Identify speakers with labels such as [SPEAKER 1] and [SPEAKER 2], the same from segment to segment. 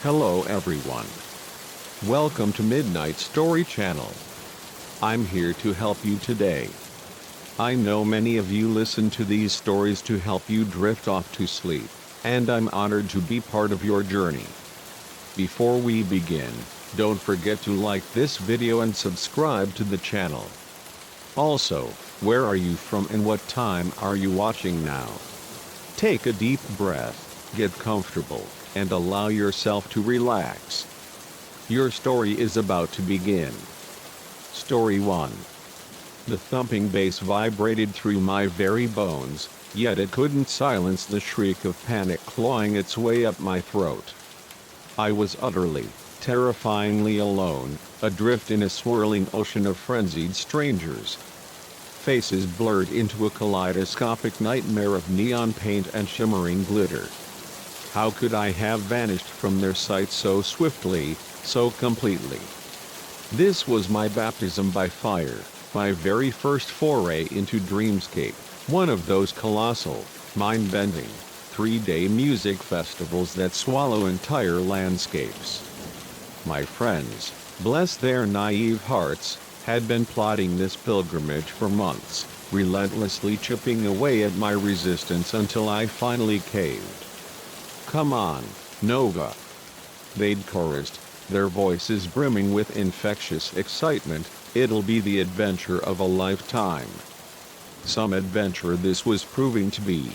[SPEAKER 1] Hello everyone. Welcome to Midnight Story Channel. I'm here to help you today. I know many of you listen to these stories to help you drift off to sleep, and I'm honored to be part of your journey. Before we begin, don't forget to like this video and subscribe to the channel. Also, where are you from and what time are you watching now? Take a deep breath, get comfortable, and allow yourself to relax. Your story is about to begin. Story 1. The thumping bass vibrated through my very bones, yet it couldn't silence the shriek of panic clawing its way up my throat. I was utterly, terrifyingly alone, adrift in a swirling ocean of frenzied strangers. Faces blurred into a kaleidoscopic nightmare of neon paint and shimmering glitter. How could I have vanished from their sight so swiftly, so completely? This was my baptism by fire, my very first foray into dreamscape, one of those colossal, mind-bending, 3-day music festivals that swallow entire landscapes. My friends, bless their naive hearts, had been plotting this pilgrimage for months, relentlessly chipping away at my resistance until I finally caved. "Come on, Nova," they'd chorused, their voices brimming with infectious excitement. "It'll be the adventure of a lifetime." Some adventure this was proving to be.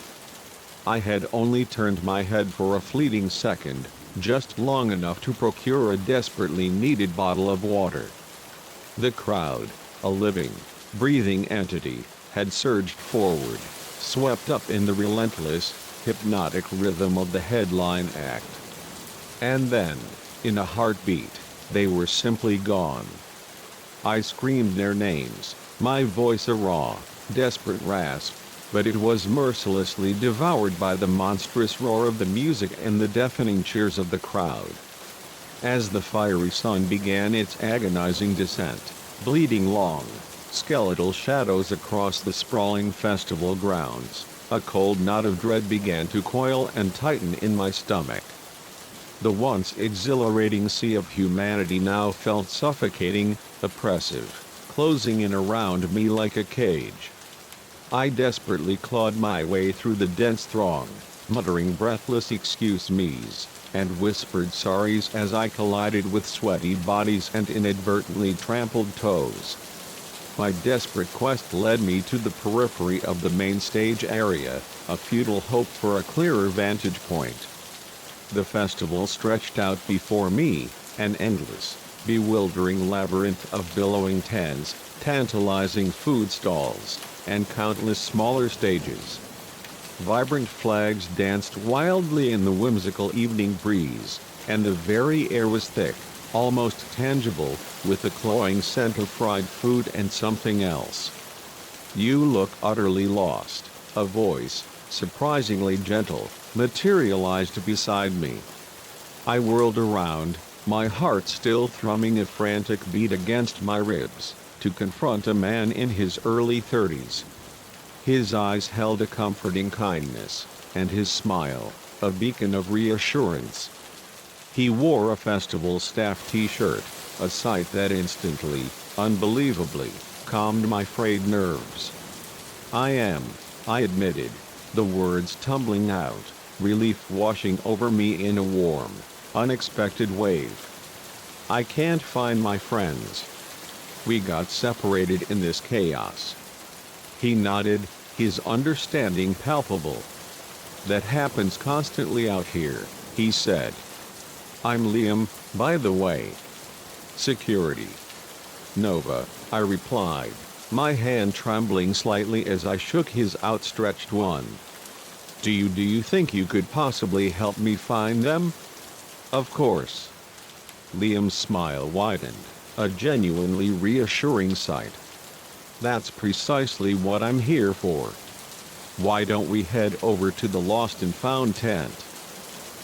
[SPEAKER 1] I had only turned my head for a fleeting second, just long enough to procure a desperately needed bottle of water. The crowd, a living, breathing entity, had surged forward, swept up in the relentless, hypnotic rhythm of the headline act. And then, in a heartbeat, they were simply gone. I screamed their names, my voice a raw, desperate rasp, but it was mercilessly devoured by the monstrous roar of the music and the deafening cheers of the crowd. As the fiery sun began its agonizing descent, bleeding long, skeletal shadows across the sprawling festival grounds, a cold knot of dread began to coil and tighten in my stomach. The once exhilarating sea of humanity now felt suffocating, oppressive, closing in around me like a cage. I desperately clawed my way through the dense throng, muttering breathless excuse me's, and whispered sorries as I collided with sweaty bodies and inadvertently trampled toes. My desperate quest led me to the periphery of the main stage area, a futile hope for a clearer vantage point. The festival stretched out before me, an endless, bewildering labyrinth of billowing tents, tantalizing food stalls, and countless smaller stages. Vibrant flags danced wildly in the whimsical evening breeze, and the very air was thick, almost tangible, with the cloying scent of fried food and something else. "You look utterly lost," a voice, surprisingly gentle, materialized beside me. I whirled around, my heart still thrumming a frantic beat against my ribs, to confront a man in his early 30s. His eyes held a comforting kindness, and his smile, a beacon of reassurance. He wore a festival staff t-shirt, a sight that instantly, unbelievably, calmed my frayed nerves. I admitted, the words tumbling out, relief washing over me in a warm, unexpected wave. "I can't find my friends. We got separated in this chaos." He nodded, his understanding palpable. "That happens constantly out here," he said. "I'm Liam, by the way." "Security." "Nova," I replied, my hand trembling slightly as I shook his outstretched one. Do you think you could possibly help me find them?" "Of course." Liam's smile widened, a genuinely reassuring sight. "That's precisely what I'm here for. Why don't we head over to the Lost and Found tent?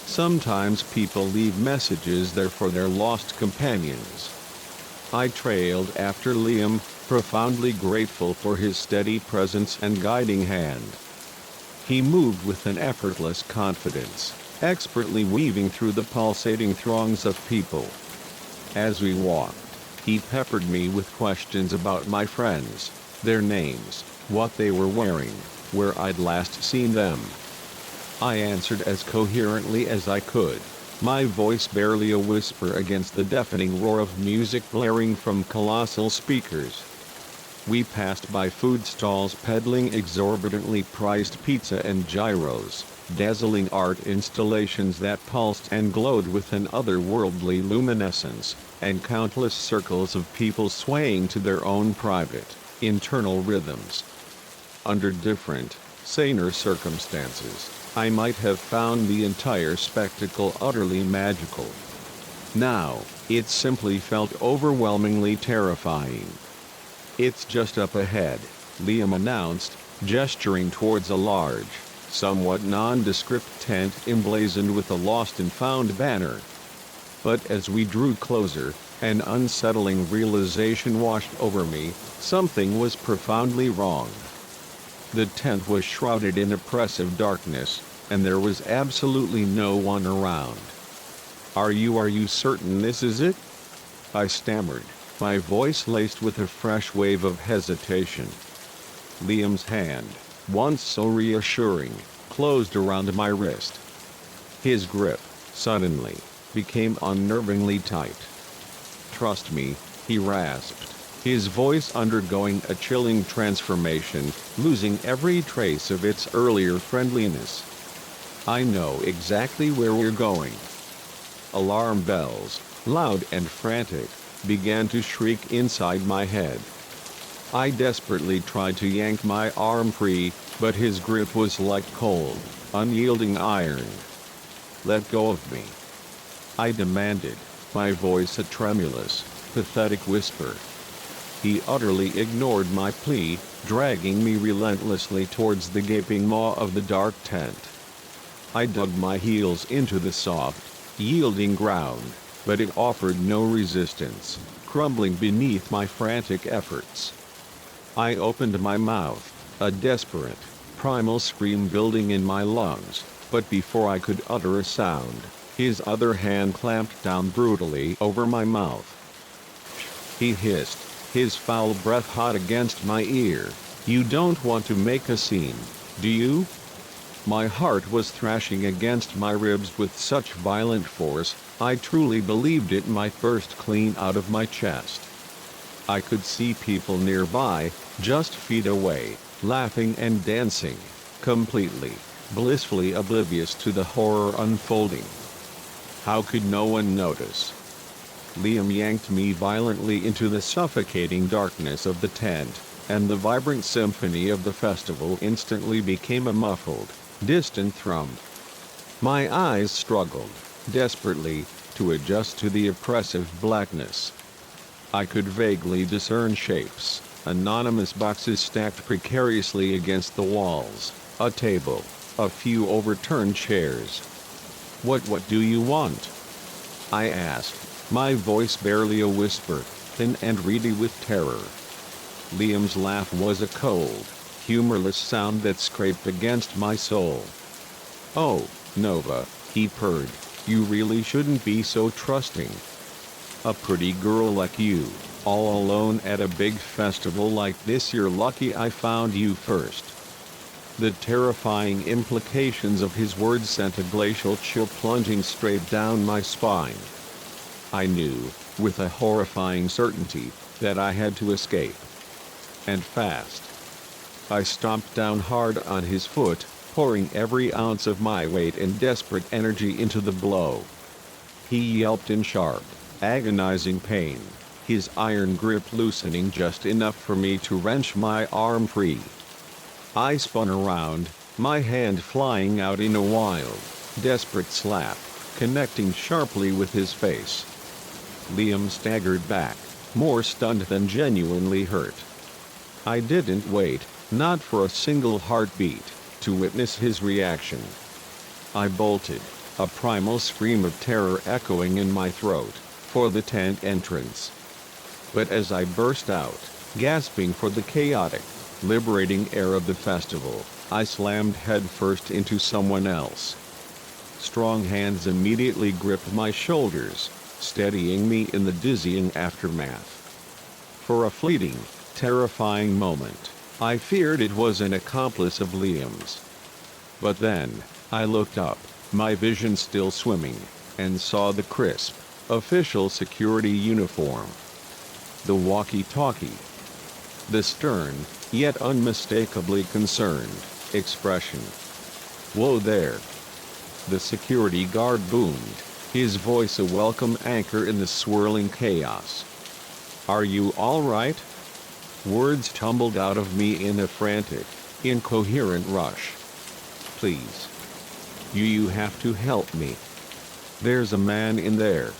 [SPEAKER 1] Sometimes people leave messages there for their lost companions." I trailed after Liam, profoundly grateful for his steady presence and guiding hand. He moved with an effortless confidence, expertly weaving through the pulsating throngs of people. As we walked, he peppered me with questions about my friends, their names, what they were wearing, where I'd last seen them. I answered as coherently as I could, my voice barely a whisper against the deafening roar of music blaring from colossal speakers. We passed by food stalls peddling exorbitantly priced pizza and gyros, dazzling art installations that pulsed and glowed with an otherworldly luminescence, and countless circles of people swaying to their own private, internal rhythms. Under different, saner circumstances, I might have found the entire spectacle utterly magical. Now, it simply felt overwhelmingly terrifying. "It's just up ahead," Liam announced, gesturing towards a large, somewhat nondescript tent emblazoned with a lost and found banner. But as we drew closer, an unsettling realization washed over me: something was profoundly wrong. The tent was shrouded in oppressive darkness, and there was absolutely no one around. Are you certain this is it?" I stammered, my voice laced with a fresh wave of hesitation. Liam's hand, once so reassuring, closed around my wrist. His grip, suddenly, became unnervingly tight. "Trust me," he rasped, his voice undergoing a chilling transformation, losing every trace of its earlier friendliness. "I know exactly where we're going." Alarm bells, loud and frantic, began to shriek inside my head. I desperately tried to yank my arm free, but his grip was like cold, unyielding iron. "Let go of me," I demanded, my voice a tremulous, pathetic whisper. He utterly ignored my plea, dragging me relentlessly towards the gaping maw of the dark tent. I dug my heels into the soft, yielding ground, but it offered no resistance, crumbling beneath my frantic efforts. I opened my mouth, a desperate, primal scream building in my lungs, but before I could utter a sound, his other hand clamped down brutally over my mouth. He hissed, his foul breath hot against my ear. "You don't want to make a scene, do you?" My heart was thrashing against my ribs with such violent force, I truly believed it might burst clean out of my chest. I could see people nearby, just feet away, laughing and dancing, completely, blissfully oblivious to the horror unfolding. How could no one notice? Liam yanked me violently into the suffocating darkness of the tent, and the vibrant symphony of the festival instantly became a muffled, distant thrum. My eyes struggled, desperately, to adjust to the oppressive blackness. I could vaguely discern shapes, anonymous boxes stacked precariously against the walls, a table, a few overturned chairs. What do you want?" I asked, my voice barely a whisper, thin and reedy with terror. Liam's laugh was a cold, humorless sound that scraped against my soul. "Oh, Nova," he purred, "you really shouldn't be so trusting. A pretty girl like you, all alone at a big festival like this, you're lucky I found you first." The terrifying implications of his words sent a glacial chill plunging straight down my spine. I knew, with a horrifying certainty, that I had to escape. And fast. I stomped down hard on his foot, pouring every ounce of my weight and desperate energy into the blow. He yelped in sharp, agonizing pain, his iron grip loosening just enough for me to wrench my arm free. I spun around, my hand flying out in a wild, desperate slap, connecting sharply with his face. Liam staggered back, more stunned than genuinely hurt. I didn't wait, not for a single heartbeat, to witness his reaction. I bolted, a primal scream of terror echoing in my throat, for the tent entrance. But as I burst out, gasping for the chaotic, liberating air of the festival, I slammed headfirst into someone else. Strong hands immediately gripped my shoulders, steadying me in the dizzying aftermath. For a fleeting, terrifying moment, I feared it was an accomplice of Liam's. But then, I looked up, my vision still swimming, and saw the crisp, official security uniform. The walkie-talkie. The stern, yet unmistakably concerned, expression. "Whoa there!" The security guard boomed, his voice a welcome anchor in the swirling chaos. "Are you all right?" Words tumbled out of me in a frantic, incoherent rush. "Please. You have to help me. There's a man in there."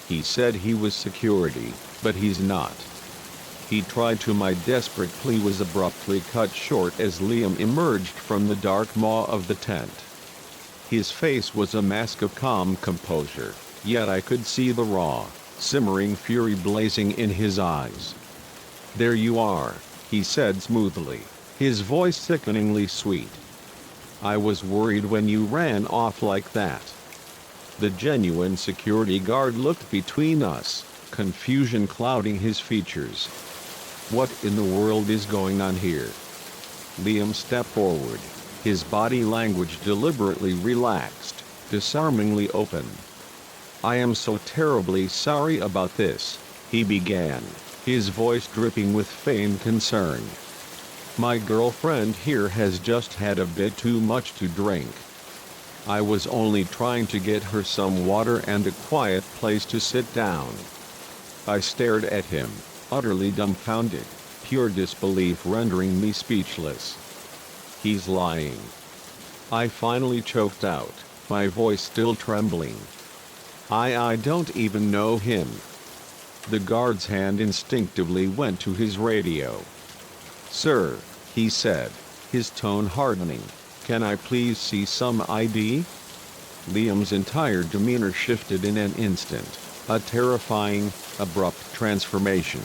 [SPEAKER 1] He said he was security, but he's not. He tried to. My desperate plea was abruptly cut short as Liam emerged from the dark maw of the tent. His face was a mask of calm composure, yet I could see the raw, simmering fury blazing in his eyes. "There you are," he said smoothly, his voice sickeningly sweet. "I was worried when you ran off like that." The genuine security guard looked between us, confusion clouding his features. "What in the world is going on here?" Liam stepped forward, his body language deliberately relaxed, disarmingly open. "I am so terribly sorry about this," he began, his voice dripping with feigned concern. "My girlfriend here has just had a bit too much to drink. I was only trying to get her some water and a quiet place to sit down." I stared at him, utterly dumbfounded, pure disbelief rendering me speechless. "He's lying." I finally choked out, my voice still trembling. I don't even know him." The guard's hand instinctively went to his radio. "Sir," he said, his tone hardening, "can I please see some ID?" Liam's entire demeanor shifted in an instant, a terrifying, abrupt transformation.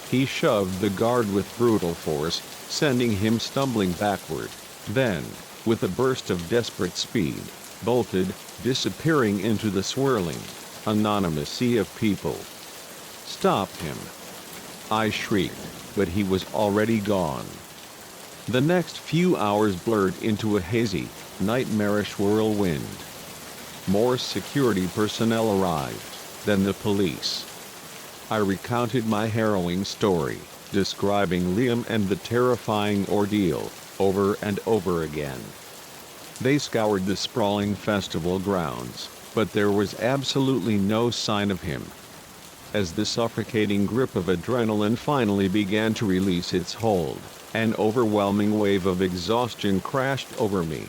[SPEAKER 1] He shoved the guard with brutal force, sending him stumbling backward, then, with a burst of desperate speed, bolted, disappearing into the swirling, anonymous sea of people. "Stop him!" I shrieked, but he was already gone. The next few hours blurred into a hazy, nightmarish whirlwind. More security personnel arrived, then the police. I recounted my harrowing story, describing Liam and the terrifying ordeal, over and over again. They scoured the sprawling festival grounds, but there was absolutely no sign of him. As the suffocating grip of adrenaline finally began to release its hold, an overwhelming wave of exhaustion crashed over me.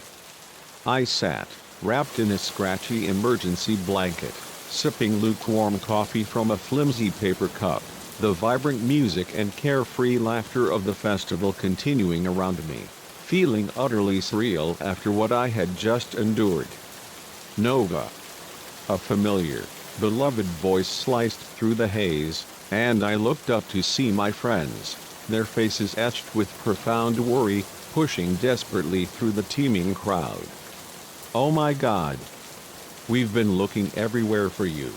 [SPEAKER 1] I sat, wrapped in a scratchy emergency blanket, sipping lukewarm coffee from a flimsy paper cup, the vibrant music and carefree laughter of the festival continuing around me, feeling utterly surreal after what I had just endured. "Nova." A familiar, beloved voice sliced through the haze, and I looked up to see my friends, their faces etched with profound worry, pushing desperately through the teeming crowd. "Oh my God! We've been looking everywhere for you."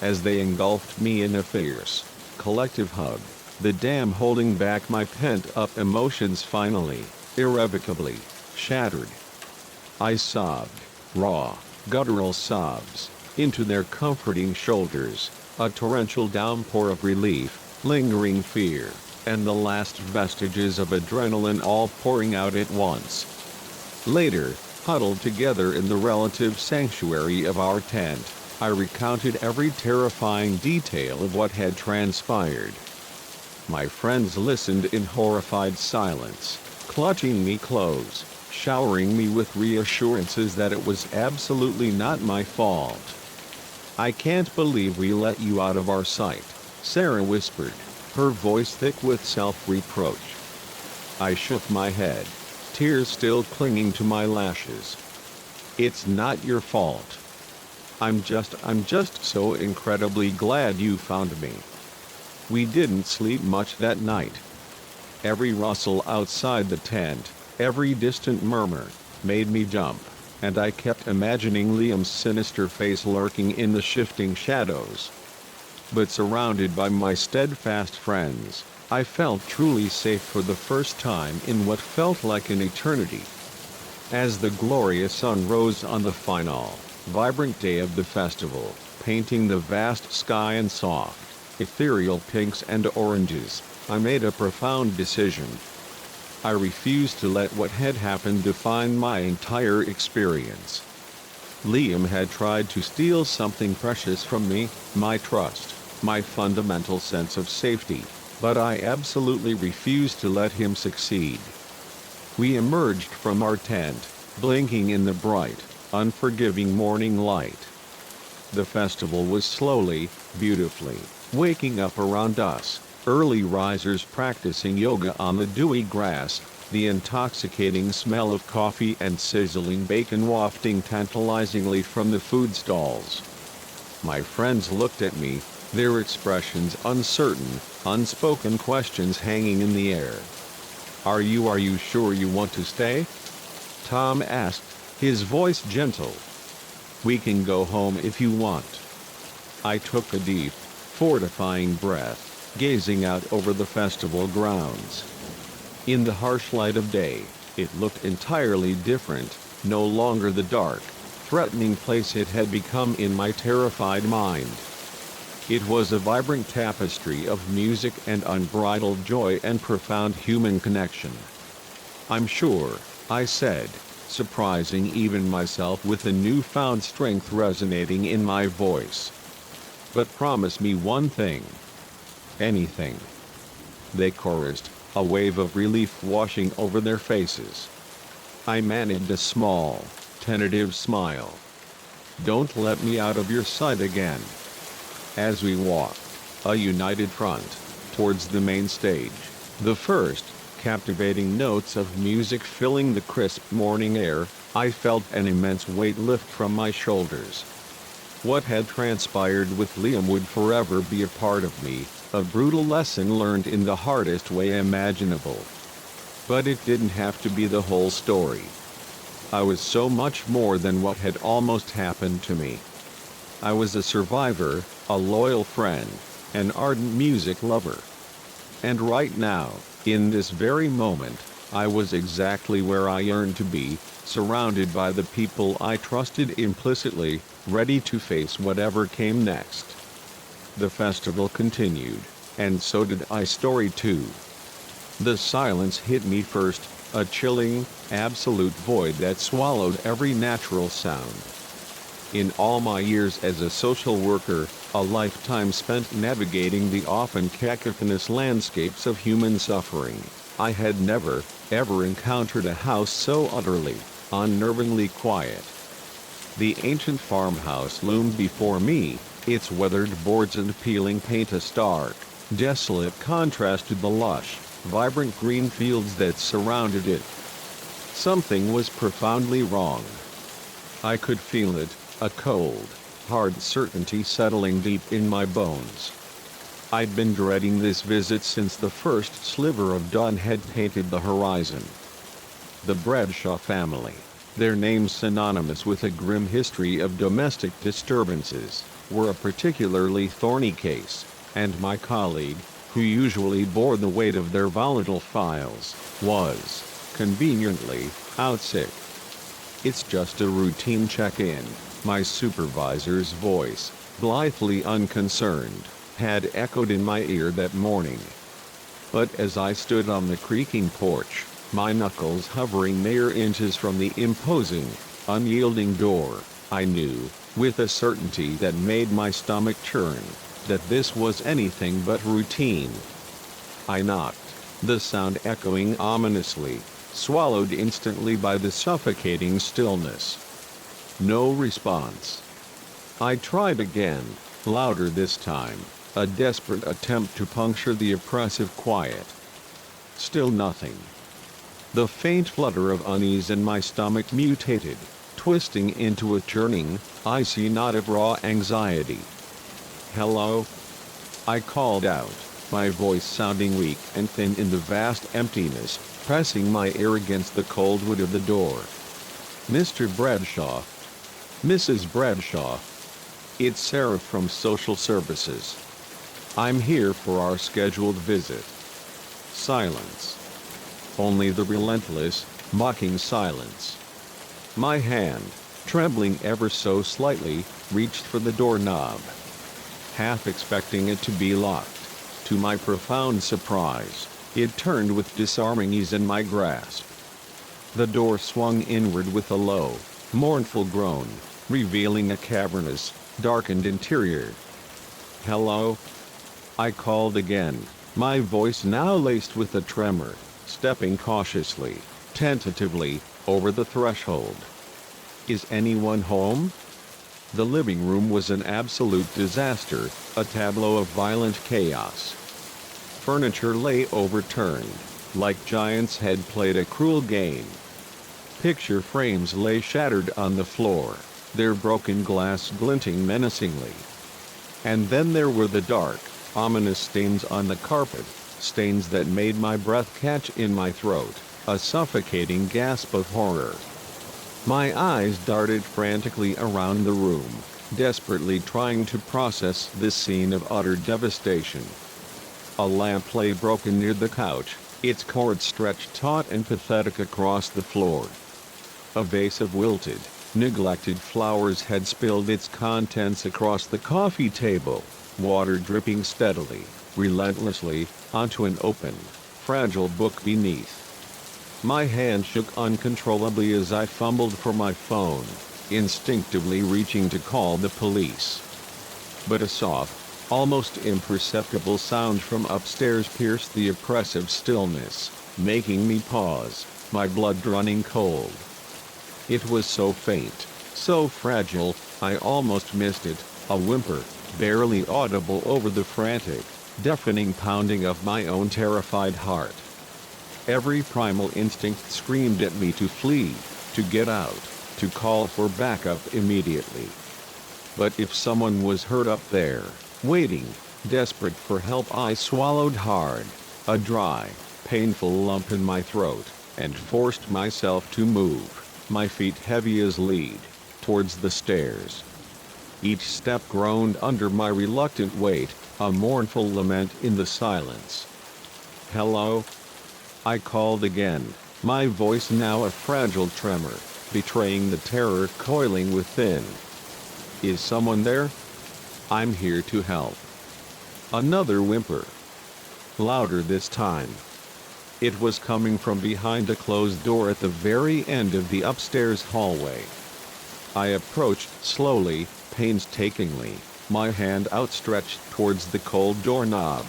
[SPEAKER 1] As they engulfed me in a fierce, collective hug, the dam holding back my pent-up emotions finally, irrevocably, shattered. I sobbed, raw, guttural sobs, into their comforting shoulders, a torrential downpour of relief, lingering fear, and the last vestiges of adrenaline all pouring out at once. Later, huddled together in the relative sanctuary of our tent, I recounted every terrifying detail of what had transpired. My friends listened in horrified silence, clutching me close, showering me with reassurances that it was absolutely not my fault. "I can't believe we let you out of our sight," Sarah whispered, her voice thick with self-reproach. I shook my head, tears still clinging to my lashes. "It's not your fault. I'm just so incredibly glad you found me." We didn't sleep much that night. Every rustle outside the tent, every distant murmur, made me jump. and I kept imagining Liam's sinister face lurking in the shifting shadows. But surrounded by my steadfast friends, I felt truly safe for the first time in what felt like an eternity. As the glorious sun rose on the final, vibrant day of the festival, painting the vast sky in soft, ethereal pinks and oranges, I made a profound decision. I refused to let what had happened define my entire experience. Liam had tried to steal something precious from me, my trust, my fundamental sense of safety, but I absolutely refused to let him succeed. We emerged from our tent, blinking in the bright, unforgiving morning light. The festival was slowly, beautifully, waking up around us, early risers practicing yoga on the dewy grass, the intoxicating smell of coffee and sizzling bacon wafting tantalizingly from the food stalls. My friends looked at me, their expressions uncertain, unspoken questions hanging in the air. Are you sure you want to stay?" Tom asked, his voice gentle. "We can go home if you want." I took a deep, fortifying breath, gazing out over the festival grounds. In the harsh light of day, it looked entirely different, no longer the dark, threatening place it had become in my terrified mind. It was a vibrant tapestry of music and unbridled joy and profound human connection. "I'm sure," I said, surprising even myself with the newfound strength resonating in my voice. "But promise me one thing." "Anything," they chorused, a wave of relief washing over their faces. I managed a small, tentative smile. "Don't let me out of your sight again." As we walked, a united front, towards the main stage, the first, captivating notes of music filling the crisp morning air, I felt an immense weight lift from my shoulders. What had transpired with Liam would forever be a part of me, a brutal lesson learned in the hardest way imaginable. But it didn't have to be the whole story. I was so much more than what had almost happened to me. I was a survivor, a loyal friend, an ardent music lover. And right now, in this very moment, I was exactly where I yearned to be, surrounded by the people I trusted implicitly, ready to face whatever came next. The festival continued, and so did I. Story 2. The silence hit me first, a chilling, absolute void that swallowed every natural sound. In all my years as a social worker, a lifetime spent navigating the often cacophonous landscapes of human suffering, I had never, ever encountered a house so utterly, unnervingly quiet. The ancient farmhouse loomed before me, its weathered boards and peeling paint a stark, desolate contrast to the lush, vibrant green fields that surrounded it. Something was profoundly wrong. I could feel it, a cold, hard certainty settling deep in my bones. I'd been dreading this visit since the first sliver of dawn had painted the horizon. The Bradshaw family, their names synonymous with a grim history of domestic disturbances, were a particularly thorny case, and my colleague, who usually bore the weight of their volatile files, was, conveniently, out sick. "It's just a routine check-in," my supervisor's voice, blithely unconcerned, had echoed in my ear that morning. But as I stood on the creaking porch, my knuckles hovering mere inches from the imposing, unyielding door, I knew, with a certainty that made my stomach churn, that this was anything but routine. I knocked, the sound echoing ominously, swallowed instantly by the suffocating stillness. No response. I tried again, louder this time, a desperate attempt to puncture the oppressive quiet. Still nothing. The faint flutter of unease in my stomach mutated, twisting into a churning, icy knot of raw anxiety. "Hello?" I called out, my voice sounding weak and thin in the vast emptiness, pressing my ear against the cold wood of the door. Mr. Bradshaw. Mrs. Bradshaw. It's Sarah from Social Services. I'm here for our scheduled visit. Silence. Only the relentless, mocking silence. My hand, trembling ever so slightly, reached for the doorknob, half expecting it to be locked. To my profound surprise, it turned with disarming ease in my grasp. The door swung inward with a low, mournful groan, revealing a cavernous, darkened interior. "Hello?" I called again, my voice now laced with a tremor, stepping cautiously, tentatively, over the threshold. "Is anyone home?" The living room was an absolute disaster, a tableau of violent chaos. Furniture lay overturned, like giants had played a cruel game. Picture frames lay shattered on the floor, their broken glass glinting menacingly. And then there were the dark, ominous stains on the carpet, stains that made my breath catch in my throat, a suffocating gasp of horror. My eyes darted frantically around the room, desperately trying to process this scene of utter devastation. A lamp lay broken near the couch, its cord stretched taut and pathetic across the floor. A vase of wilted, neglected flowers had spilled its contents across the coffee table, water dripping steadily, relentlessly, onto an open, fragile book beneath. My hand shook uncontrollably as I fumbled for my phone, instinctively reaching to call the police. But a soft, almost imperceptible sound from upstairs pierced the oppressive stillness, making me pause, my blood running cold. It was so faint, so fragile, I almost missed it, a whimper, barely audible over the frantic, deafening pounding of my own terrified heart. Every primal instinct screamed at me to flee, to get out, to call for backup immediately. But if someone was hurt up there, waiting, desperate for help, I swallowed hard, a dry, painful lump in my throat, and forced myself to move, my feet heavy as lead, towards the stairs. Each step groaned under my reluctant weight, a mournful lament in the silence. "Hello?" I called again, my voice now a fragile tremor, betraying the terror coiling within. "Is someone there? I'm here to help." Another whimper. Louder this time. It was coming from behind a closed door at the very end of the upstairs hallway. I approached slowly, painstakingly, my hand outstretched towards the cold doorknob.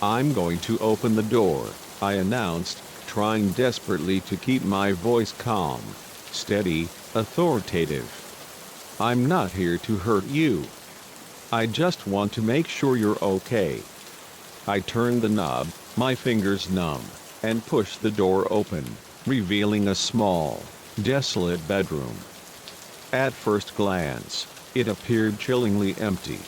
[SPEAKER 1] "I'm going to open the door," I announced, trying desperately to keep my voice calm, steady, authoritative. "I'm not here to hurt you. I just want to make sure you're okay." I turned the knob, my fingers numb, and pushed the door open, revealing a small, desolate bedroom. At first glance, it appeared chillingly empty.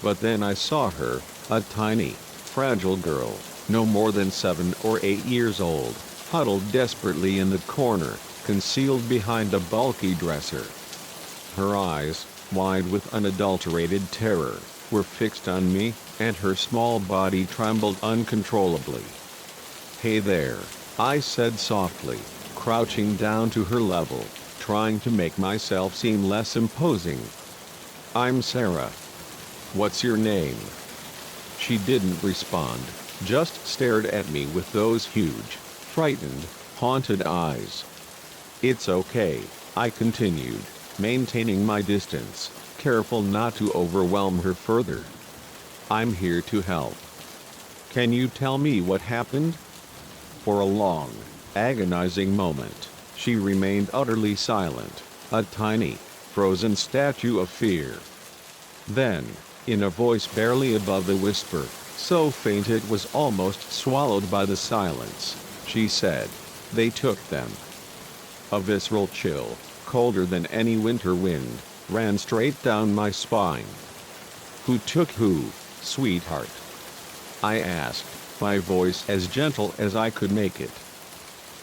[SPEAKER 1] But then I saw her, a tiny, fragile girl, no more than 7 or 8 years old, huddled desperately in the corner, concealed behind a bulky dresser. Her eyes, wide with unadulterated terror, were fixed on me, and her small body trembled uncontrollably. "Hey there," I said softly, crouching down to her level, trying to make myself seem less imposing. "I'm Sarah. What's your name?" She didn't respond, just stared at me with those huge, frightened, haunted eyes. "It's okay," I continued, maintaining my distance, careful not to overwhelm her further. "I'm here to help. Can you tell me what happened?" For a long, agonizing moment, she remained utterly silent, a tiny, frozen statue of fear. Then, in a voice barely above the whisper, so faint it was almost swallowed by the silence, she said, "They took them." A visceral chill, colder than any winter wind, ran straight down my spine. "Who took who, sweetheart?" I asked, my voice as gentle as I could make it.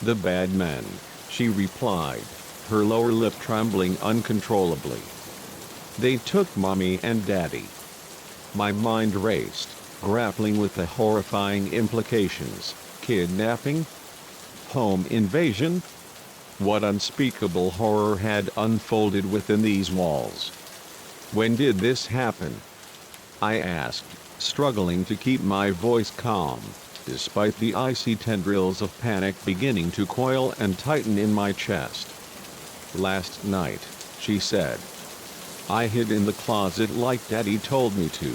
[SPEAKER 1] "The bad men," she replied. her lower lip trembling uncontrollably. They took Mommy and Daddy. My mind raced, grappling with the horrifying implications. Kidnapping? Home invasion? What unspeakable horror had unfolded within these walls? When did this happen? I asked, struggling to keep my voice calm, despite the icy tendrils of panic beginning to coil and tighten in my chest. Last night, she said. I hid in the closet like Daddy told me to.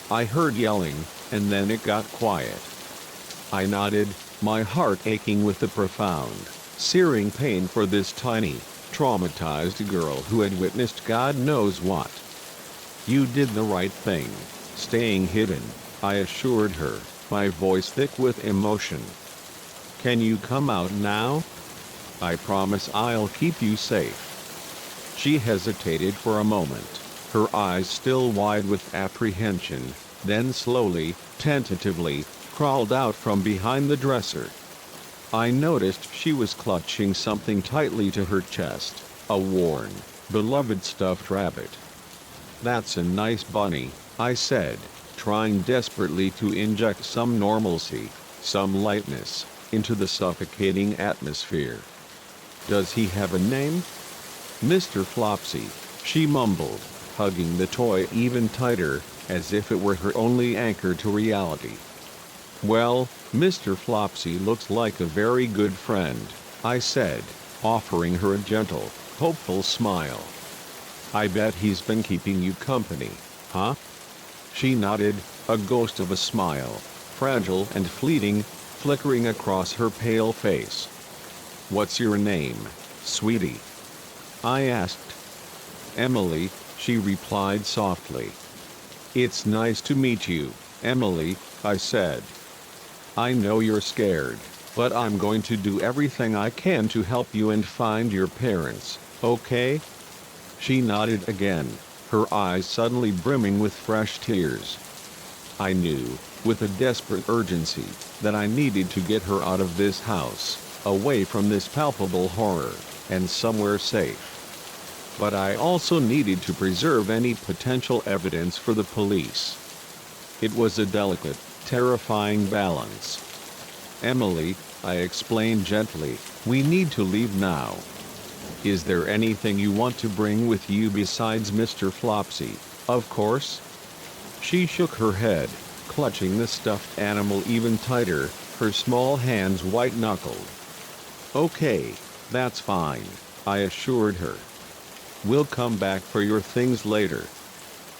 [SPEAKER 1] I heard yelling, and then it got quiet. I nodded, my heart aching with the profound, searing pain for this tiny, traumatized girl who had witnessed God knows what. You did the right thing, staying hidden, I assured her, my voice thick with emotion. Can you come out now? I promise I'll keep you safe. She hesitated for a moment, her eyes still wide with apprehension, then slowly, tentatively, crawled out from behind the dresser. I noticed she was clutching something tightly to her chest, a worn, beloved stuffed rabbit. That's a nice bunny, I said, trying desperately to inject some normalcy, some lightness, into the suffocating atmosphere. Does he have a name? Mr. Flopsy, she mumbled, hugging the toy even tighter, as if it were her only anchor to reality. Well, Mr. Flopsy looks like a very good friend, I said, offering her a gentle, hopeful smile. I bet he's been keeping you company, huh? She nodded, a ghost of a smile, fragile and fleeting, flickering across her pale face. What's your name, sweetie? I asked. Emily, she replied softly. It's nice to meet you, Emily, I said. I know you're scared, but I'm going to do everything I can to help you and find your parents, okay? She nodded again, her eyes suddenly brimming with fresh tears. I knew, with a desperate urgency, that I needed to get her out of this house, away from this palpable horror, and somewhere safe. But I also needed to preserve any potential evidence for the police. It was a delicate, terrifying balance. Emily, I explained gently, we need to leave now. Is there anything you want to bring with you besides Mr. Flopsy, of course? She shook her head, clutching the stuffed animal even tighter, her small hands white-knuckled. Okay, that's fine, I assured her. We'll come back for your things later.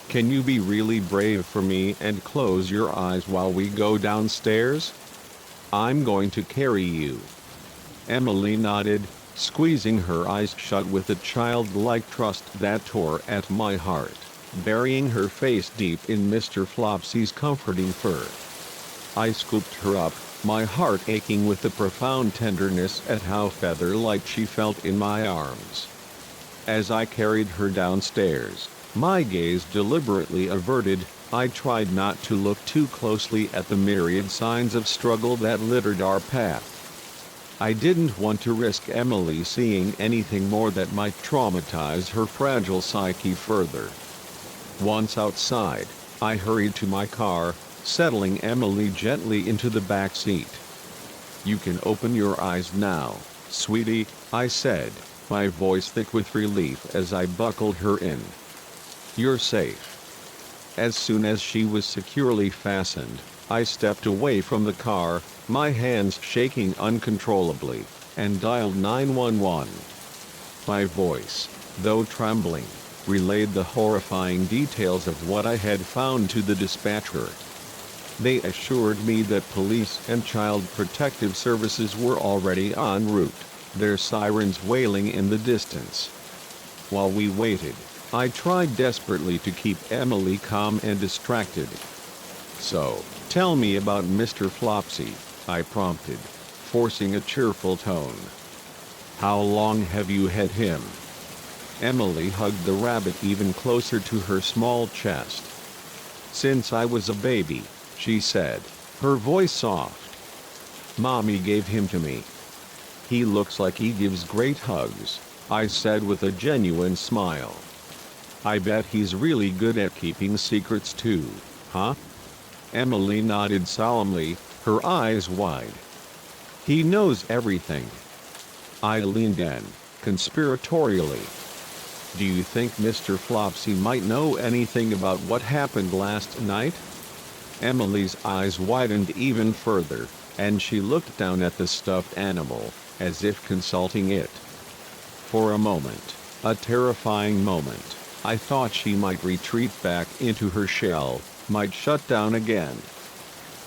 [SPEAKER 1] Can you be really brave for me and close your eyes while we go downstairs? I'm going to carry you. Emily nodded, squeezing her eyes shut with a childlike trust that tore at my heart, burying her face deep in Mr. Flopsy's comforting fur. I scooped her up, my heart aching with the profound tenderness at how feather-light she felt in my arms. As I carried her downstairs, my gaze deliberately averted, I tried not to look too closely at the myriad signs of struggle that littered our path. I didn't want to risk Emily seeing anything more that might traumatize her fragile psyche further. Once outside, I hurried to my car, settling Emily gently into the back seat. You can open your eyes now, sweetie, I said, my voice thick with relief as I buckled her in. You're safe. As soon as she was securely fastened, I stepped away from the car, my hands shaking uncontrollably, and dialed 911. My voice, though trembling, relayed the horrifying details of what I had found to the dispatcher. They assured me that police and child protective services were already en route, their sirens wailing in the distance. While we waited, I tried desperately to keep Emily calm and distracted. So, tell me about Mr. Flopsy, I prompted, forcing a cheerful tone. How long have you had him? Emily hugged the rabbit even closer to her small chest. Since I was a baby, she said, her voice soft. Mommy gave him to me. He looks like he gives great hugs, I said with a genuine smile. I bet he's really good at keeping secrets too, huh? Emily nodded solemnly, her eyes wide. He knows everything. I leaned in, conspiratorially. Do you think Mr. Flopsy might know anything about what happened last night? Emily's eyes widened even further, and she looked down at the stuffed animal, as if consulting it. For a moment, a terrifying moment, I thought she might retreat back into her shell, might shut down again.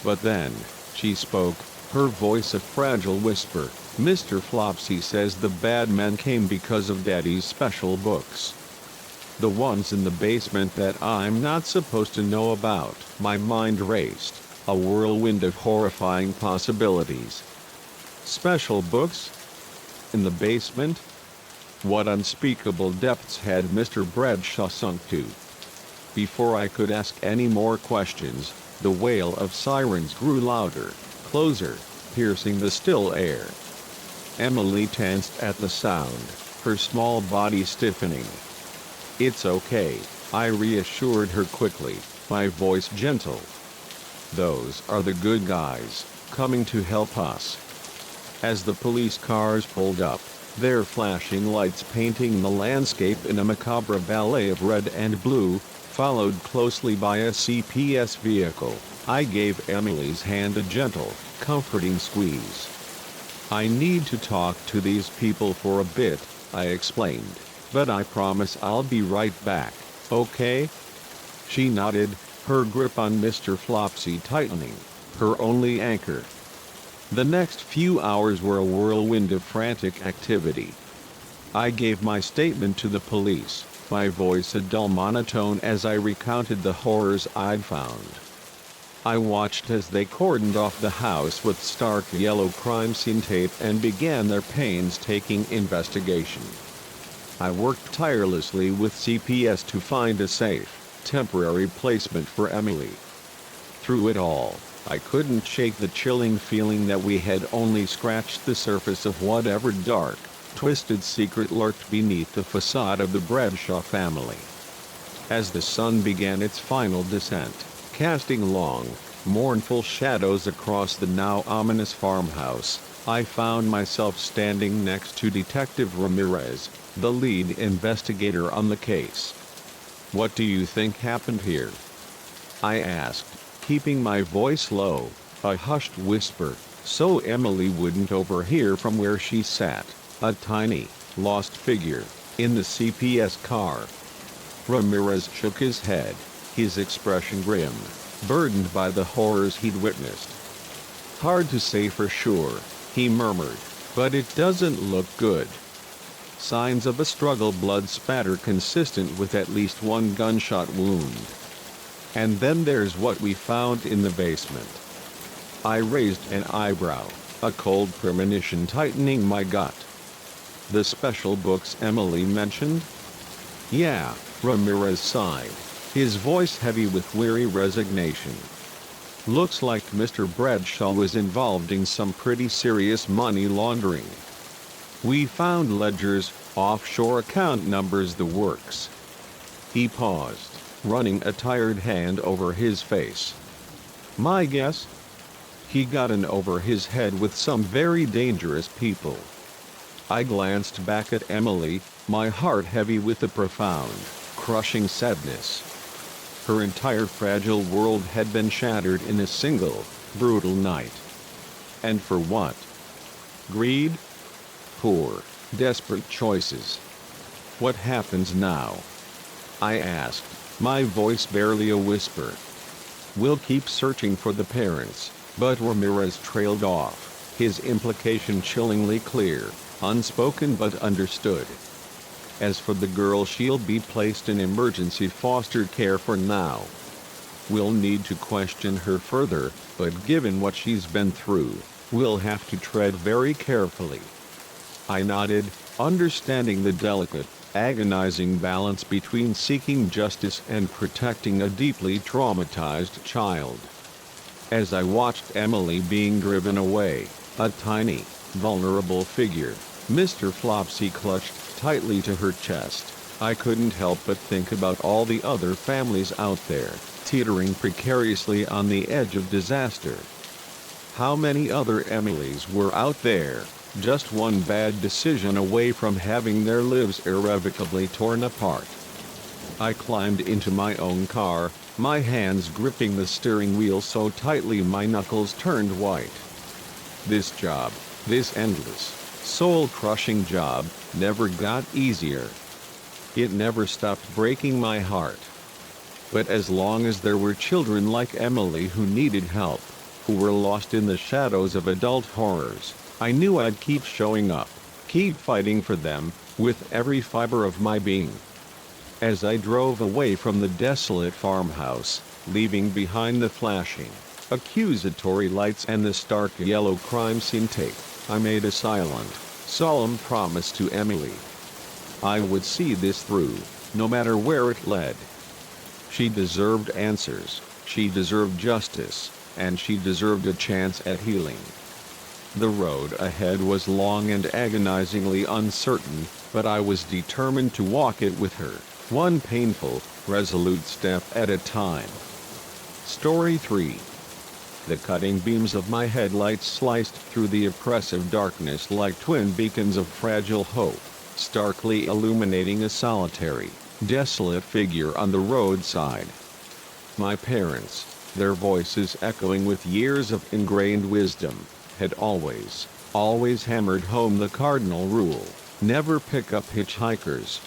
[SPEAKER 1] But then, she spoke, her voice a fragile whisper. Mr. Flopsy says the bad men came because of Daddy's special books. The ones in the basement that I'm not supposed to know about. My mind raced, a whirlwind of horrifying possibilities. Special books? In the basement? What unspeakable depths had Mr. Bradshaw sunk to? Before I could ask any more questions, the wail of sirens grew louder, closer, piercing the still air. Emily tensed at the sound, her small body stiffening. It's okay, I reassured her quickly, my voice gentle. Those are the good guys, coming to help us. As the police cars pulled up, their flashing lights painting the landscape in a macabre ballet of red and blue, followed closely by a CPS vehicle, I gave Emily's hand a gentle, comforting squeeze. I need to talk to these people for a bit, I explained, but I promise I'll be right back, okay? She nodded, her grip on Mr. Flopsy tightening, her only anchor. The next few hours were a whirlwind of frantic activity. I gave my statement to the police, my voice a dull monotone as I recounted the horrors I'd found. I watched as they cordoned off the house with stark yellow crime scene tape and began their painstaking investigation. I worked tirelessly with CPS to find a safe, temporary placement for Emily. Through it all, I couldn't shake the chilling feeling that we had only scratched the surface of whatever dark, twisted secret lurked beneath the facade of the Bradshaw family. As the sun began its final descent, casting long, mournful shadows across the now ominous farmhouse, I found myself standing next to Detective Ramirez, the lead investigator on the case. What do you think happened here? I asked, keeping my voice low, a hushed whisper, so Emily wouldn't overhear from where she sat, a tiny, lost figure, in the CPS car. Ramirez shook his head, his expression grim, burdened by the horrors he'd witnessed. Hard to say for sure, he murmured, but it doesn't look good. Signs of a struggle, blood spatter consistent with at least one gunshot wound. And then there's what we found in the basement. I raised an eyebrow, a cold premonition tightening my gut. The special books Emily mentioned? Yeah, Ramirez sighed, his voice heavy with weary resignation. Looks like Mr. Bradshaw was involved in some pretty serious money laundering. We found ledgers, offshore account numbers, the works. He paused, running a tired hand over his face. My guess? He got in over his head with some very dangerous people. I glanced back at Emily, my heart heavy with a profound, crushing sadness. Her entire fragile world had been shattered in a single, brutal night. And for what? Greed? Poor, desperate choices. What happens now? I asked, my voice barely a whisper. We'll keep searching for the parents, but Ramirez trailed off, his implication chillingly clear, unspoken but understood. As for the girl, she'll be placed in emergency foster care for now. We'll need to question her further, but given what she's been through, we'll have to tread very carefully. I nodded, understanding the delicate, agonizing balance between seeking justice and protecting a deeply traumatized child. As I watched Emily being driven away, a tiny, vulnerable figure, Mr. Flopsy clutched tightly to her chest. I couldn't help but think about all the other families out there, teetering precariously on the edge of disaster. How many other Emilys were out there, just one bad decision away from having their lives irrevocably torn apart? I climbed into my own car, my hands gripping the steering wheel so tightly my knuckles turned white. This job, this endless, soul-crushing job, never got easier. It never stopped breaking my heart. But as long as there were children like Emily who needed help, who were lost in the shadows of adult horrors, I knew I'd keep showing up, keep fighting for them, with every fiber of my being. As I drove away from the desolate farmhouse, leaving behind the flashing, accusatory lights and the stark yellow crime scene tape, I made a silent, solemn promise to Emily. I would see this through, no matter where it led. She deserved answers, she deserved justice, and she deserved a chance at healing. The road ahead was long and agonizingly uncertain, but I was determined to walk it with her, one painful, resolute step at a time. Story 3. The cutting beams of my headlights sliced through the oppressive darkness like twin beacons of fragile hope, starkly illuminating a solitary, desolate figure on the roadside. My parents, their voices echoing with years of ingrained wisdom, had always hammered home the cardinal rule: never pick up hitchhikers.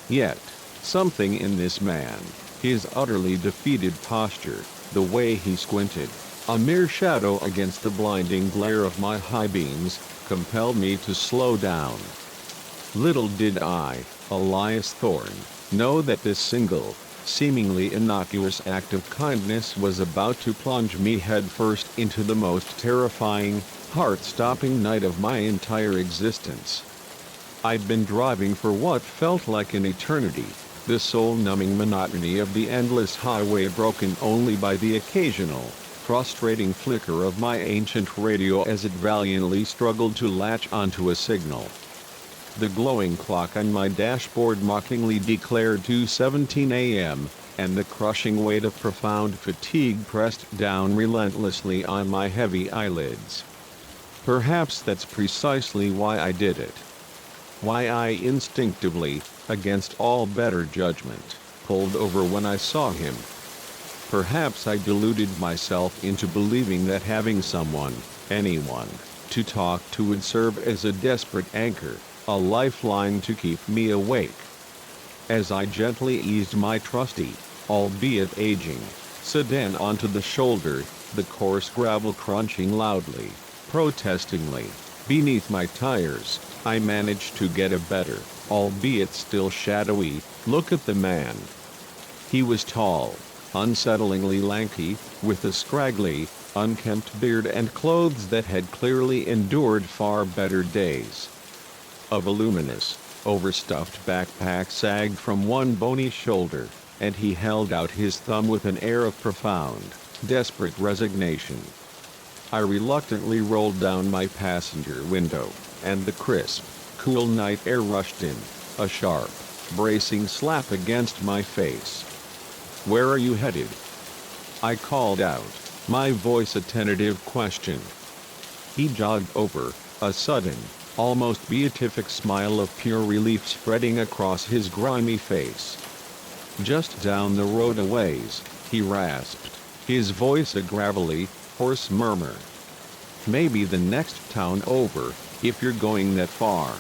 [SPEAKER 1] Yet, something in this man, his utterly defeated posture, the way he squinted, a mere shadow against the blinding glare of my high beams, compelled me to slow down. Little did I, Elias Thorne, know that this single, seemingly innocuous act of kindness was about to plunge me headfirst into the most terrifying, heart-stopping night of my entire existence. I'd been driving for what felt like an eternity, the soul-numbing monotony of the endless highway broken only by the occasional, frustrating flicker of my ancient radio as it valiantly struggled to latch onto a signal. The glowing clock on my dashboard mockingly declared 2:17 a.m., and the crushing weight of profound fatigue pressed down relentlessly on my heavy eyelids. Perhaps that's precisely why I did it. Why I instinctively, against all better judgment, pulled over when I saw him. Perhaps I deluded myself into believing that having someone, anyone, to talk to would serve as a desperate anchor, a lifeline to keep me awake. As I gently eased my trusty, albeit aging, sedan onto the shoulder, the coarse gravel crunching loudly, protestingly, beneath my tires, I managed to get a better, albeit still shadowy, look at the man. He was tall, unsettlingly lanky, with a scraggly, unkempt beard and clothes that had clearly endured far better days. A voluminous, overstuffed backpack sagged from one bony shoulder, and he held out his thumb with an air of profound, desperate resignation. I reluctantly rolled down my passenger window, and the crisp, cool night air rushed in, a sharp, bracing slap against my face. "Where are you headed?" I called out, my voice a tentative question. He jogged over, a sudden, almost beatific smile of pure relief spreading across his grimy face. "Just down the road a ways," he rasped, his voice a gravelly, hoarse murmur. "Maybe the next town over, if you're going that far."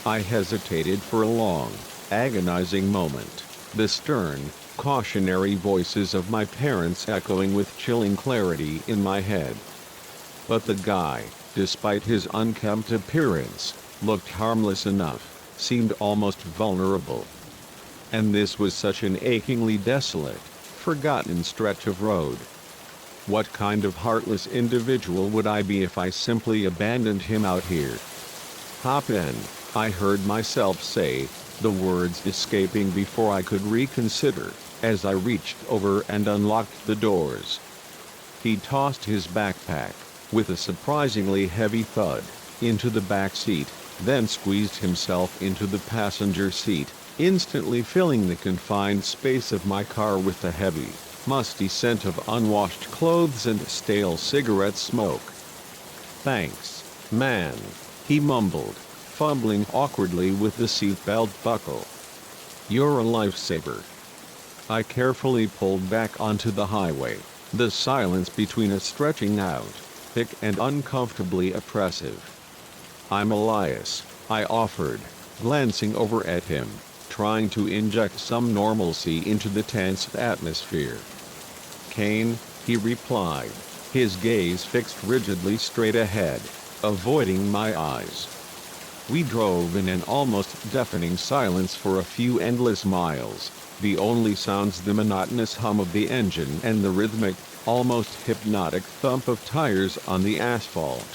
[SPEAKER 1] I hesitated for a long, agonizing moment, the stern, cautionary voices of my parents echoing with chilling clarity in my head. But the guy, despite his unkempt appearance, looked harmless enough, seemed almost vulnerable. And this was such an achingly desolate, forgotten stretch of road. What kind of heartless individual would I be if I simply abandoned him out here? "Hop in," I heard myself say, the words escaping before I could reconsider, as I reached over and unlocked the doors. He tossed his backpack, with a surprisingly heavy thud, into the back seat, then squeezed himself into the passenger seat, instantly filling the confined space of my car with the heavy, musty scent of unwashed clothes and stale cigarette smoke. "Thanks, man," he mumbled, fumbling awkwardly with the seatbelt buckle. "You're a lifesaver." I carefully pulled back onto the highway, the silence between us stretching out, thick and uncomfortably oppressive. "I'm Elias," I offered, glancing over at him, trying to inject some normalcy into the tense atmosphere. "Kane," he replied, his gaze fixed rigidly straight ahead, avoiding my eyes. We drove in an almost deafening silence for a few endless miles, the only sounds the monotonous hum of the engine and the rhythmic, almost hypnotic thump of tires on the asphalt.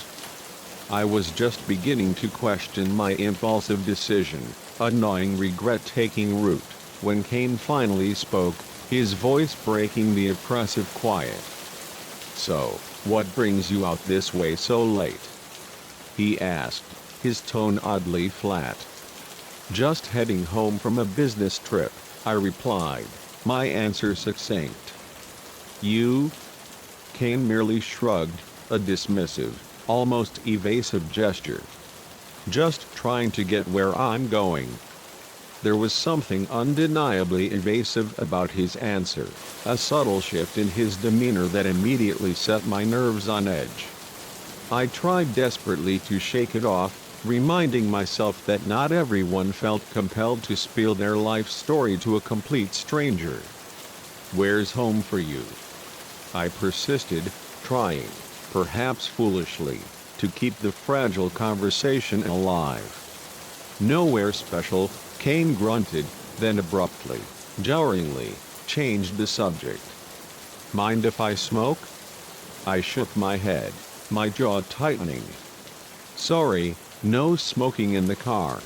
[SPEAKER 1] I was just beginning to question my impulsive decision, a gnawing regret taking root, when Kane finally spoke, his voice breaking the oppressive quiet. "So, what brings you out this way so late?" he asked, his tone oddly flat. "Just heading home from a business trip," I replied, my answer succinct. "You?" Kane merely shrugged, a dismissive, almost evasive gesture. "Just trying to get where I'm going." There was something undeniably evasive about his answer, a subtle shift in his demeanor that immediately set my nerves on edge. I tried desperately to shake it off, reminding myself that not everyone felt compelled to spill their life story to a complete stranger. "Where's home for you?" I persisted, trying, perhaps foolishly, to keep the fragile conversation alive. "Nowhere special," Kane grunted, then abruptly, jarringly, changed the subject. "Mind if I smoke?" I shook my head, my jaw tightening. "Sorry, no smoking in the car."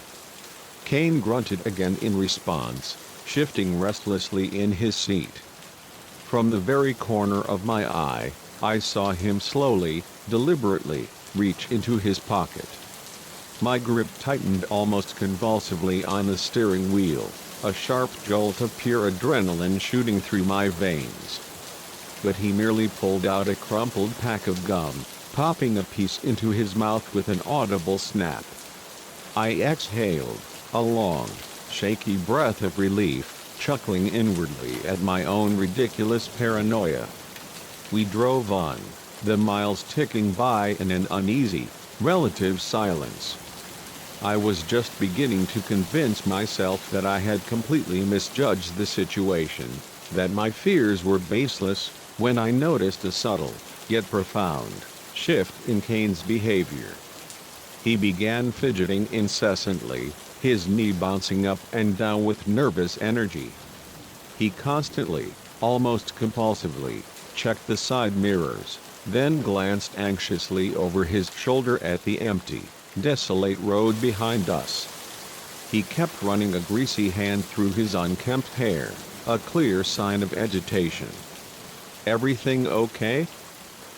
[SPEAKER 1] Kane grunted again in response, shifting restlessly in his seat. From the very corner of my eye, I saw him slowly, deliberately, reach into his pocket. My grip tightened almost convulsively on the steering wheel, a sharp jolt of pure adrenaline shooting through my veins. But he merely pulled out a crumpled pack of gum, popping a piece into his mouth with an audible snap. I exhaled, a long, shaky breath of relief, chuckling inwardly at my own ridiculous paranoia. We drove on, the miles ticking by in an uneasy, relative silence. I was just beginning to convince myself that I had completely misjudged the situation, that my fears were baseless, when I noticed a subtle, yet profound, shift in Kane's behavior. He began fidgeting incessantly, his knee bouncing up and down with nervous energy. He constantly, almost compulsively, checked the side mirrors, then glanced anxiously over his shoulder at the empty, desolate road behind us. He kept running a greasy hand through his unkempt hair, a clear sign of agitation. "Everything okay?"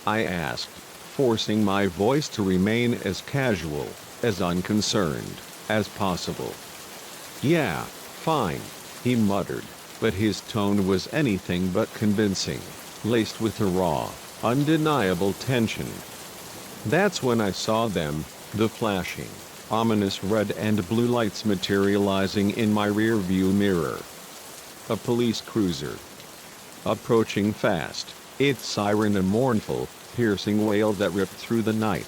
[SPEAKER 1] I asked, forcing my voice to remain as casual, as unconcerned, as possible. "Yeah, fine," he muttered, but his tone was anything but convincing, laced with a raw, undeniable tension. That's when I saw them, the flashing, ominous red and blue lights materializing in my rear-view mirror. A police cruiser. Approaching fast, its siren a mournful, piercing wail that ripped through the night.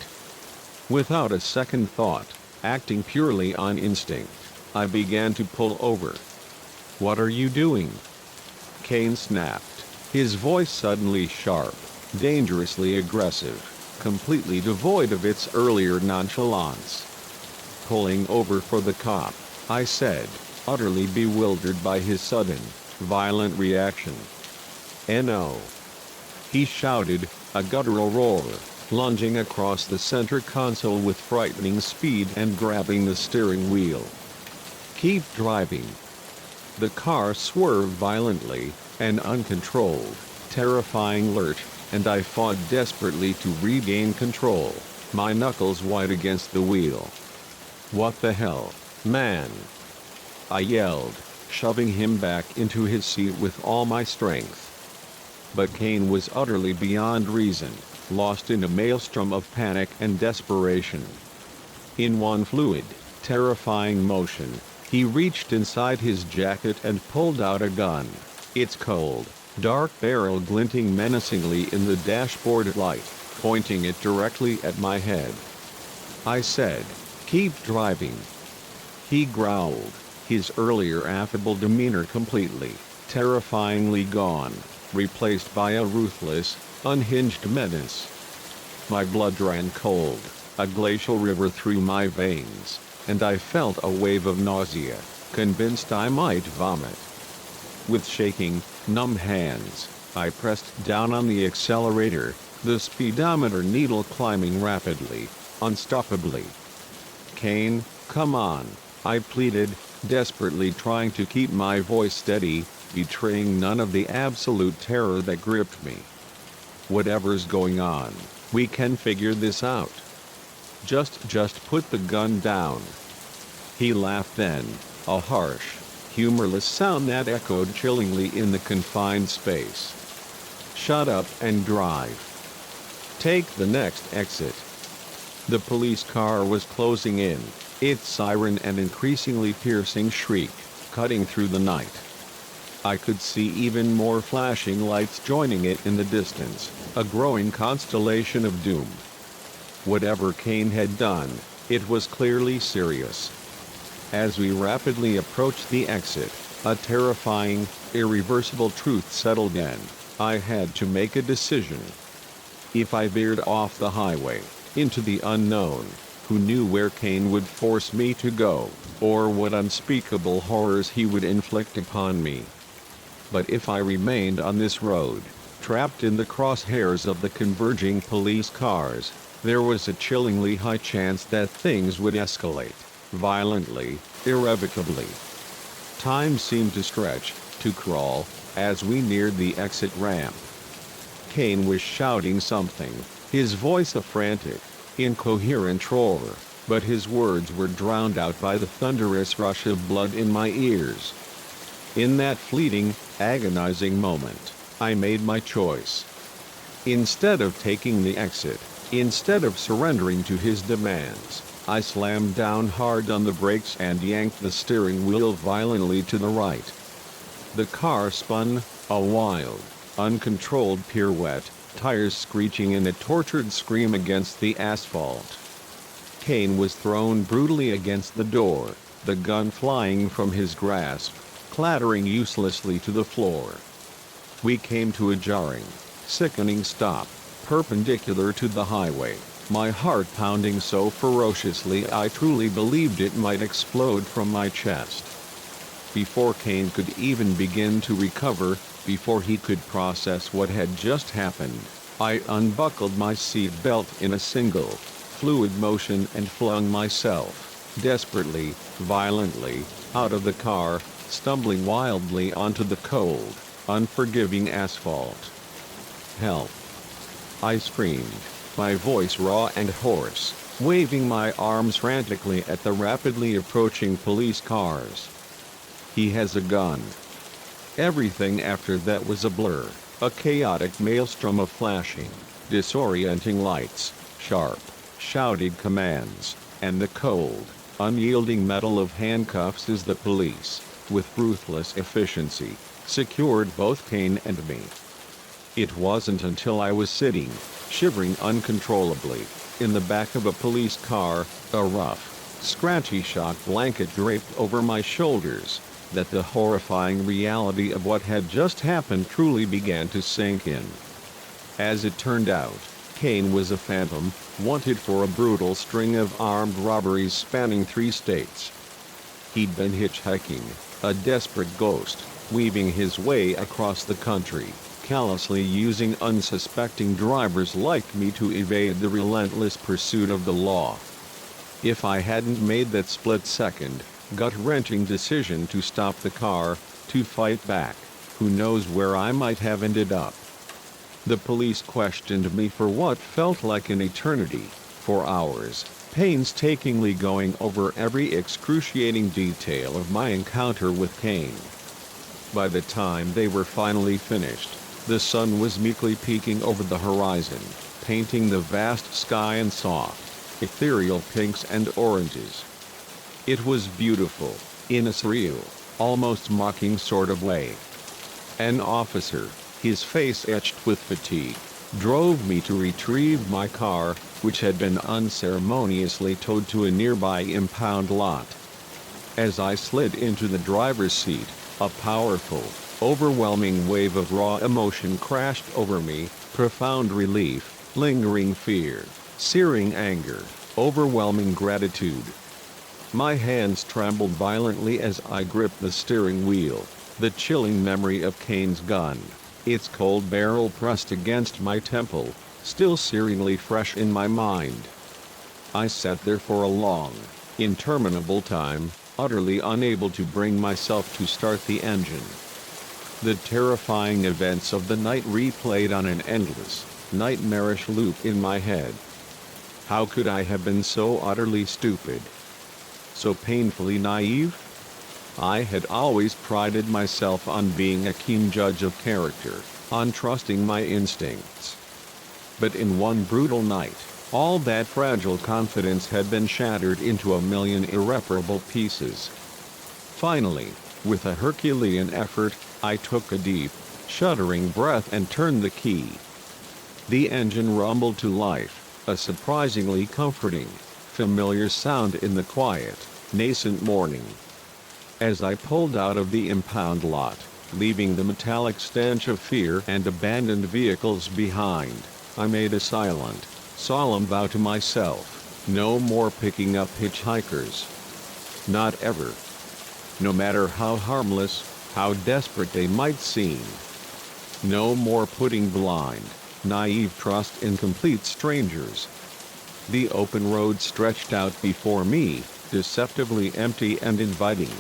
[SPEAKER 1] Without a second thought, acting purely on instinct, I began to pull over. "What are you doing?" Kane snapped, his voice suddenly sharp, dangerously aggressive, completely devoid of its earlier nonchalance. "Pulling over for the cop," I said, utterly bewildered by his sudden, violent reaction. "No!" he shouted, a guttural roar, lunging across the center console with frightening speed and grabbing the steering wheel. "Keep driving." The car swerved violently, an uncontrolled, terrifying lurch, and I fought desperately to regain control, my knuckles white against the wheel. "What the hell, man?" I yelled, shoving him back into his seat with all my strength. But Kane was utterly beyond reason, lost in a maelstrom of panic and desperation. In one fluid, terrifying motion, he reached inside his jacket and pulled out a gun, its cold, dark barrel glinting menacingly in the dashboard light, pointing it directly at my head. I said, "Keep driving." He growled, his earlier affable demeanor completely, terrifyingly gone, replaced by a ruthless, unhinged menace. My blood ran cold, a glacial river through my veins, and I felt a wave of nausea, convinced I might vomit. With shaking, numb hands, I pressed down on the accelerator, the speedometer needle climbing rapidly, unstoppably. "Kane, come on," I pleaded, desperately trying to keep my voice steady, betraying none of the absolute terror that gripped me. "Whatever's going on, we can figure this out. Just put the gun down." He laughed then, a harsh, humorless sound that echoed chillingly in the confined space. "Shut up and drive. Take the next exit." The police car was closing in, its siren an increasingly piercing shriek, cutting through the night. I could see even more flashing lights joining it in the distance, a growing constellation of doom. Whatever Kane had done, it was clearly serious. As we rapidly approached the exit, a terrifying, irreversible truth settled in. I had to make a decision. If I veered off the highway, into the unknown, who knew where Kane would force me to go, or what unspeakable horrors he would inflict upon me. But if I remained on this road, trapped in the crosshairs of the converging police cars, there was a chillingly high chance that things would escalate, violently, irrevocably. Time seemed to stretch, to crawl, as we neared the exit ramp. Kane was shouting something, his voice a frantic, incoherent roar, but his words were drowned out by the thunderous rush of blood in my ears. In that fleeting, agonizing moment, I made my choice. Instead of taking the exit, instead of surrendering to his demands, I slammed down hard on the brakes and yanked the steering wheel violently to the right. The car spun, a wild, uncontrolled pirouette, tires screeching in a tortured scream against the asphalt. Kane was thrown brutally against the door, the gun flying from his grasp, clattering uselessly to the floor. We came to a jarring, sickening stop, perpendicular to the highway, my heart pounding so ferociously I truly believed it might explode from my chest. Before Kane could even begin to recover, before he could process what had just happened, I unbuckled my seat belt in a single, fluid motion and flung myself, desperately, violently, out of the car, stumbling wildly onto the cold, unforgiving asphalt. "Help!" I screamed, my voice raw and hoarse, waving my arms frantically at the rapidly approaching police cars. "He has a gun." Everything after that was a blur, a chaotic maelstrom of flashing, disorienting lights, sharp, shouted commands, and the cold, unyielding metal of handcuffs as the police, with ruthless efficiency, secured both Kane and me. It wasn't until I was sitting, shivering uncontrollably, in the back of a police car, a rough, scratchy shock blanket draped over my shoulders, that the horrifying reality of what had just happened truly began to sink in. As it turned out, Kane was a phantom, wanted for a brutal string of armed robberies spanning 3 states. He'd been hitchhiking, a desperate ghost, weaving his way across the country, callously using unsuspecting drivers like me to evade the relentless pursuit of the law. If I hadn't made that split-second, gut-wrenching decision to stop the car, to fight back, who knows where I might have ended up. The police questioned me for what felt like an eternity, for hours, painstakingly going over every excruciating detail of my encounter with Kane. By the time they were finally finished, the sun was meekly peeking over the horizon, painting the vast sky in soft, ethereal pinks and oranges. It was beautiful, in a surreal, almost mocking sort of way. An officer, his face etched with fatigue, drove me to retrieve my car, which had been unceremoniously towed to a nearby impound lot. As I slid into the driver's seat, a powerful, overwhelming wave of raw emotion crashed over me: profound relief, lingering fear, searing anger, overwhelming gratitude. My hands trembled violently as I gripped the steering wheel, the chilling memory of Kane's gun, its cold barrel pressed against my temple, still searingly fresh in my mind. I sat there for a long, interminable time, utterly unable to bring myself to start the engine. The terrifying events of the night replayed on an endless, nightmarish loop in my head. How could I have been so utterly stupid? So painfully naive? I had always prided myself on being a keen judge of character, on trusting my instincts. But in one brutal night, all that fragile confidence had been shattered into a million irreparable pieces. Finally, with a Herculean effort, I took a deep, shuddering breath and turned the key. The engine rumbled to life, a surprisingly comforting, familiar sound in the quiet, nascent morning. As I pulled out of the impound lot, leaving the metallic stench of fear and abandoned vehicles behind, I made a silent, solemn vow to myself: no more picking up hitchhikers. Not ever. No matter how harmless, how desperate they might seem. No more putting blind, naive trust in complete strangers. The open road stretched out before me, deceptively empty and inviting.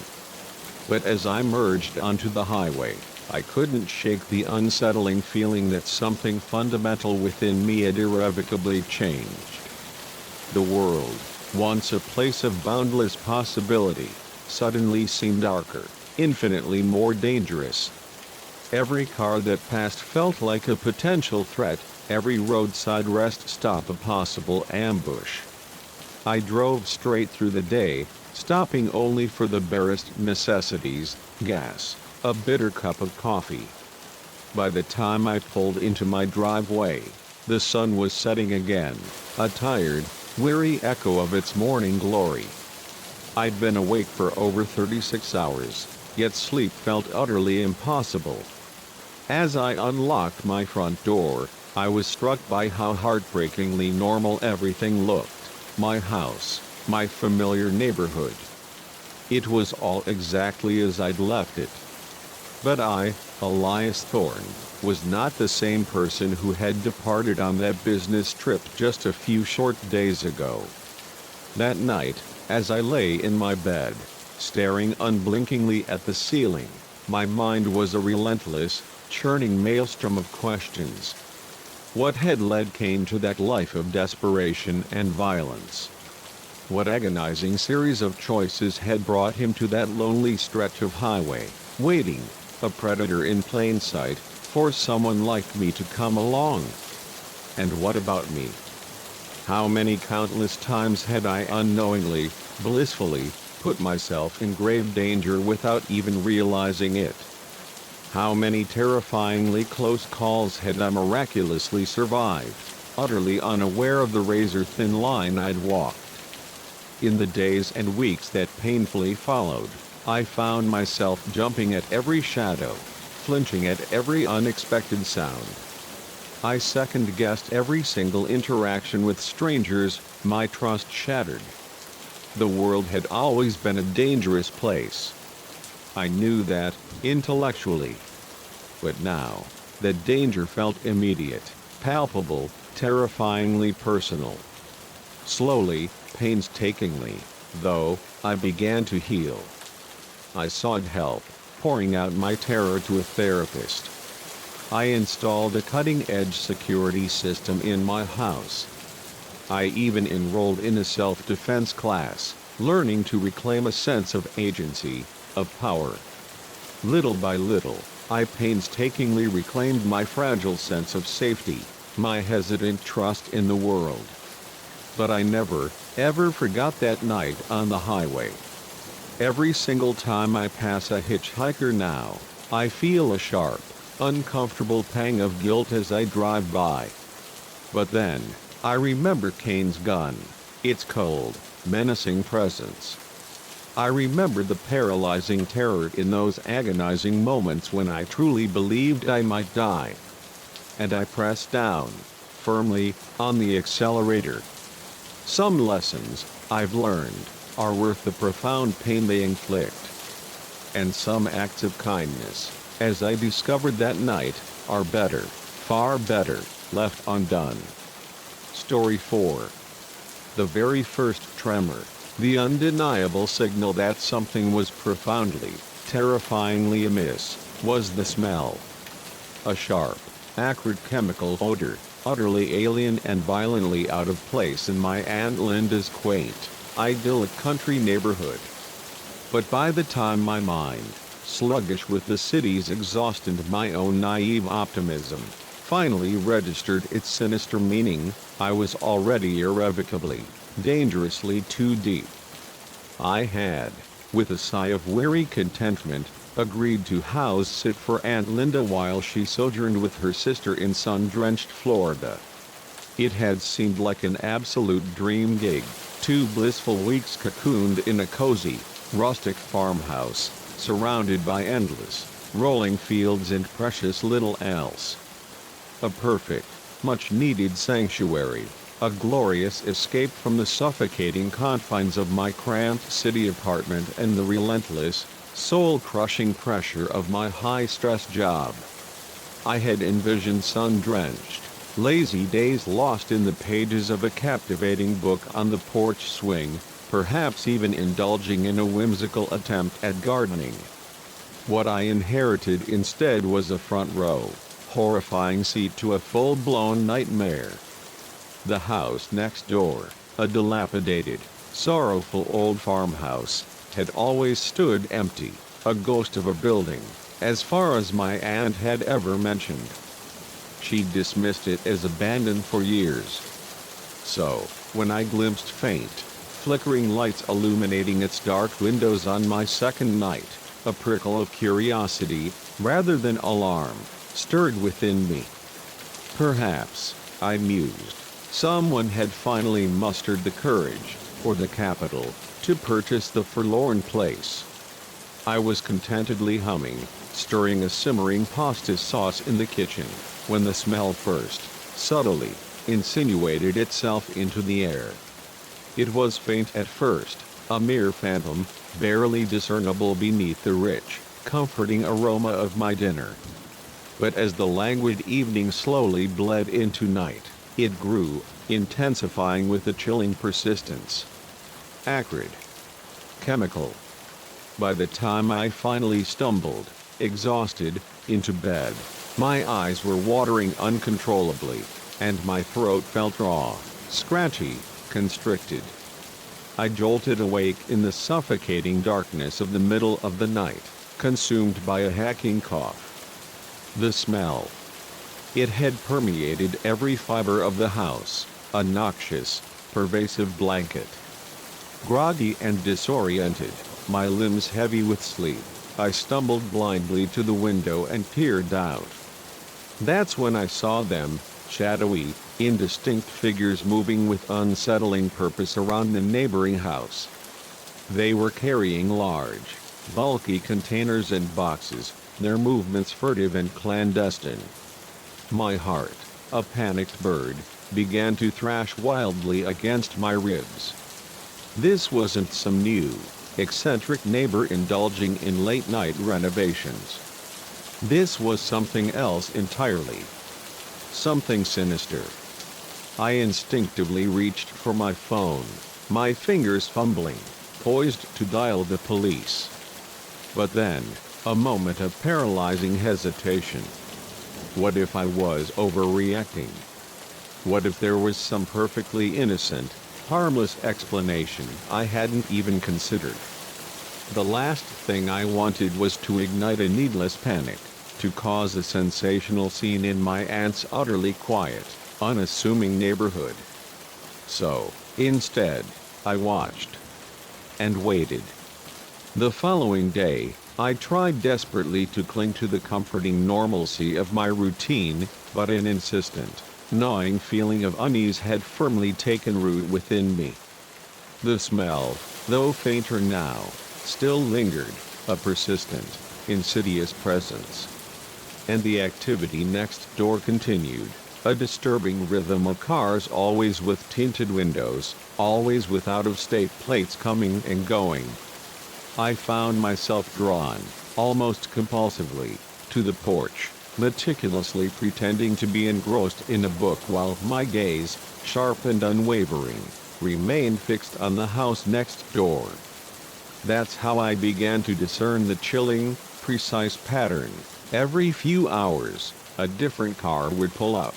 [SPEAKER 1] But as I merged onto the highway, I couldn't shake the unsettling feeling that something fundamental within me had irrevocably changed. The world, once a place of boundless possibility, suddenly seemed darker, infinitely more dangerous. Every car that passed felt like a potential threat, every roadside rest stop a possible ambush. I drove straight through the day, stopping only for the barest necessities: gas, a bitter cup of coffee. By the time I pulled into my driveway, the sun was setting again, a tired, weary echo of its morning glory. I'd been awake for over 36 hours, yet sleep felt utterly impossible. As I unlocked my front door, I was struck by how heartbreakingly normal everything looked: my house, my familiar neighborhood. It was all exactly as I'd left it. But I, Elias Thorne, was not the same person who had departed on that business trip just a few short days ago. That night, as I lay in my bed, staring unblinkingly at the ceiling, my mind was a relentless, churning maelstrom of questions. What had led Kane to that life of desperation and violence? What agonizing series of choices had brought him to that lonely stretch of highway, waiting, a predator in plain sight, for someone like me to come along? And what about me? How many countless times had I unknowingly, blissfully, put myself in grave danger without even realizing it? How many terrifyingly close calls had I miraculously survived, utterly unaware of the razor-thin line I'd walked? In the days and weeks that painfully followed, I found myself jumping at every shadow, flinching at every unexpected sound. I second-guessed every single interaction with strangers, my trust shattered. The world had always been a dangerous place. I knew that, intellectually. But now, the danger felt immediate, palpable, terrifyingly personal. Slowly, painstakingly, though, I began to heal. I sought help, pouring out my terror to a therapist. I installed a cutting-edge security system in my house. I even enrolled in a self-defense class, learning to reclaim a sense of agency, of power. Little by little, I painstakingly reclaimed my fragile sense of safety, my hesitant trust in the world. But I never, ever forgot that night on the highway. Every single time I pass a hitchhiker now, I feel a sharp, uncomfortable pang of guilt as I drive by. But then, I remember Kane's gun, its cold, menacing presence. I remember the paralyzing terror in those agonizing moments when I truly believed I might die. And I pressed down, firmly, on the accelerator. Some lessons, I've learned, are worth the profound pain they inflict. And some acts of kindness, as I discovered that night, are better, far better, left undone. Story 4. The very first tremor, the undeniable signal that something was profoundly, terrifyingly amiss, was the smell. A sharp, acrid chemical odor, utterly alien and violently out of place in my Aunt Linda's quaint, idyllic country neighborhood. But by the time my mind, sluggish with the city's exhaust and my own naive optimism, finally registered its sinister meaning, I was already irrevocably, dangerously too deep. I had, with a sigh of weary contentment, agreed to house sit for Aunt Linda while she sojourned with her sister in sun-drenched Florida. It had seemed like an absolute dream gig, 2 blissful weeks cocooned in a cozy, rustic farmhouse, surrounded by endless, rolling fields and precious little else. A perfect, much-needed sanctuary, a glorious escape from the suffocating confines of my cramped city apartment and the relentless, soul-crushing pressure of my high-stress job. I had envisioned sun-drenched, lazy days lost in the pages of a captivating book on the porch swing, perhaps even indulging in a whimsical attempt at gardening. What I inherited instead was a front row, horrifying seat to a full-blown nightmare. The house next door, a dilapidated, sorrowful old farmhouse, had always stood empty, a ghost of a building, as far as my aunt had ever mentioned. She dismissed it as abandoned for years. So, when I glimpsed faint, flickering lights illuminating its dark windows on my second night, a prickle of curiosity, rather than alarm, stirred within me. Perhaps, I mused, someone had finally mustered the courage, or the capital, to purchase the forlorn place. I was contentedly humming, stirring a simmering pasta sauce in the kitchen, when the smell first, subtly, insinuated itself into the air. It was faint at first, a mere phantom, barely discernible beneath the rich, comforting aroma of my dinner. But as the languid evening slowly bled into night, it grew, intensifying with a chilling persistence. Acrid. Chemical. By the time I finally stumbled, exhausted, into bed, my eyes were watering uncontrollably, and my throat felt raw, scratchy, constricted. I jolted awake in the suffocating darkness of the middle of the night, consumed by a hacking cough. The smell. It had permeated every fiber of the house, a noxious, pervasive blanket. Groggy and disoriented, my limbs heavy with sleep, I stumbled blindly to the window and peered out. That's when I saw them, shadowy, indistinct figures moving with unsettling purpose around the neighboring house. They were carrying large, bulky containers and boxes, their movements furtive and clandestine. My heart, a panicked bird, began to thrash wildly against my ribs. This wasn't some new, eccentric neighbor indulging in late-night renovations. This was something else entirely. Something sinister. I instinctively reached for my phone, my fingers fumbling, poised to dial the police. But then, a moment of paralyzing hesitation. What if I was overreacting? What if there was some perfectly innocent, harmless explanation I hadn't even considered? The last thing I wanted was to ignite a needless panic, to cause a sensational scene in my aunt's utterly quiet, unassuming neighborhood. So, instead, I watched and waited. The following day, I tried desperately to cling to the comforting normalcy of my routine, but an insistent, gnawing feeling of unease had firmly taken root within me. The smell, though fainter now, still lingered, a persistent, insidious presence. And the activity next door continued, a disturbing rhythm of cars, always with tinted windows, always with out-of-state plates coming and going. I found myself drawn, almost compulsively, to the porch, meticulously pretending to be engrossed in a book while my gaze, sharp and unwavering, remained fixed on the house next door. That's how I began to discern the chilling, precise pattern. Every few hours, a different car would pull up.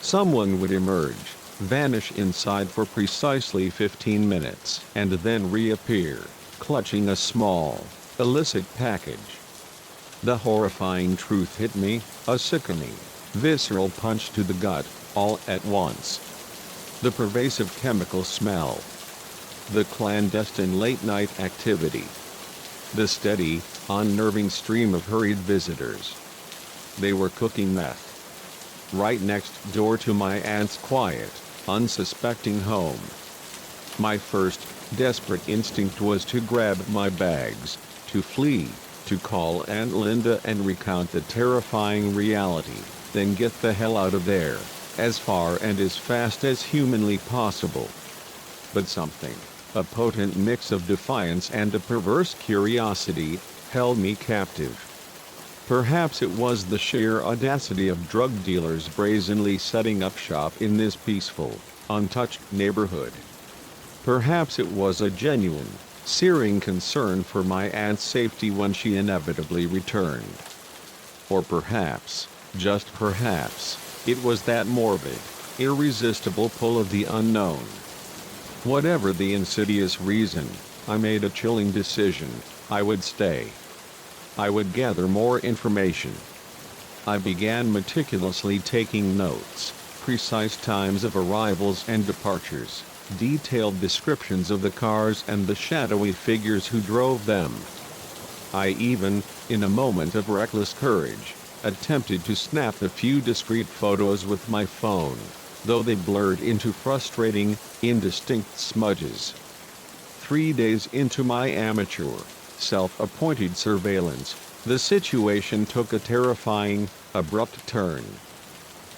[SPEAKER 1] Someone would emerge, vanish inside for precisely 15 minutes, and then reappear, clutching a small, illicit package. The horrifying truth hit me, a sickening, visceral punch to the gut, all at once. The pervasive chemical smell. The clandestine late-night activity. The steady, unnerving stream of hurried visitors. They were cooking meth. Right next door to my aunt's quiet, unsuspecting home. My first, desperate instinct was to grab my bags, to flee, to call Aunt Linda and recount the terrifying reality, then get the hell out of there, as far and as fast as humanly possible. But something, a potent mix of defiance and a perverse curiosity, held me captive. Perhaps it was the sheer audacity of drug dealers brazenly setting up shop in this peaceful, untouched neighborhood. Perhaps it was a genuine, searing concern for my aunt's safety when she inevitably returned. Or perhaps, just perhaps, it was that morbid, irresistible pull of the unknown. Whatever the insidious reason, I made a chilling decision: I would stay. I would gather more information. I began meticulously taking notes, precise times of arrivals and departures, detailed descriptions of the cars and the shadowy figures who drove them. I even, in a moment of reckless courage, attempted to snap a few discreet photos with my phone, though they blurred into frustrating, indistinct smudges. 3 days into my amateur, self-appointed surveillance, the situation took a terrifying, abrupt turn.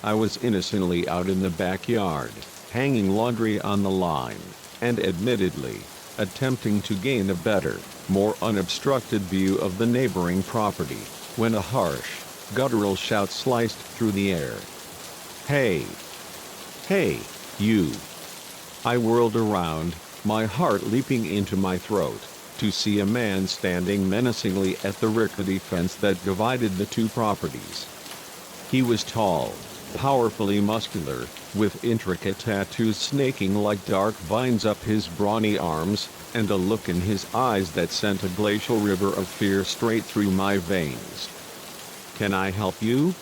[SPEAKER 1] I was innocently out in the backyard, hanging laundry on the line, and admittedly, attempting to gain a better, more unobstructed view of the neighboring property, when a harsh, guttural shout sliced through the air. "Hey! Hey, you!" I whirled around, my heart leaping into my throat, to see a man standing menacingly at the rickety fence that divided the two properties. He was tall, powerfully muscular, with intricate tattoos snaking like dark vines up his brawny arms, and a look in his eyes that sent a glacial river of fear straight through my veins. "Can I help you?"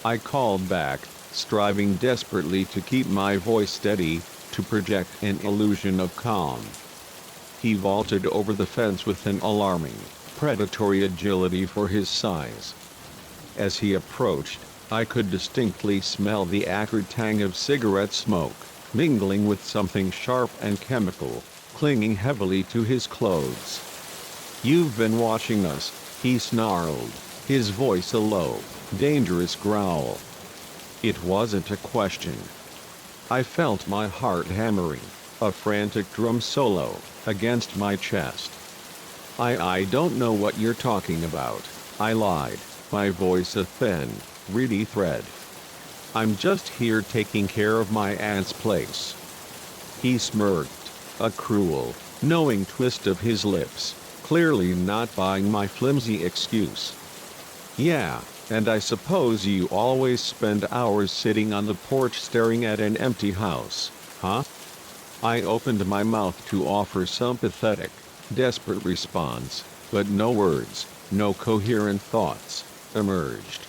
[SPEAKER 1] I called back, striving desperately to keep my voice steady, to project an illusion of calm. He vaulted over the fence with an alarming, predatory agility for his size. As he approached, I could distinctly smell the acrid tang of cigarette smoke, mingling with something sharp and chemical, clinging heavily to his clothes. "You've been watching us," he snarled, his voice a low, dangerous growl. It wasn't a question. I felt my heart hammering, a frantic drum solo, against my chest. I don't know what you're talking about," I lied, my voice a thin, reedy thread. "I'm just here taking care of my aunt's place." He smirked, a cruel, knowing twist of his lips, clearly not buying my flimsy excuse. "Yeah, And I suppose you always spend hours sitting on the porch staring at an empty house, huh? I opened my mouth to offer some pathetic, desperate response, but no words, no coherent thoughts, emerged.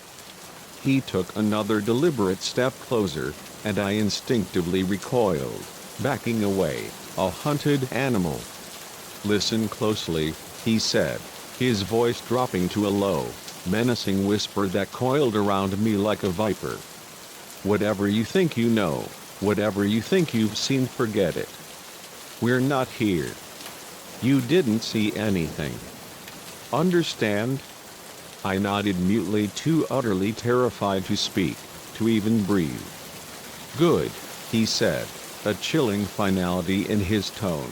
[SPEAKER 1] He took another deliberate step closer, and I instinctively recoiled, backing away, a hunted animal. "Listen closely," he said, his voice dropping to a low, menacing whisper that coiled around me like a viper. "Whatever you think you know, whatever you think you've seen, forget it. We're not here. You didn't see anything. Understand?" I nodded mutely, too utterly terrified to speak, to even breathe. "Good," he said, a chilling finality in his tone.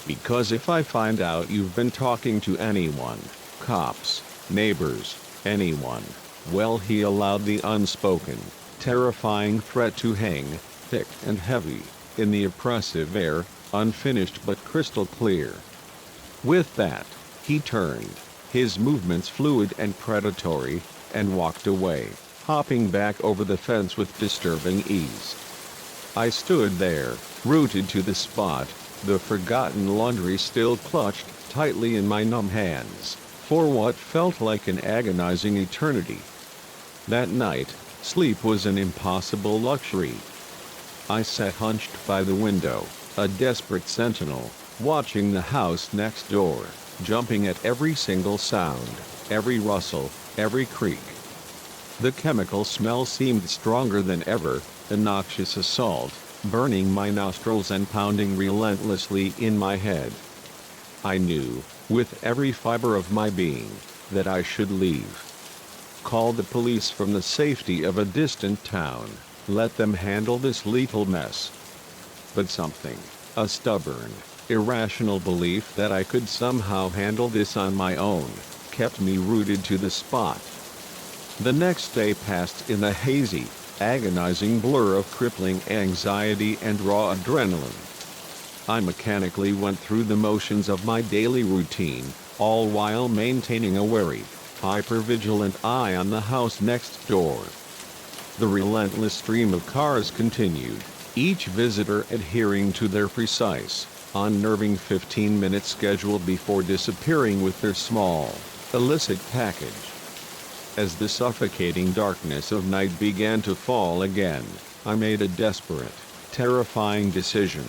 [SPEAKER 1] "Because if I find out you've been talking to anyone, cops, neighbors, anyone, well," he allowed the unspoken, terrifying threat to hang, thick and heavy, in the oppressive air, unfinished but crystal clear. With that, he turned, his movements fluid and predatory, and walked away, hopping back over the fence with disturbing ease. I stood there, rooted to the spot, the forgotten laundry still clutched tightly in my numb hands, for what felt like an agonizing eternity. That night, sleep was an impossible luxury. I sat hunched by the window, a desperate sentinel, watching the house next door, jumping at every single sound, every rustle, every creak. The chemical smell seemed stronger than ever, a noxious assault, burning my nostrils and pounding relentlessly in my head. I knew, with every fiber of my being, that I should leave. Call the police from the safety of a distant town, let them handle this lethal mess. But something, a stubborn, irrational belief that I could somehow handle this on my own, kept me rooted to the spot. The next day passed in a hazy, agonizing blur of crippling anxiety and raw adrenaline. I mechanically went through the motions of my daily routine, all while maintaining a wary, hyper-vigilant eye on the house next door. The relentless stream of cars continued, each visitor adhering to their precise, unnerving 15-minute schedule before disappearing with their small, illicit package. As the suffocating darkness of night began to fall again, I made a desperate, terrifying decision.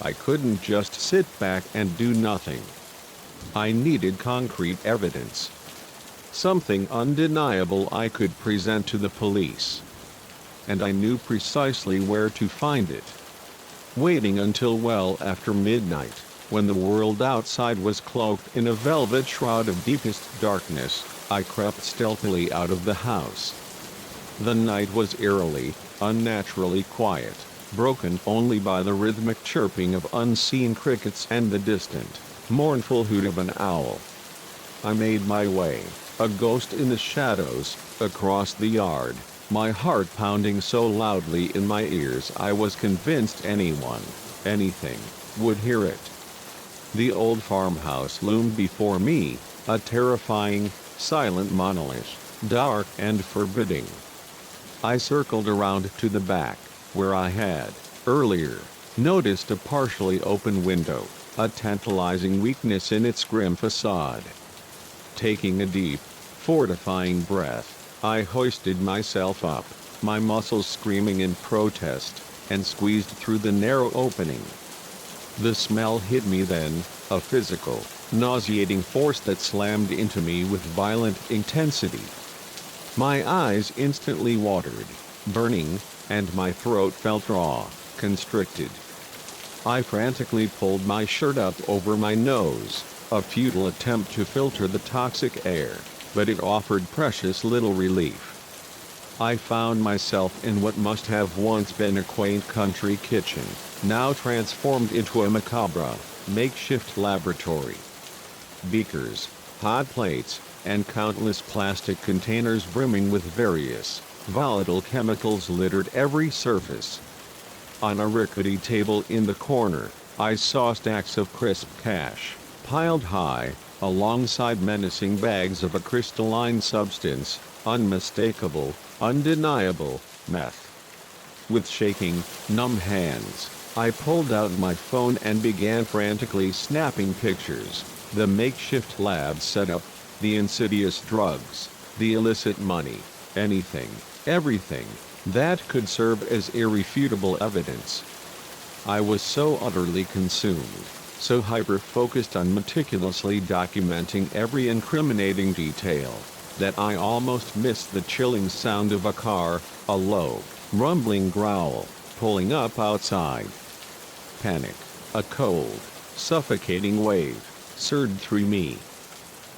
[SPEAKER 1] I couldn't just sit back and do nothing. I needed concrete evidence. Something undeniable I could present to the police. And I knew precisely where to find it. Waiting until well after midnight, when the world outside was cloaked in a velvet shroud of deepest darkness, I crept stealthily out of the house. The night was eerily, unnaturally quiet, broken only by the rhythmic chirping of unseen crickets and the distant, mournful hoot of an owl. I made my way, a ghost in the shadows, across the yard, my heart pounding so loudly in my ears I was convinced anyone, anything, would hear it. The old farmhouse loomed before me, a terrifying, silent monolith, dark and forbidding. I circled around to the back, where I had, earlier, noticed a partially open window, a tantalizing weakness in its grim facade. Taking a deep, fortifying breath, I hoisted myself up, my muscles screaming in protest, and squeezed through the narrow opening. The smell hit me then, a physical, nauseating force that slammed into me with violent intensity. My eyes instantly watered, burning, and my throat felt raw, constricted. I frantically pulled my shirt up over my nose, a futile attempt to filter the toxic air, but it offered precious little relief. I found myself in what must have once been a quaint country kitchen, now transformed into a macabre, makeshift laboratory. Beakers, hot plates, and countless plastic containers brimming with various, volatile chemicals littered every surface. On a rickety table in the corner, I saw stacks of crisp cash, piled high, alongside menacing bags of a crystalline substance, unmistakable, undeniable, meth. With shaking, numb hands, I pulled out my phone and began frantically snapping pictures: the makeshift lab setup, the insidious drugs, the illicit money, anything, everything, that could serve as irrefutable evidence. I was so utterly consumed, so hyper-focused on meticulously documenting every incriminating detail, that I almost missed the chilling sound of a car, a low, rumbling growl, pulling up outside. Panic, a cold, suffocating wave, surged through me.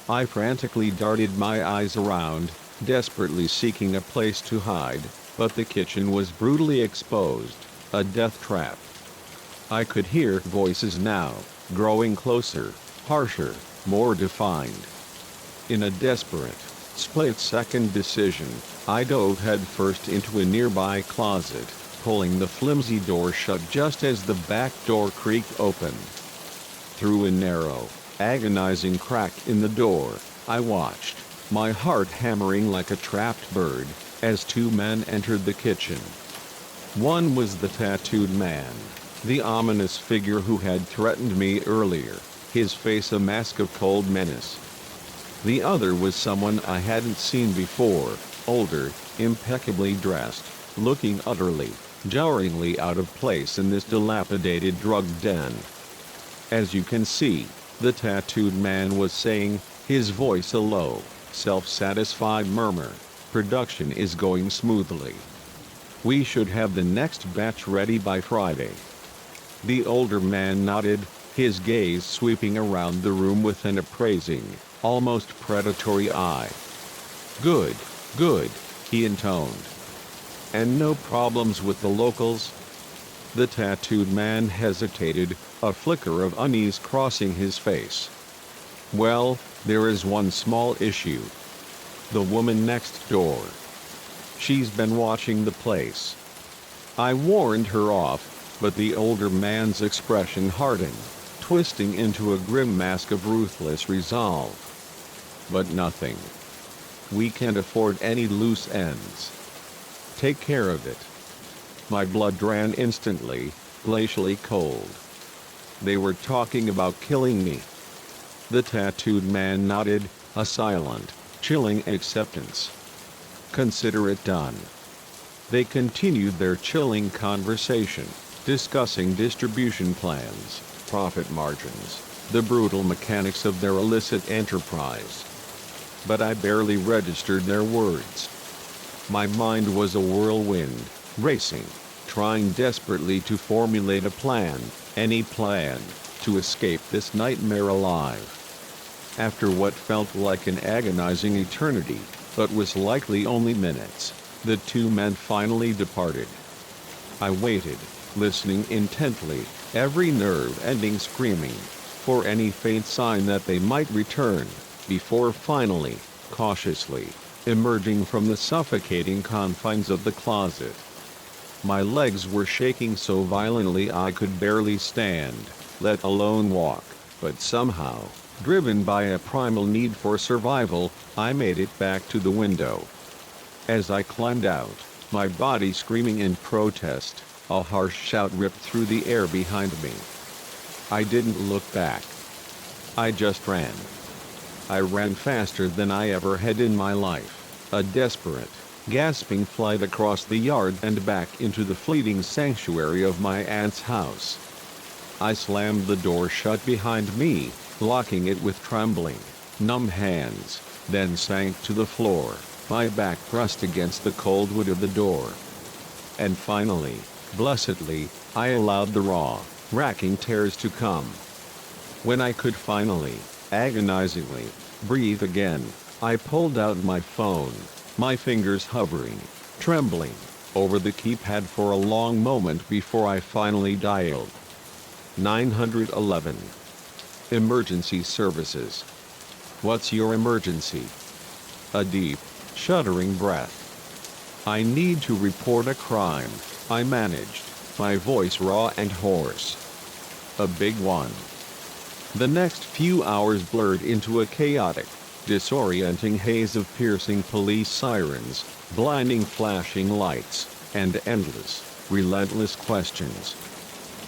[SPEAKER 1] I frantically darted my eyes around, desperately seeking a place to hide, but the kitchen was brutally exposed, a death trap. I could hear voices now, growing closer, harsher, more defined. In a desperate, split-second decision, I dove headfirst into a nearby closet, pulling the flimsy door shut just as the back door creaked open. Through a narrow, agonizing crack in the door, I watched, my heart hammering like a trapped bird, as two men entered the kitchen. One was the tattooed man, the ominous figure who had threatened me earlier, his face a mask of cold menace. The other was someone I hadn't seen before, older, impeccably dressed, looking utterly, jarringly out of place in this dilapidated drug den. As you can see, the tattooed man was saying, his voice a low, self-satisfied murmur, "Production is going smoothly. We should have the next batch ready by Friday." The older man nodded, his gaze sweeping around the room with an appraising, almost predatory eye. "Good, good," he intoned. "And no problems with the locals?" The tattooed man hesitated, a flicker of unease crossing his face. "Well, there is one small issue. The woman next door. She's been watching the place." I warned her off, but the older man's expression hardened, twisting into a grim mask of ruthless resolve. "But nothing. We can't afford any loose ends. Take care of it." My blood ran instantly, glacially cold. They were talking about killing me. The tattooed man nodded, a silent, chilling acceptance. "Consider it done." They continued their chilling conversation, discussing distribution plans, profit margins, the brutal mechanics of their illicit enterprise. But I barely registered their words. My mind was a whirlwind, racing, trying desperately to formulate a plan, any plan, to escape this nightmare alive. After what felt like an agonizing eternity, but was likely only minutes, the two men finally departed. I waited, listening intently, every nerve ending screaming, for any faint sign that they might return, before finally, cautiously, emerging from the suffocating confines of the closet. My legs were shaking so violently I could barely stand, let alone walk, but somehow, driven by a primal need for survival, I made it back to the window. As I climbed out, my body screaming in protest, a harsh shout ripped through the air behind me. I didn't look back. I just ran. I ran faster than I ever had in my life, a desperate, gasping flight across the yard and back into the fleeting sanctuary of my aunt's house. I slammed the door shut behind me, locking it with trembling, numb hands, then sank to the floor, my back pressed against the cold wood of the door. And finally, blessedly, I allowed the raw, racking tears to come. When I could finally, agonizingly, breathe again, I pulled out my phone, my fingers hovering, trembling, over the keypad for a long moment before I finally dialed 911. Emergency services. What's your emergency? A deep, shuddering breath. I need to report a crime, I managed, my voice raw and hoarse. A big one. The next few hours blurred into a chaotic, disorienting haze of piercing police sirens, blinding flashing lights, and endless, relentless questions.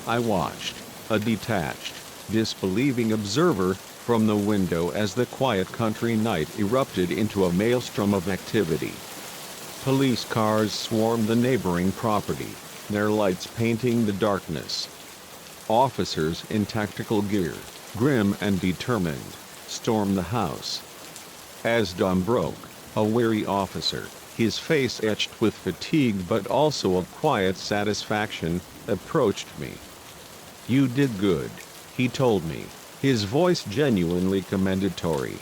[SPEAKER 1] I watched, a detached, disbelieving observer, from the window as the quiet country night erupted into a maelstrom of activity. Police cars swarmed the neighboring property, their lights painting the darkness. Officers in tactical gear, grim and determined, stormed the house. As dawn broke, a weary officer, his face etched with fatigue but also of quiet satisfaction, approached me. "You did good," he told me, his voice genuinely commendatory.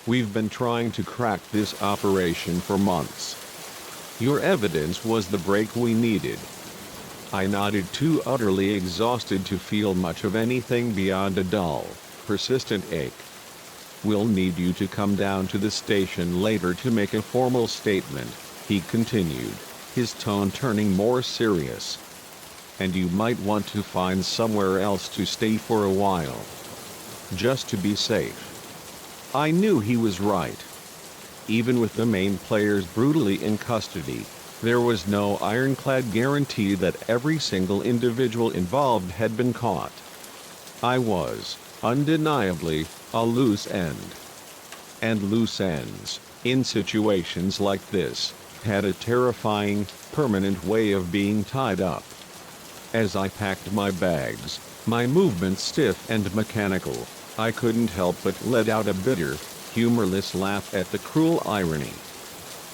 [SPEAKER 1] "We've been trying to crack this operation for months. Your evidence was the break we needed." I nodded, too utterly exhausted to feel much of anything beyond a dull, persistent ache. "We'll need you to come down to the station later to make a formal statement," he continued, his tone turning more serious. "And you might want to find somewhere else to stay for a while. Just to be safe." I knew he was right. Even with the main players brutally in custody, there was no ironclad guarantee that every single individual involved had been caught. I was, undeniably, a loose end. And loose ends, in situations like this, had a terrifying, permanent way of being tied up. As I packed my bags, my movements stiff and mechanical, I couldn't help but let out a bitter, humorless laugh at the cruel irony.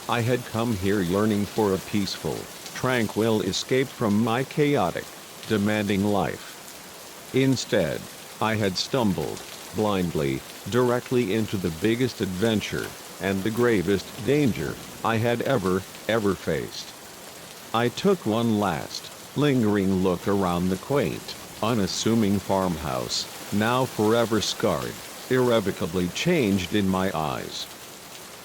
[SPEAKER 1] I had come here yearning for a peaceful, tranquil escape from my chaotic, demanding life. Instead, I had stumbled, blindly, directly into the biggest adventure, and the gravest danger, I had ever faced. I took one last, lingering look around the quaint, unassuming farmhouse, now forever scarred, irrevocably changed in my eyes.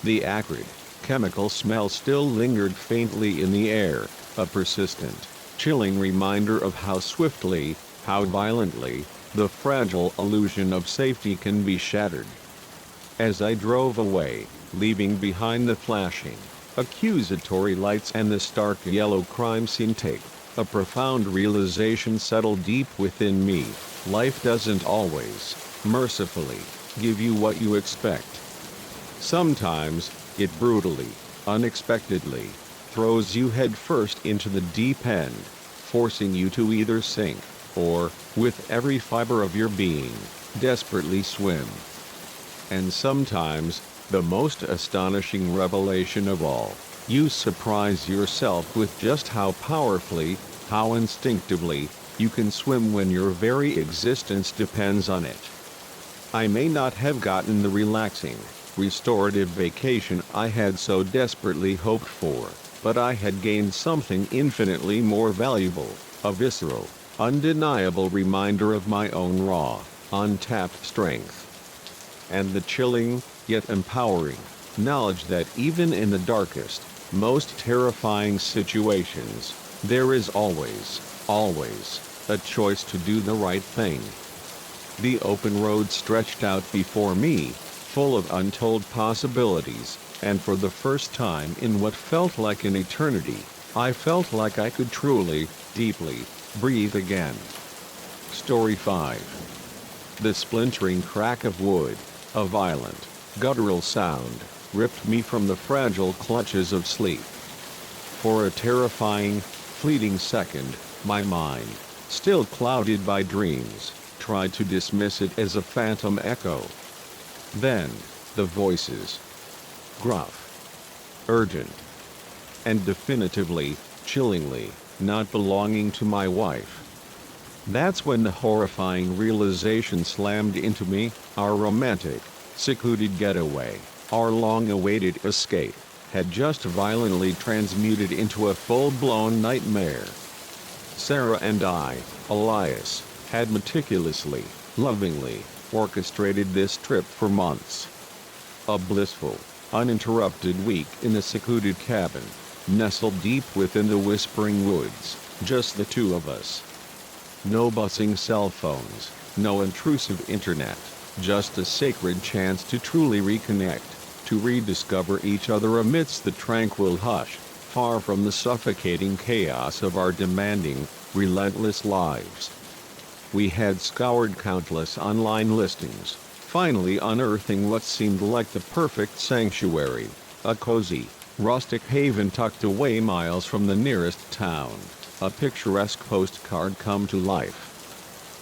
[SPEAKER 1] The acrid, chemical smell still lingered faintly in the air, a persistent, chilling reminder of how swiftly, how violently, the fragile illusion of safety can be shattered. As I drove away, leaving behind the flashing, accusatory lights and the stark yellow crime scene tape, a profound realization settled deep within me: life doesn't always, mercifully, give you what you expect. Sometimes, it brutally, unexpectedly, throws you headfirst into the deep end, forcing you to either sink, or, with every fiber of your being, desperately swim. And sometimes, the most astonishing revelation of all, you surprise yourself with just how powerfully, how instinctively, you can swim when your very existence depends on it. I may not have gotten the relaxing, restorative vacation I had so desperately hoped for, but I had gained something infinitely more valuable, a visceral, undeniable reminder of my own raw, untapped strength. And the chilling, yet empowering, knowledge that even in the darkest, most terrifying situations, there is always, a choice to do the right thing. The open road stretched out before me, full of untold possibilities, and for the first time in what felt like an eternity, I felt like I could truly, deeply, breathe again. Story 5. The splintering crack of wood, a violent, guttural sound, ripped me from the fragile clutches of sleep. For a terrifying, fleeting second, my mind, still clouded by dreams, tried to dismiss it as a phantom echo. Then, the voices. Gruff. Urgent. And definitively, chillingly, not belonging to my wife. That's when the horrifying realization slammed into me: our romantic, secluded getaway, our long-awaited escape, had just violently transmuted into a full-blown nightmare. Sarah and I, Elias, had meticulously, lovingly, orchestrated this trip for months. A blissful, uninterrupted week in the secluded cabin, nestled deep within the whispering woods, just the two of us. No buzzing cell phones, No intrusive internet, just a sacred chance to truly reconnect, to rediscover each other amidst the tranquil hush, far from the suffocating chaos of our demanding, relentless lives. We had scoured countless online listings, finally unearthing what seemed like the perfect sanctuary, a cozy, rustic haven tucked away miles from the nearest town, a picturesque postcard come to life.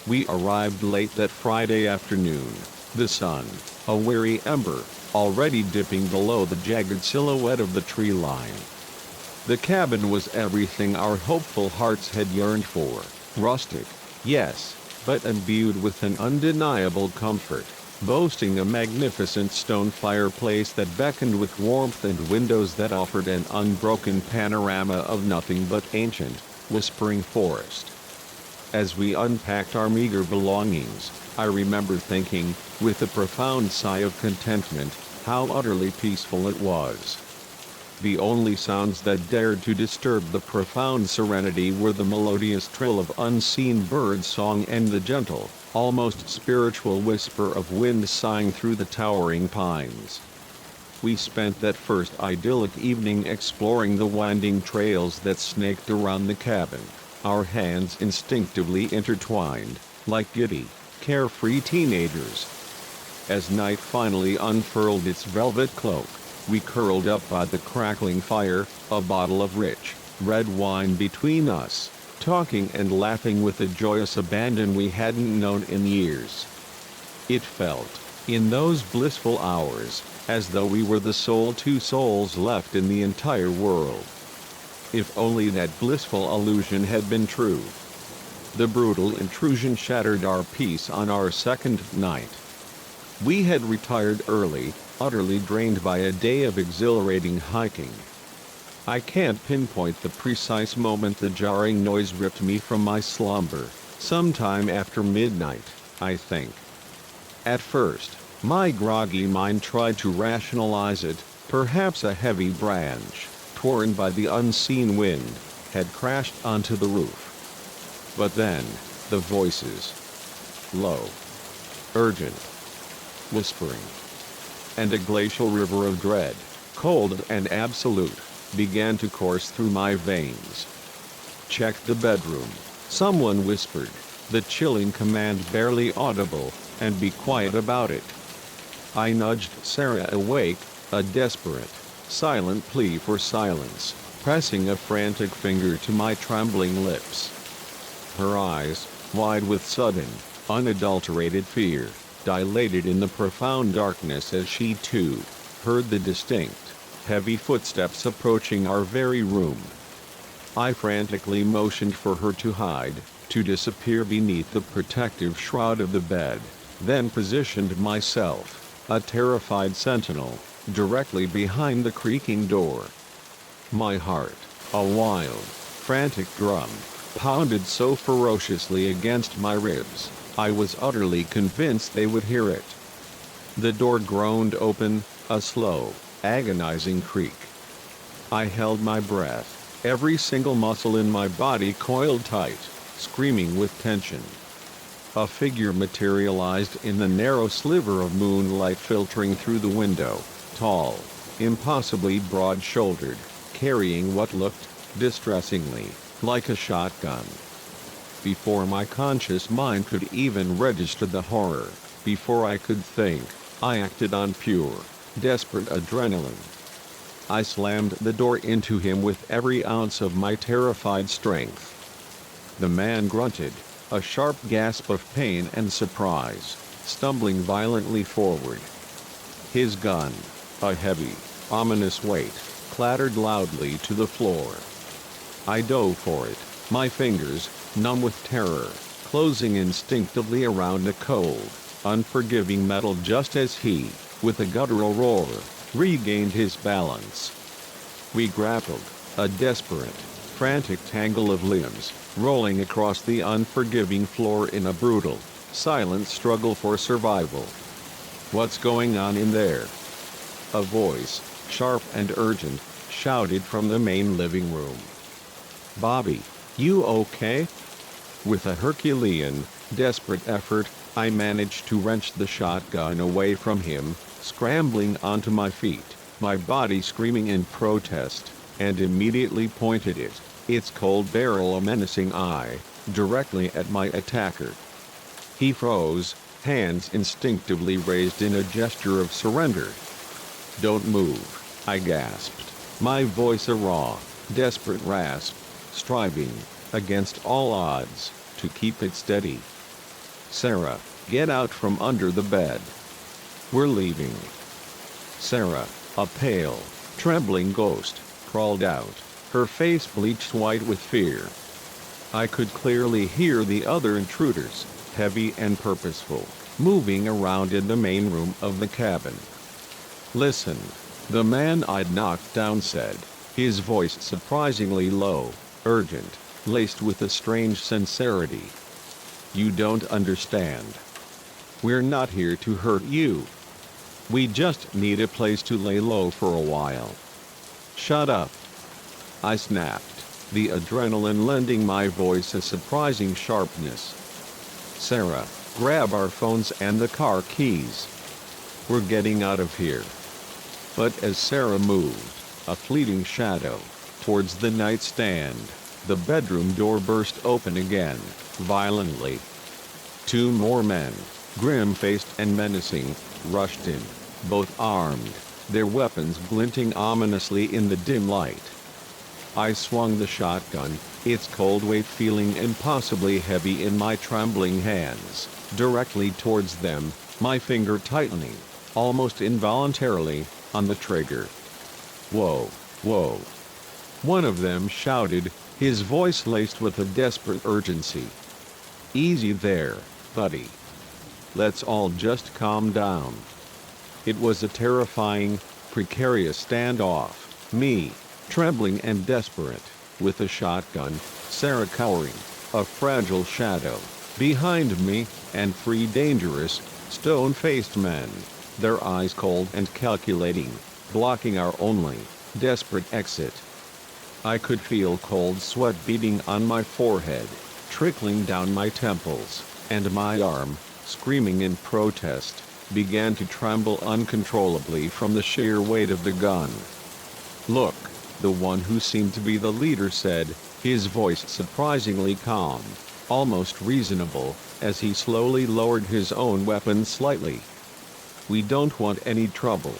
[SPEAKER 1] We arrived late that Friday afternoon, the sun, a weary ember, already dipping below the jagged silhouette of the tree line. The cabin was everything our hopeful hearts had yearned for, rustic, yes, but imbued with an undeniable comfort, boasting a magnificent stone fireplace that beckoned with warmth and windows that offered an unbroken panorama of nothing but ancient, whispering forest. As we unpacked our meager belongings, I remember thinking, with a profound sigh of contentment, how utterly peaceful it was. The only sounds that dared to disturb the profound serenity were the melodious trill of unseen bird song and the gentle, almost spiritual whisper of wind sighing through the towering pines. We spent that first idyllic evening exploring the winding trails that snaked around the cabin, our hands instinctively intertwined, like giddy, carefree teenagers. As night finally unfurled its velvet cloak, we curled up by the crackling fire, a bottle of rich, red wine between us, talking and laughing with a joyous abandon we hadn't known in years. It felt, in those blissful hours, as though we were the sole two souls left in the entire world. If only that blissful illusion had been true. The brutal intrusion shattered our peace on our second night. We had retired early, utterly drained by a day of exhilarating hiking. I can't pinpoint the precise moment the jarring noise ripped me from my slumber, sometime after midnight, I think. At first, my groggy mind tried to rationalize it, perhaps a heavy branch, torn by the unseen wind, had crashed onto the roof. But then, the voices. Low. Urgent. Whispering. And a glacial river of dread, cold and absolute, began to course through my veins. "Check the bedroom," someone whispered, the chilling command barely audible, "and be quiet about it." I nudged Sarah awake, a desperate, silent plea for silence, pressing a frantic finger to my trembling lips. Her eyes, wide with sudden, unadulterated fear, dilated in the profound darkness as she too heard the distinct, heavy footsteps approaching our very room. I frantically motioned for her to hide, to disappear beneath the protective shroud of the bed, then positioned myself, a terrified sentinel, directly behind the creaking door. My heart, a wild, frantic drum, pounded so ferociously against my ribs, I was utterly convinced they would hear it. The door groaned open, a slow, agonizing creak. I held my breath, every single muscle in my body coiled tight, screaming with tension. A figure materialized in the narrow sliver of moonlight filtering through the window, tall, impossibly broad-shouldered, carrying what looked, distressingly, like a shotgun. Before my conscious mind could even register the horror, before I could think, I acted on pure, desperate adrenaline. I slammed the door into him with every ounce of my terrified strength. The man grunted, a sharp gasp of pain and surprise, stumbling violently forward. His gun, a heavy, ominous weight, clattered loudly to the floor. I dove for it, my fingers, numb with terror, closing instinctively around the cold, unforgiving metal just as he, with a guttural roar, regained his balance. We grappled, a desperate, frantic tangle of limbs, rolling across the unforgiving floor in a brutal, silent struggle for survival. "What's going on in there?" A voice, sharp and urgent, shouted from the main living room. "Bobby, you okay?" With a Herculean, Desperate effort, I managed to wrench the shotgun away from him, scrambling onto my feet, my body screaming in protest, and immediately pointed its cold barrel a menacing eye, directly at my attacker. He froze, hands instinctively raised in a gesture of surrender. "Don't move," I gasped, my voice a raw, desperate rasp, striving, against all odds, to keep it steady. "Sarah, get out from under the bed. We're leaving." Sarah, a pale, trembling ghost, crawled out, her face bleached white with fear. I could clearly hear the other intruders, heavy and purposeful, moving around in the main room of the cabin. "Listen," the man I'd knocked down said, his voice surprisingly low, urgent, laced with a strange sincerity. "You don't understand. We're not here to hurt you. We just need a place to lay low for a while." "Shut up," I snapped, the adrenaline lending my voice a surprising sharpness. "Sarah, grab our phones and the car keys. We're getting out of here." But as Sarah moved, a fleeting shadow, towards the nightstand, the bedroom door burst open again, violently. 2 more men, grim-faced and menacing, rushed in, both armed, their weapons glinting ominously in the dim light. I swung the shotgun, its cold weight feeling impossibly heavy in my trembling hands, directly towards them, my finger tightening, almost involuntarily, on the trigger. "Whoa, whoa!" one of them shouted, his voice laced with a desperate urgency. "Easy there, buddy. Let's all just calm down." It was a terrifying, precarious standoff, me, trembling and desperate, with a shotgun, Sarah cowering, a fragile shadow, behind me, and 3 dangerous, stone-faced men, their eyes cold and calculating, blocking our only, desperate exit. I could feel cold sweat beading on my forehead, trickling down my temples, and my arm, screaming in protest, began to tremble uncontrollably from the sheer weight of the gun. "Look," the one who seemed to be the leader said, his voice surprisingly calm, almost reasonable, as he slowly lowered his own weapon slightly. "We don't want any trouble.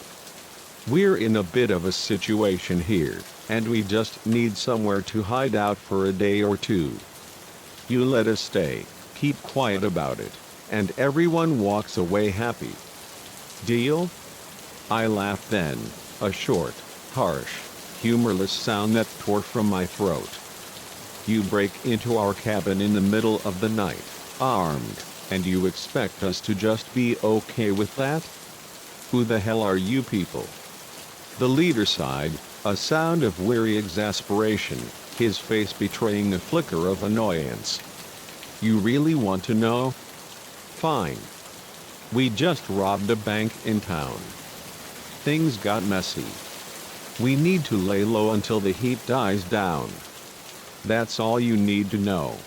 [SPEAKER 1] We're in a bit of a situation here, and we just need somewhere to hide out for a day or 2. You let us stay, keep quiet about it, and everyone walks away happy. Deal?" I laughed then, a short, harsh, humorless sound that tore from my throat. "You break into our cabin in the middle of the night, armed, and you expect us to just be okay with that? Who the hell are you people?" The leader sighed, a sound of weary exasperation, his face betraying a flicker of annoyance. "You really want to know? Fine. We just robbed a bank in town. Things got messy. We need to lay low until the heat dies down. That's all you need to know."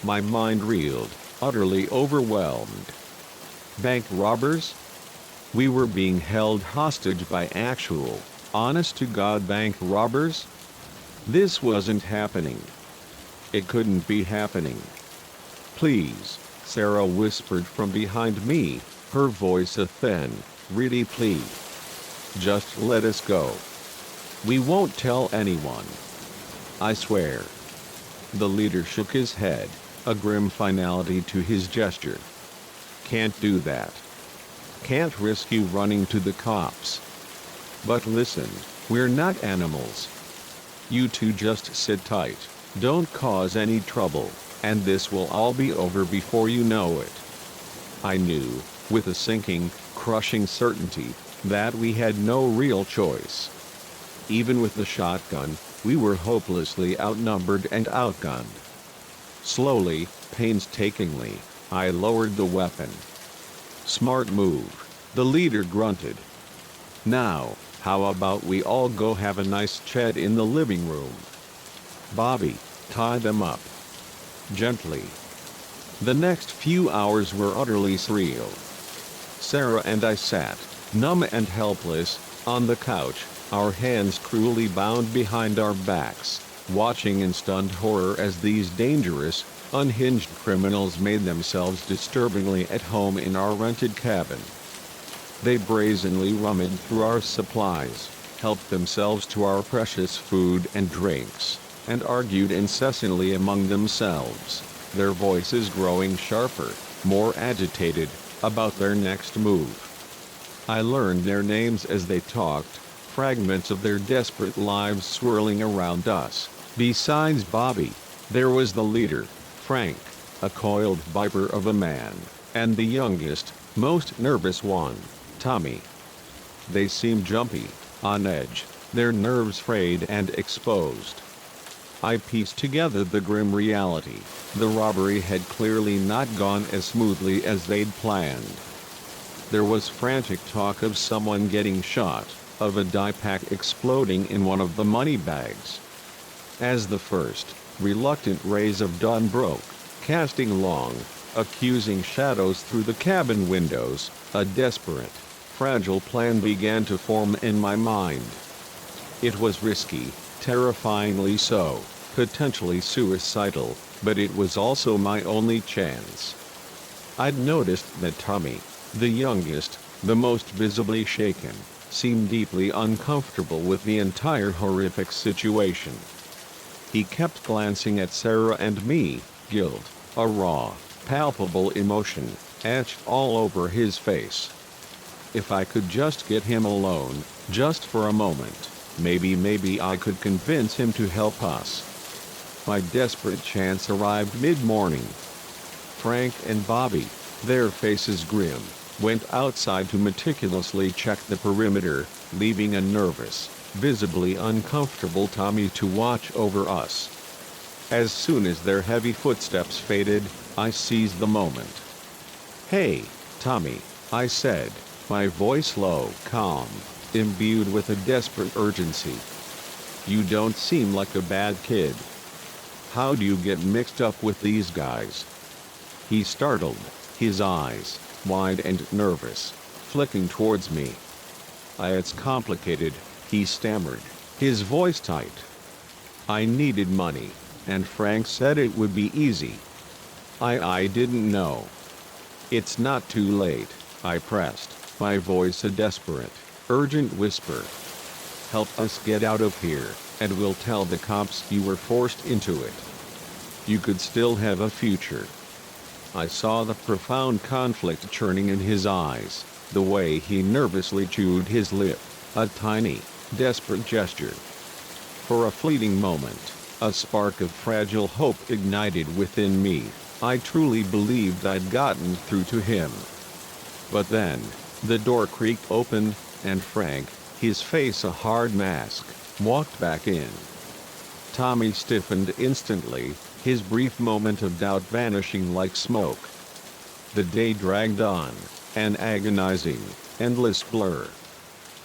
[SPEAKER 1] My mind reeled, utterly overwhelmed. Bank robbers? We were being held hostage by actual, honest-to-God bank robbers? This wasn't happening. It couldn't be happening. "Please," Sarah whispered from behind me, her voice a thin, reedy plea. "Just let us go. We won't tell anyone. I swear." The leader shook his head, a grim finality to his gesture. "Can't do that. Can't risk you running to the cops. But listen, we're not animals. You two just sit tight, don't cause any trouble, and this will all be over before you know it." I knew, with a sinking, crushing certainty, that we had no real choice. Even with the shotgun, we were hopelessly outnumbered and outgunned. Slowly, painstakingly, I lowered the weapon. "Smart move," the leader grunted. "Now, how about we all go have a nice chat in the living room? Bobby, tie them up. Gently." The next few hours were utterly surreal. Sarah and I sat, numb and helpless, on the couch, our hands cruelly bound behind our backs, watching in stunned horror as these dangerous, unhinged criminals made themselves disturbingly at home in our rented cabin. They brazenly rummaged through our supplies, helped themselves to our precious food and drinks, and argued incessantly among themselves, their voices growing sharper, more agitated, about their next move. I learned their names as they talked, fragments of their desperate lives swirling around us. Besides Bobby, there was the leader, Frank, a coiled viper of a man, and the youngest, most nervous one, Tommy. They seemed jumpy, on edge, their nerves frayed and exposed. I pieced together the grim reality. The robbery had clearly not gone as smoothly as they'd planned. There was frantic talk of someone getting shot, of a dye pack exploding in one of the money bags. As the first, reluctant rays of dawn broke, casting long, accusing shadows through the cabin windows, a desperate, fragile plan began to form in my mind. It was risky, terrifyingly so, potentially suicidal, but it was also my only chance. I'd noticed that Tommy, the youngest, the most visibly shaken, seemed deeply uncomfortable with the entire horrific situation. He kept glancing at Sarah and me, guilt, a raw, palpable emotion, etched all over his face. If I could just get him alone, just for a moment, maybe I could convince him to help us. My desperate chance arrived mid-morning. Frank and Bobby, their faces grim, went outside to meticulously check the perimeter, leaving a nervous, visibly uncomfortable Tommy to watch over us. As soon as their heavy footsteps faded, I seized the moment. "Hey, Tommy," I said, my voice low, calm, imbued with a desperate urgency. "You don't seem like a bad kid. How do you get mixed up with these guys?" He startled, his eyes, wide and nervous, flicking towards me. "It's complicated," he stammered, his voice tight. "I needed money, and Frank said it would be easy. I didn't know." "It's not too late," I pressed, my voice a desperate, urgent whisper. "Help us get out of here, and we'll tell the cops you were forced into it. You could still have a future." I saw the profound conflict churning in his eyes, the way he nervously chewed his lip, a tiny, desperate gesture. For a fleeting moment, a spark of fragile hope ignited within me. I truly believed I'd gotten through to him. But then, the door creaked open, and Frank, his face a hard mask, walked back in. Tommy stiffened instantly, his brief moment of doubt vanishing like smoke. The day dragged on, an agonizing, endless blur.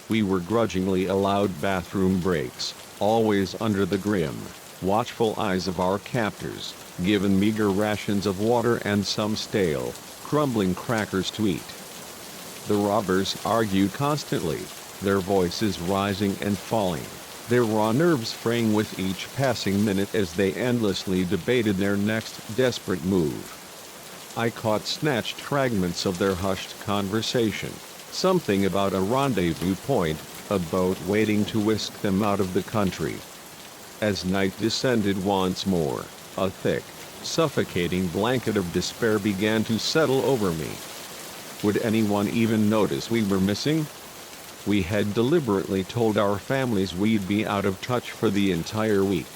[SPEAKER 1] We were grudgingly allowed bathroom breaks, always under the grim, watchful eyes of our captors, given meager rations of water and some stale, crumbling crackers to eat. The robbers argued constantly, their voices rising and falling, their raw nerves fraying with each passing minute as they endlessly debated their next desperate move. I caught snatched fragments of their hushed conversation, something about a rendezvous point, a boat waiting to whisk them out of the country. As night descended once more, a thick, suffocating blanket of despair began to settle over me. Would anyone even notice we were missing? We had deliberately told our families we'd be out of touch for the entire week.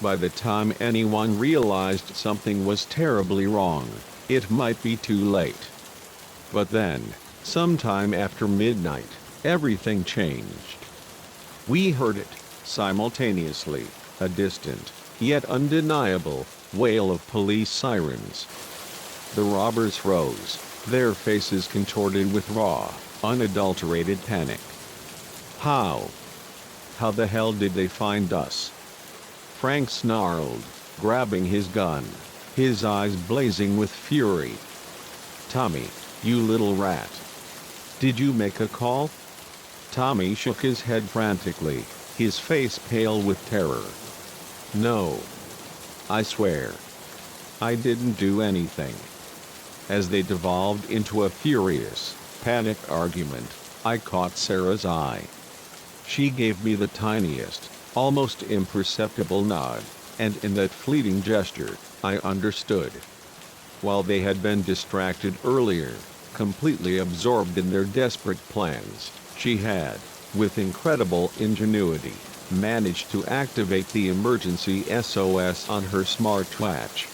[SPEAKER 1] By the time anyone realized something was terribly wrong, it might be too late. But then, sometime after midnight, everything changed. We heard it, simultaneously, a distant, yet undeniable, wail of police sirens. The robbers rose, their faces contorted with raw, unadulterated panic. How the hell did they find us? Frank snarled, grabbing his gun. his eyes blazing with fury. "Tommy, you little rat. Did you make a call?" Tommy shook his head frantically, his face pale with terror. "No. I swear. I didn't do anything." As they devolved into a furious, panicked argument, I caught Sarah's eye. She gave me the tiniest, almost imperceptible nod, and in that fleeting gesture, I understood. While they had been distracted earlier, completely absorbed in their desperate plans, she had, with incredible ingenuity, managed to activate the emergency SOS on her smartwatch.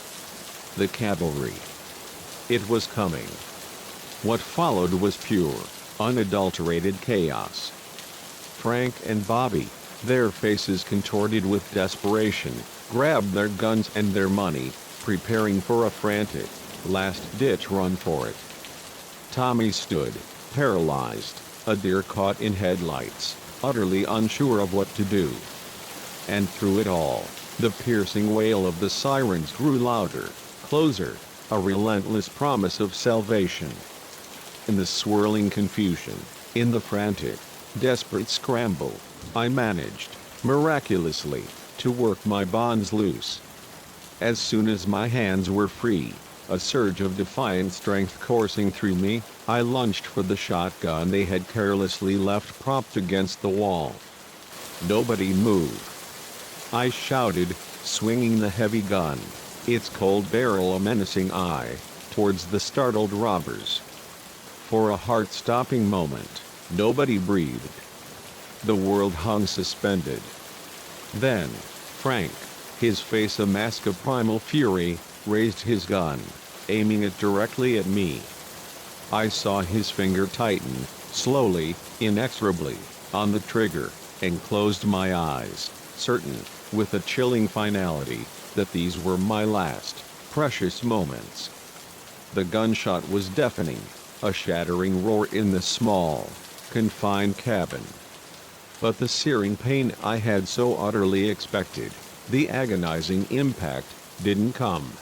[SPEAKER 1] The cavalry. It was coming. What followed was pure, unadulterated chaos. Frank and Bobby, their faces contorted with desperation, grabbed their guns and their money, preparing for a frantic, last-ditch run for it. Tommy stood, paralyzed, a deer caught in headlights, utterly unsure of what to do. And through it all, the piercing wail of the sirens grew louder, closer, a relentless promise of salvation. In the swirling confusion, in the frantic, desperate scramble, I managed, miraculously, to work my bonds loose. As soon as my hands were free, a surge of defiant strength coursing through me, I lunged for the shotgun they had carelessly left propped against the wall. "Nobody move!" I shouted, swinging the heavy gun, its cold barrel a menacing eye, towards the startled robbers. For a heart-stopping moment, nobody breathed. The world hung suspended. Then, Frank, his face a mask of primal fury, raised his gun, aiming it directly at me. I saw his finger tighten, slowly, inexorably, on the trigger, and closed my eyes, certain, with a chilling finality, that these were my last, precious moments. The gunshot was deafening, a shattering roar in the small, confined cabin. But the searing pain I had so utterly expected, the agonizing impact, didn't come.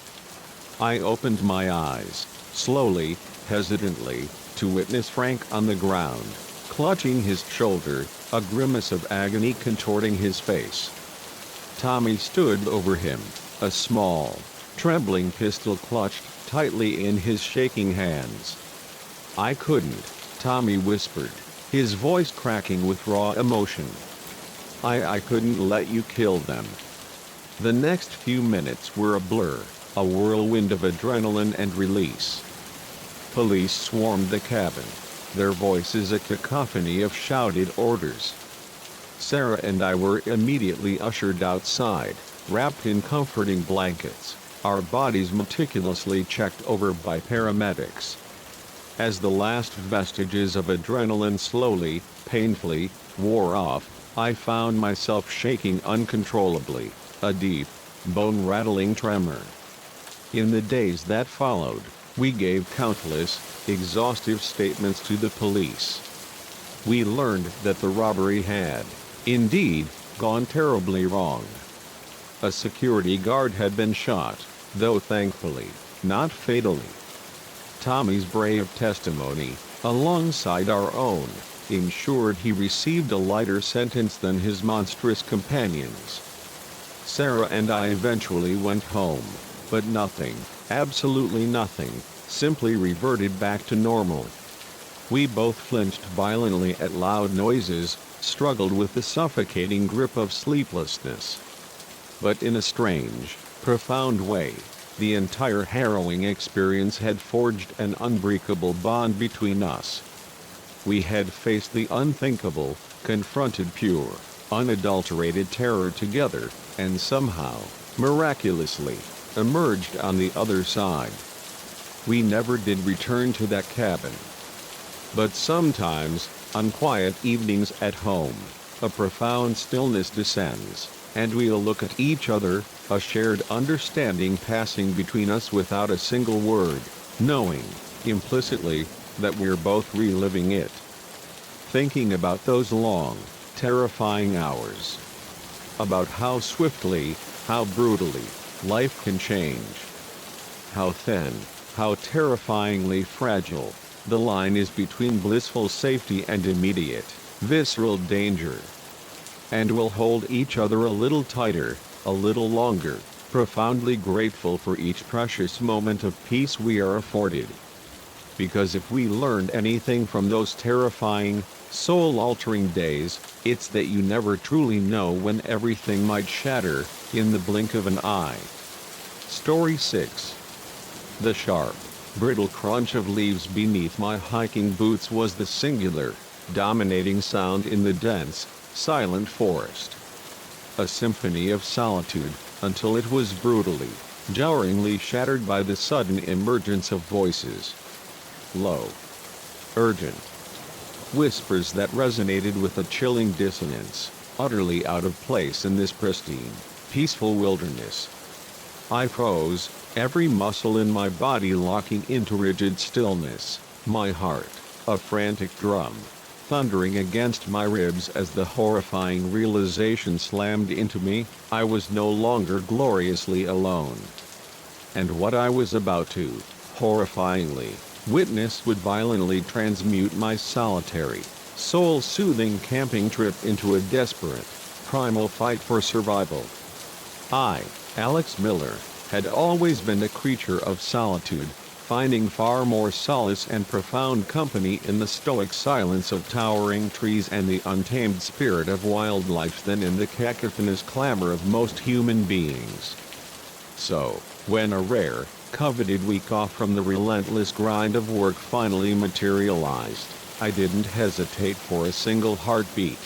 [SPEAKER 1] I opened my eyes, slowly, hesitantly, to witness Frank on the ground, clutching his shoulder, a grimace of agony contorting his face. Tommy stood over him, a small, trembling pistol clutched tightly in his shaking hands. "I couldn't," Tommy whispered, his voice cracking with raw emotion. I couldn't let you kill them." The next few minutes were a blur, a whirlwind of adrenaline and release. Police swarmed the cabin, their voices a cacophony of shouted orders. Sarah and I were immediately ushered outside, wrapped in comforting blankets, our bodies meticulously checked over by paramedics. As the last vestiges of adrenaline slowly, painfully, wore off, I found myself shaking uncontrollably, a deep, bone-rattling tremor. In the days that followed, we gave countless, exhaustive statements to the police. We learned that the robbery had, indeed, gone terribly wrong. A security guard had been shot, though thankfully, not fatally. Tommy's brave testimony, alongside our own, ensured he received a lighter sentence than his monstrous companions. Sarah and I eventually went home, but nothing, absolutely nothing, simply reverted back to normal. We both flinched violently at loud noises, struggled with the suffocating grip of sleeplessness. But in a strange, profound way, the entire harrowing experience had forged an unbreakable bond between us. We had faced the unthinkable, confronted pure, unadulterated terror together, and somehow, miraculously, emerged on the other side. We never did return to that cabin. But sometimes, on quiet evenings at home, a profound stillness descends, and we'll look at each other, a shared understanding passing between us without a single word, knowing, implicitly, that we're both reliving it. Thinking about those long, terrifying hours. About how swiftly, how brutally, life can change. How thin, how terrifyingly fragile, the line is between blissful safety and immediate, visceral danger. And we'll hold each other a little tighter, a little longer, profoundly grateful for each precious moment of peace we are afforded. Because if we learned anything from those terrifying, soul-altering days, it's that you never truly know when everything might shatter, in the blink of an eye. Story 6. The sharp, brittle crunch of leaves beneath my hiking boots was the singular, dominating sound in the dense, silent forest. A symphony of solitude, until it was brutally, jarringly shattered by the sudden emergence of voices. Low, urgent whispers that resonated with a chilling dissonance, utterly out of place in this pristine, peaceful wilderness. I froze, every muscle in my body locking into rigid stillness, my heart, a frantic drum, thundering against my ribs as the horrifying realization slammed into me, I was no longer gloriously alone. And what I was about to, horrifyingly, witness would violently transmute my solitary, soul-soothing camping trip into a desperate, primal fight for survival. I, Alex Miller, had always been a creature of solitude, finding far more solace and profound company in the stoic silence of towering trees and the untamed spirit of wildlife than in the cacophonous clamor of most human beings. So, when a rare, coveted week off from the relentless grind of work finally materialized, I didn't hesitate for a single heartbeat.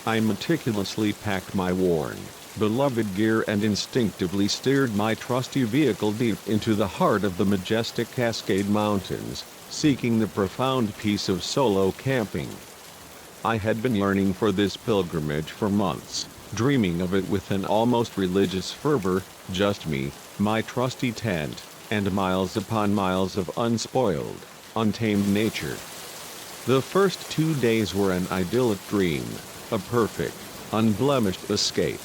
[SPEAKER 1] I meticulously packed my worn, beloved gear and instinctively steered my trusty vehicle deep into the heart of the majestic Cascade Mountains, seeking the profound peace of solo camping. I had been yearning for this pilgrimage for months, dreaming of it with an almost religious fervor, just me, my trusty tent, and miles upon miles of unspoiled, untamed nature. The first 2 days were an idyllic dream, a perfect, unblemished escape.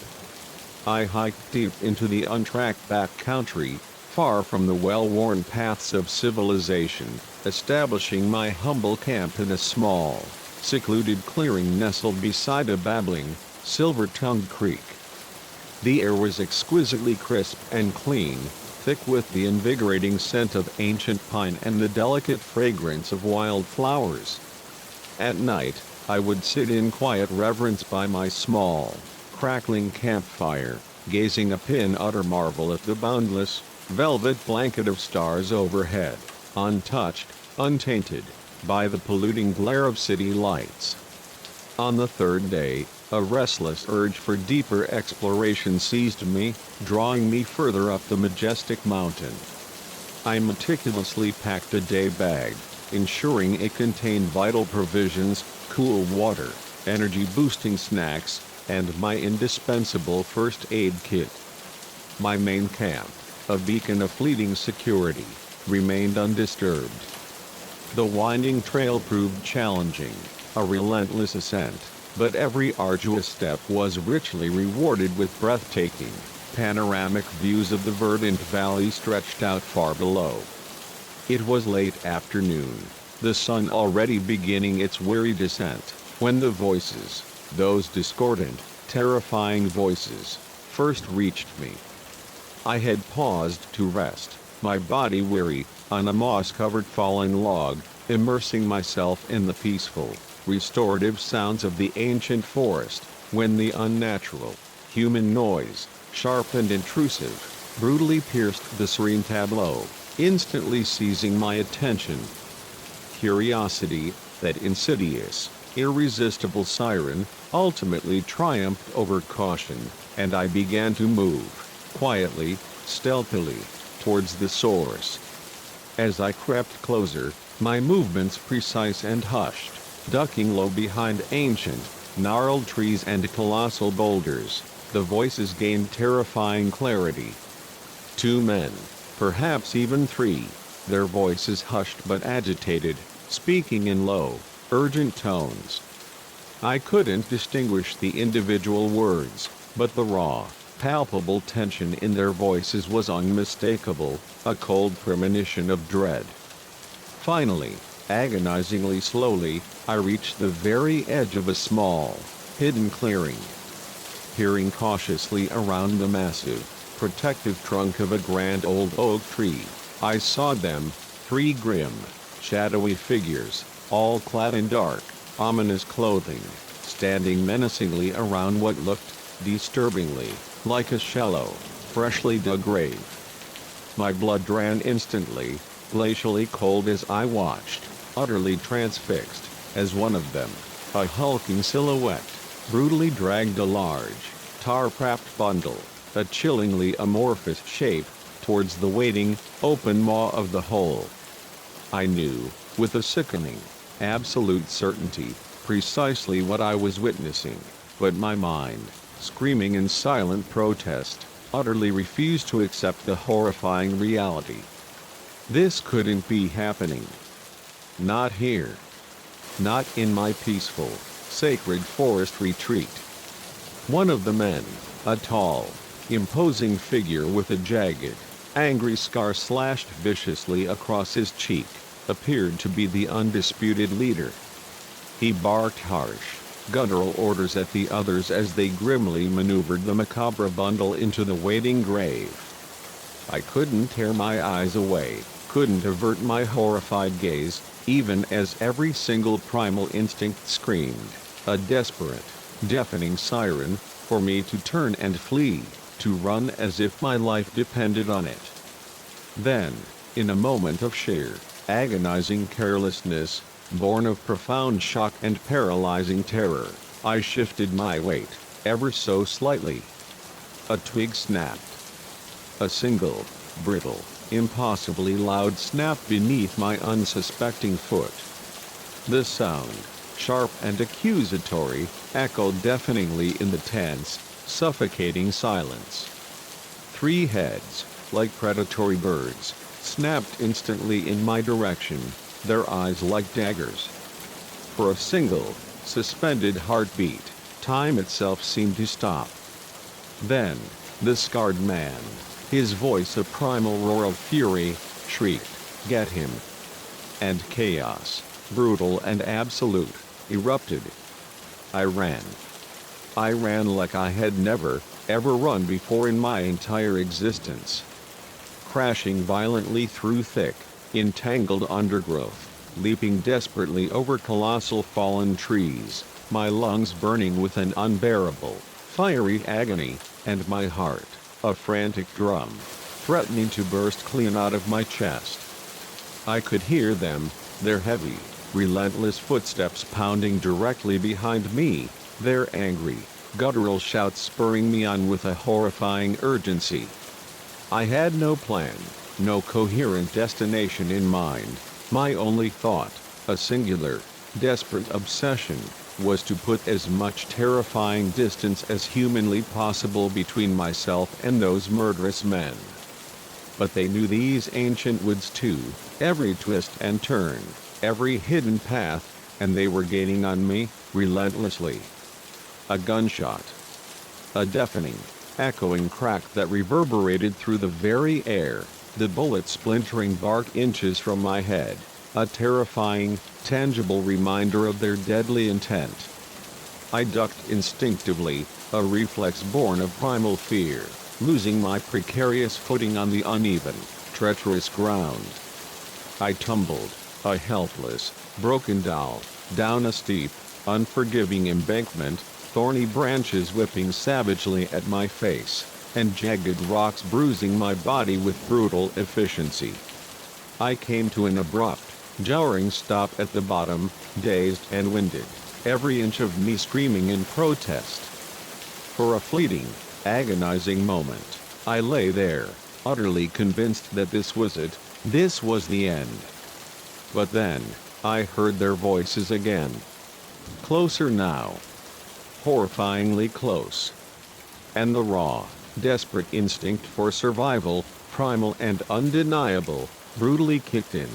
[SPEAKER 1] I hiked deep into the untracked backcountry, far from the well-worn paths of civilization, establishing my humble camp in a small, secluded clearing nestled beside a babbling, silver-tongued creek. The air was exquisitely crisp and clean, thick with the invigorating scent of ancient pine and the delicate fragrance of wild flowers. At night, I would sit in quiet reverence by my small, crackling campfire, gazing up in utter marvel at the boundless, velvet blanket of stars overhead, untouched, untainted, by the polluting glare of city lights. On the third day, a restless urge for deeper exploration seized me, drawing me further up the majestic mountain. I meticulously packed a day bag, ensuring it contained vital provisions, cool water, energy-boosting snacks, and my indispensable first aid kit. My main camp, a beacon of fleeting security, remained undisturbed. The winding trail proved challenging, a relentless ascent, but every arduous step was richly rewarded with breathtaking, panoramic views of the verdant valley stretched out far below. It was late afternoon, the sun already beginning its weary descent, when the voices, those discordant, terrifying voices, first reached me. I had paused to rest, my body weary, on a moss-covered fallen log, immersing myself in the peaceful, restorative sounds of the ancient forest, when the unnatural, human noise, sharp and intrusive, brutally pierced the serene tableau, instantly seizing my attention. Curiosity, that insidious, irresistible siren, ultimately triumphed over caution, and I began to move, quietly, stealthily, towards the source. As I crept closer, my movements precise and hushed, ducking low behind ancient, gnarled trees and colossal boulders, the voices gained terrifying clarity. 2 men, perhaps even 3, their voices hushed but agitated, speaking in low, urgent tones. I couldn't distinguish the individual words, but the raw, palpable tension in their voices was unmistakable, a cold premonition of dread. Finally, agonizingly slowly, I reached the very edge of a small, hidden clearing. Peering cautiously around the massive, protective trunk of a grand old oak tree, I saw them, three grim, shadowy figures, all clad in dark, ominous clothing, standing menacingly around what looked, disturbingly, like a shallow, freshly dug grave. My blood ran instantly, glacially cold as I watched, utterly transfixed, as one of them, a hulking silhouette, brutally dragged a large, tar-wrapped bundle, a chillingly amorphous shape, towards the waiting, open maw of the hole. I knew, with a sickening, absolute certainty, precisely what I was witnessing, but my mind, screaming in silent protest, utterly refused to accept the horrifying reality. This couldn't be happening. Not here. Not in my peaceful, sacred forest retreat. One of the men, a tall, imposing figure with a jagged, angry scar slashed viciously across his cheek, appeared to be the undisputed leader. He barked harsh, guttural orders at the others as they grimly maneuvered the macabre bundle into the waiting grave. I couldn't tear my eyes away, couldn't avert my horrified gaze, even as every single primal instinct screamed, a desperate, deafening siren, for me to turn and flee, to run as if my life depended on it. Then, in a moment of sheer, agonizing carelessness, born of profound shock and paralyzing terror, I shifted my weight, ever so slightly. A twig snapped. A single, brittle, impossibly loud snap beneath my unsuspecting foot. The sound, sharp and accusatory, echoed deafeningly in the tense, suffocating silence. Three heads, like predatory birds, snapped instantly in my direction, their eyes like daggers. For a single, suspended heartbeat, time itself seemed to stop. Then, the scarred man, his voice a primal roar of fury, shrieked, "Get him!" And chaos, brutal and absolute, erupted. I ran. I ran like I had never, ever run before in my entire existence. Crashing violently through thick, entangled undergrowth, leaping desperately over colossal fallen trees, my lungs burning with an unbearable, fiery agony, and my heart, a frantic drum, threatening to burst clean out of my chest. I could hear them, their heavy, relentless footsteps pounding directly behind me, their angry, guttural shouts spurring me on with a horrifying urgency. I had no plan, no coherent destination in mind. My only thought, a singular, desperate obsession, was to put as much terrifying distance as humanly possible between myself and those murderous men. But they knew these ancient woods too, every twist and turn, every hidden path, and they were gaining on me, relentlessly. A gunshot. A deafening, echoing crack that reverberated through the very air, the bullet splintering bark inches from my head, a terrifying, tangible reminder of their deadly intent. I ducked instinctively, a reflex born of primal fear, losing my precarious footing on the uneven, treacherous ground. I tumbled, a helpless, broken doll, down a steep, unforgiving embankment, thorny branches whipping savagely at my face, and jagged rocks bruising my body with brutal efficiency. I came to an abrupt, jarring stop at the bottom, dazed and winded, every inch of me screaming in protest. For a fleeting, agonizing moment, I lay there, utterly convinced that this was it, this was the end. But then, I heard their voices again. Closer now. Horrifyingly close. And the raw, desperate instinct for survival, primal and undeniable, brutally kicked in.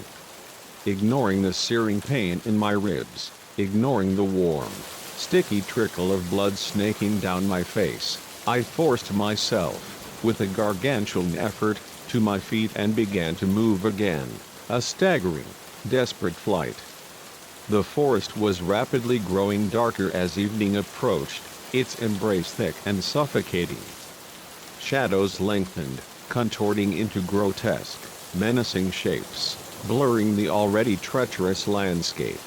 [SPEAKER 1] Ignoring the searing pain in my ribs, ignoring the warm, sticky trickle of blood snaking down my face, I forced myself, with a gargantuan effort, to my feet and began to move again, a staggering, desperate flight. The forest was rapidly growing darker as evening approached, its embrace thick and suffocating. Shadows lengthened, contorting into grotesque, menacing shapes, blurring the already treacherous landscape.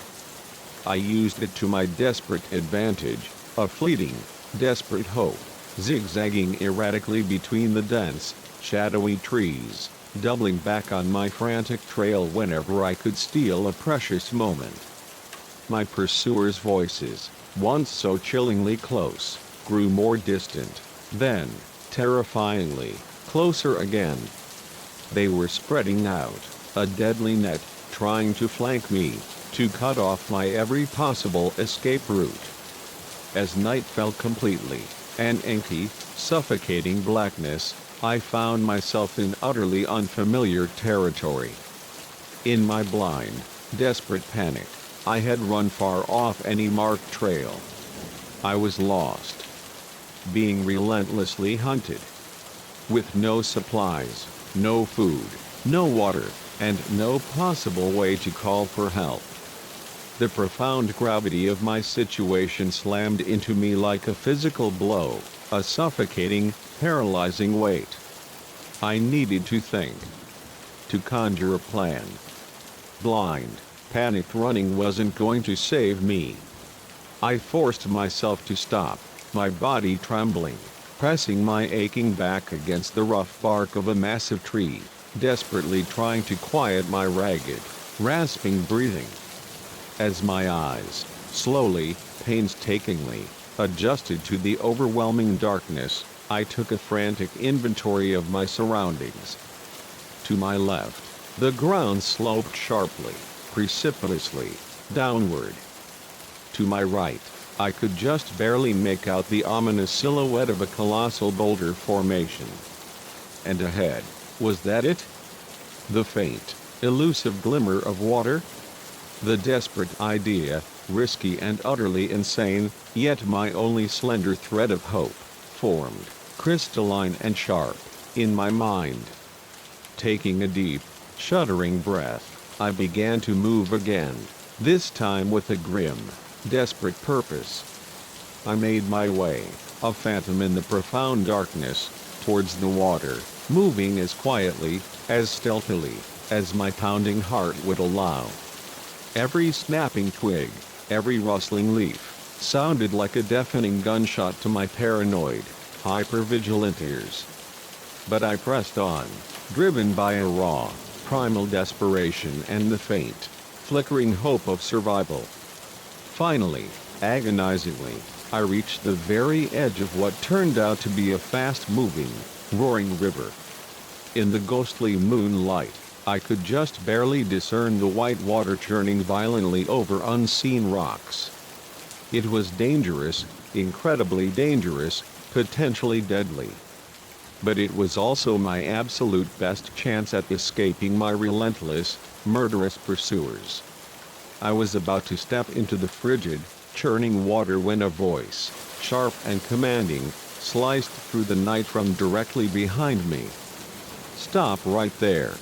[SPEAKER 1] I used it to my desperate advantage, a fleeting, desperate hope, zigzagging erratically between the dense, shadowy trees, doubling back on my frantic trail whenever I could steal a precious moment. My pursuers' voices, once so chillingly close, grew more distant, then, terrifyingly, closer again. They were spreading out, a deadly net, trying to flank me, to cut off my every possible escape route. As night fell completely, an inky, suffocating blackness, I found myself in utterly unfamiliar territory. In my blind, desperate panic, I had run far off any marked trail. I was lost, being relentlessly hunted. With no supplies, no food, no water, and no possible way to call for help. The profound gravity of my situation slammed into me like a physical blow, a suffocating, paralyzing weight. I needed to think, to conjure a plan. Blind, panicked running wasn't going to save me. I forced myself to stop, my body trembling, pressing my aching back against the rough bark of a massive tree, desperately trying to quiet my ragged, rasping breathing. As my eyes, slowly, painstakingly, adjusted to the overwhelming darkness, I took a frantic inventory of my surroundings. To my left, the ground sloped sharply, precipitously, downward. To my right, I could just barely make out the ominous silhouette of a colossal boulder formation. And ahead, was that it? The faint, elusive glimmer of water? The desperate idea, risky and utterly insane, yet my only slender thread of hope, formed, crystalline and sharp, in my mind. Taking a deep, shuddering breath, I began to move again, this time with a grim, desperate purpose. I made my way, a phantom in the profound darkness, towards the water, moving as quietly, as stealthily, as my pounding heart would allow. Every snapping twig, every rustling leaf, sounded like a deafening gunshot to my paranoid, hyper-vigilant ears. But I pressed on, driven by a raw, primal desperation and the faint, flickering hope of survival. Finally, agonizingly, I reached the very edge of what turned out to be a fast-moving, roaring river. In the ghostly moonlight, I could just barely discern the white water churning violently over unseen rocks. It was dangerous, incredibly dangerous, potentially deadly. But it was also my absolute best chance at escaping my relentless, murderous pursuers. I was about to step into the frigid, churning water when a voice, sharp and commanding, sliced through the night from directly behind me. "Stop right there."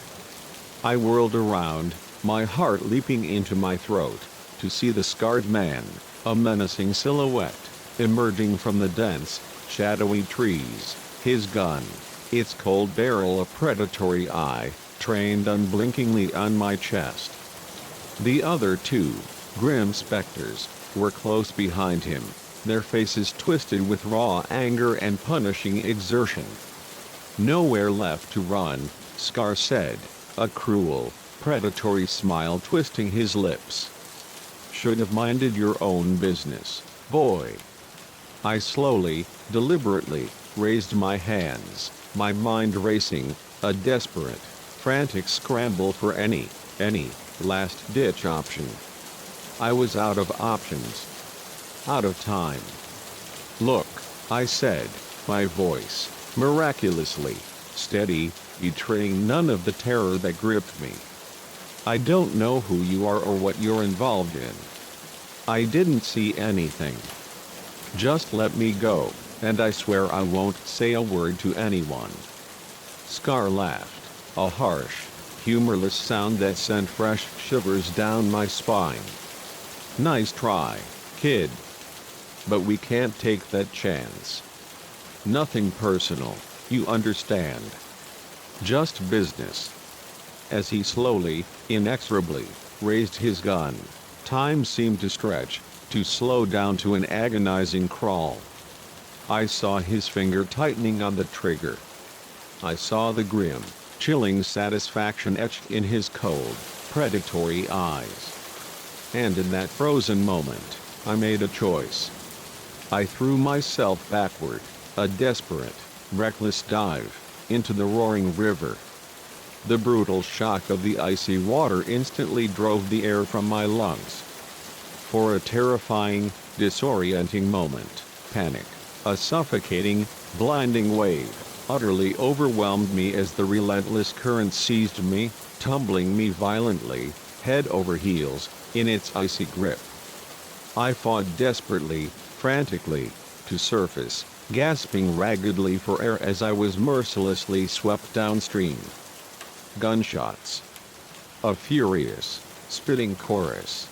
[SPEAKER 1] I whirled around, my heart leaping into my throat, to see the scarred man, a menacing silhouette, emerging from the dense, shadowy trees, his gun, its cold barrel a predatory eye, trained unblinkingly on my chest. The other two, grim specters, were close behind him, their faces twisted with raw anger and punishing exertion. "Nowhere left to run," Scar said, a cruel, predatory smile twisting his lips. "Should have minded your own business, boy." I slowly, deliberately, raised my hands, my mind racing, a desperate, frantic scramble for any last-ditch option. I was out of options. Out of time. "Look," I said, my voice, miraculously, steady, betraying none of the terror that gripped me. "I don't know who you are or what you're involved in. I didn't see anything. Just let me go." And I swear I won't say a word to anyone." Scar laughed, a harsh, humorless sound that sent fresh shivers down my spine. "Nice try, kid. But we can't take that chance. Nothing personal, you understand. Just business." As he slowly, inexorably, raised his gun, time seemed to stretch, to slow down to an agonizing crawl. I saw his finger tightening on the trigger. I saw the grim, chilling satisfaction etched in his cold, predatory eyes. And in that frozen moment, I made a choice. I threw myself backward, a desperate, reckless dive, into the roaring river. The brutal shock of the icy water instantly drove the air from my lungs. For a terrifying, disorienting moment, panic, a suffocating, blinding wave, utterly overwhelmed me as the relentless current seized me, tumbling me violently, head over heels, in its icy grip. I fought desperately, frantically, to surface, gasping raggedly for air as I was mercilessly swept downstream. Gunshots. A furious, spitting chorus.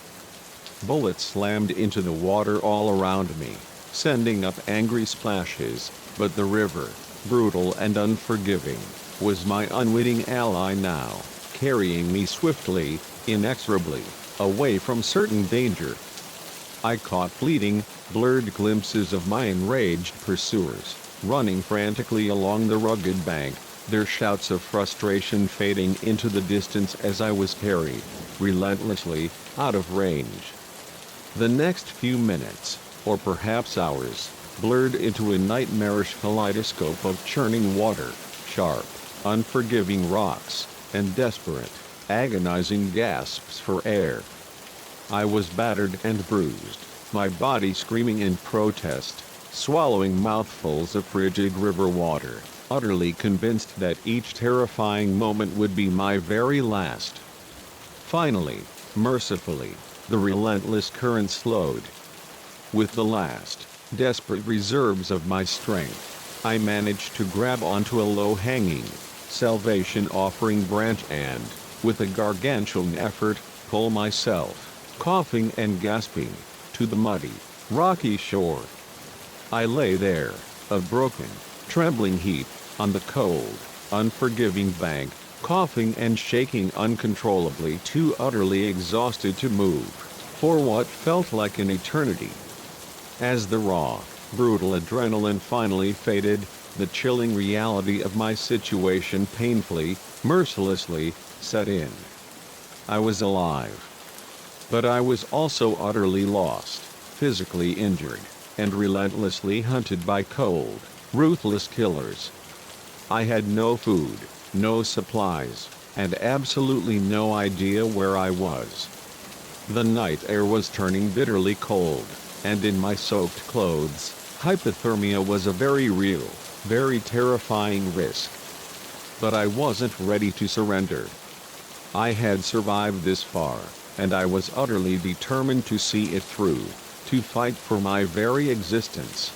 [SPEAKER 1] Bullets slammed into the water all around me, sending up angry splashes, but the river, brutal and unforgiving, was my unwitting ally now, carrying me swiftly, inexorably, away from certain danger. I caught fleeting, blurred glimpses of my enraged pursuers, running frantically along the rugged bank, their shouts of frustration fading into the distance as I was carried, relentlessly, out of range. The next few minutes, or perhaps hours, blurred into a nightmarish kaleidoscope of churning water, sharp, unforgiving rocks, and desperate, agonizing gasps for air. I was battered and bruised, my body screaming in protest, swallowing mouthfuls of frigid river water, utterly convinced that each terrifying moment would be my very last. Finally, mercifully, the relentless current slowed. With the last, desperate reserves of my strength, I managed to grab onto a low-hanging, salvation-offering branch and, with a gargantuan effort, pull myself, coughing and gasping, to the muddy, rocky shore. I lay there, a broken, trembling heap, on the cold, unforgiving bank, coughing and shaking uncontrollably, too utterly exhausted to move, for what felt like an eternity. As the raw, brutal adrenaline finally faded, the chilling reality of my situation painfully, mercilessly, set in. I was alive. But I was also utterly lost, physically injured, and relentlessly hunted by cold, ruthless killers. I had no food, no supplies, and absolutely no idea where I was. The night air was turning bitterly cold, and in my soaked clothes, hypothermia was a very real, very terrifying risk. But I wasn't ready to surrender. I had survived this far, and I was utterly determined to see it through, to fight for my very existence.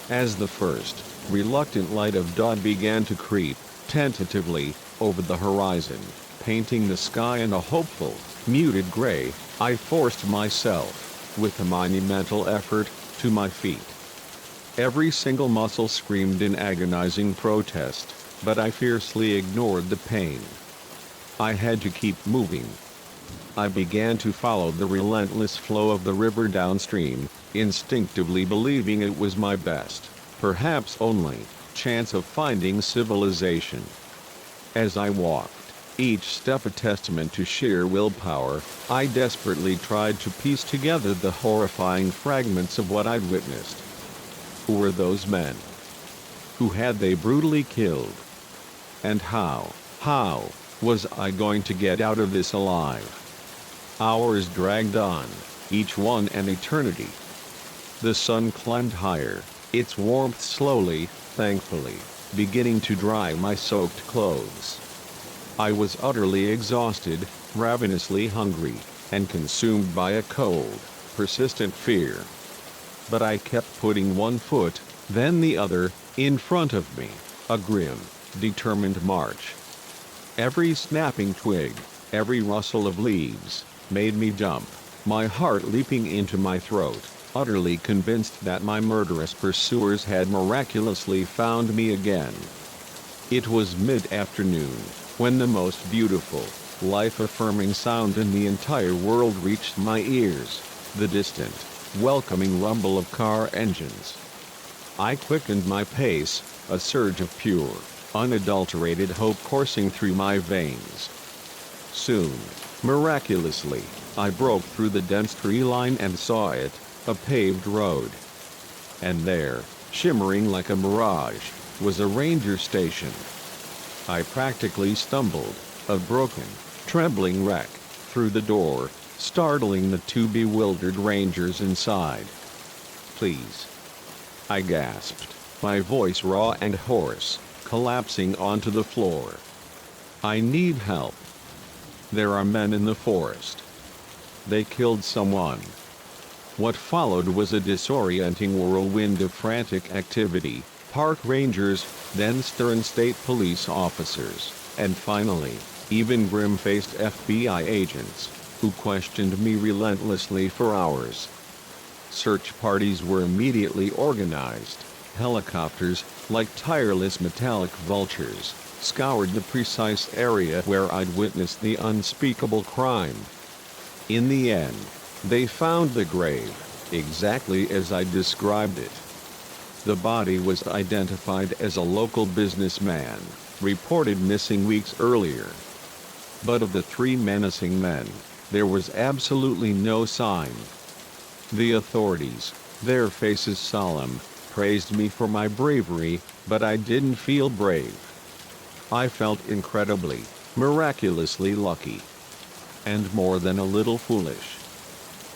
[SPEAKER 1] As the first, reluctant light of dawn began to creep, tentatively, over the horizon, painting the sky in a hopeful, muted gray, I forced myself, with a monumental effort, to my feet. Every single muscle screamed in agonizing protest, but I fiercely ignored the pain. I had to keep moving. I began to follow the relentless flow of the river downstream, instinctively believing it was my best, perhaps only, chance of finding civilization. As I walked, each step a testament to sheer willpower, I desperately tried to piece together the horrifying fragments of what I'd witnessed. Who were those men? Who had they brutally killed? And how was I going to get out of this alive? Hours dragged on, each one an eternity. The sun climbed higher, its warmth slowly, thankfully, beginning to dry my soaked clothes. I was utterly exhausted, ravenously hungry, and consumed by a cold, persistent fear. But I kept putting one foot, then the other, in front of me, a grim, determined march. Every snapping twig, every rustle of leaves, made me jump, my heart leaping into my throat, utterly convinced that my murderous pursuers had miraculously found me again. It was mid-afternoon, when the most beautiful, life-affirming sound in the entire world reached my ears, the distant, welcoming rumble of car engines. I quickened my pace, a surge of pure, unadulterated hope coursing through my veins. Soon, miraculously, I broke through the dense tree line and saw it, a paved road. And there, shimmering like a mirage, was a ranger station. I practically stumbled, a broken, trembling wreck, through the door, startling the two bewildered rangers inside. "Please," I gasped, my voice raw and hoarse, collapsing onto the floor. "I need help. There are men in the forest. They killed someone." What followed was a disorienting whirlwind of frantic activity, park rangers, then stern state police officers, and finally, even grim-faced FBI agents, who questioned me relentlessly for hours. Search parties were immediately organized. Helicopters, like tireless metallic vultures, scoured the precise area where I'd witnessed the unspeakable crime. In the end, they found the grave, exactly as I described it. The body was identified as a local businessman, reported missing weeks earlier. But of the three menacing men, there was absolutely no sign. The authorities, their faces solemn, praised me for my bravery, but I didn't feel brave. I felt incredibly, miraculously lucky. And more than a little foolish.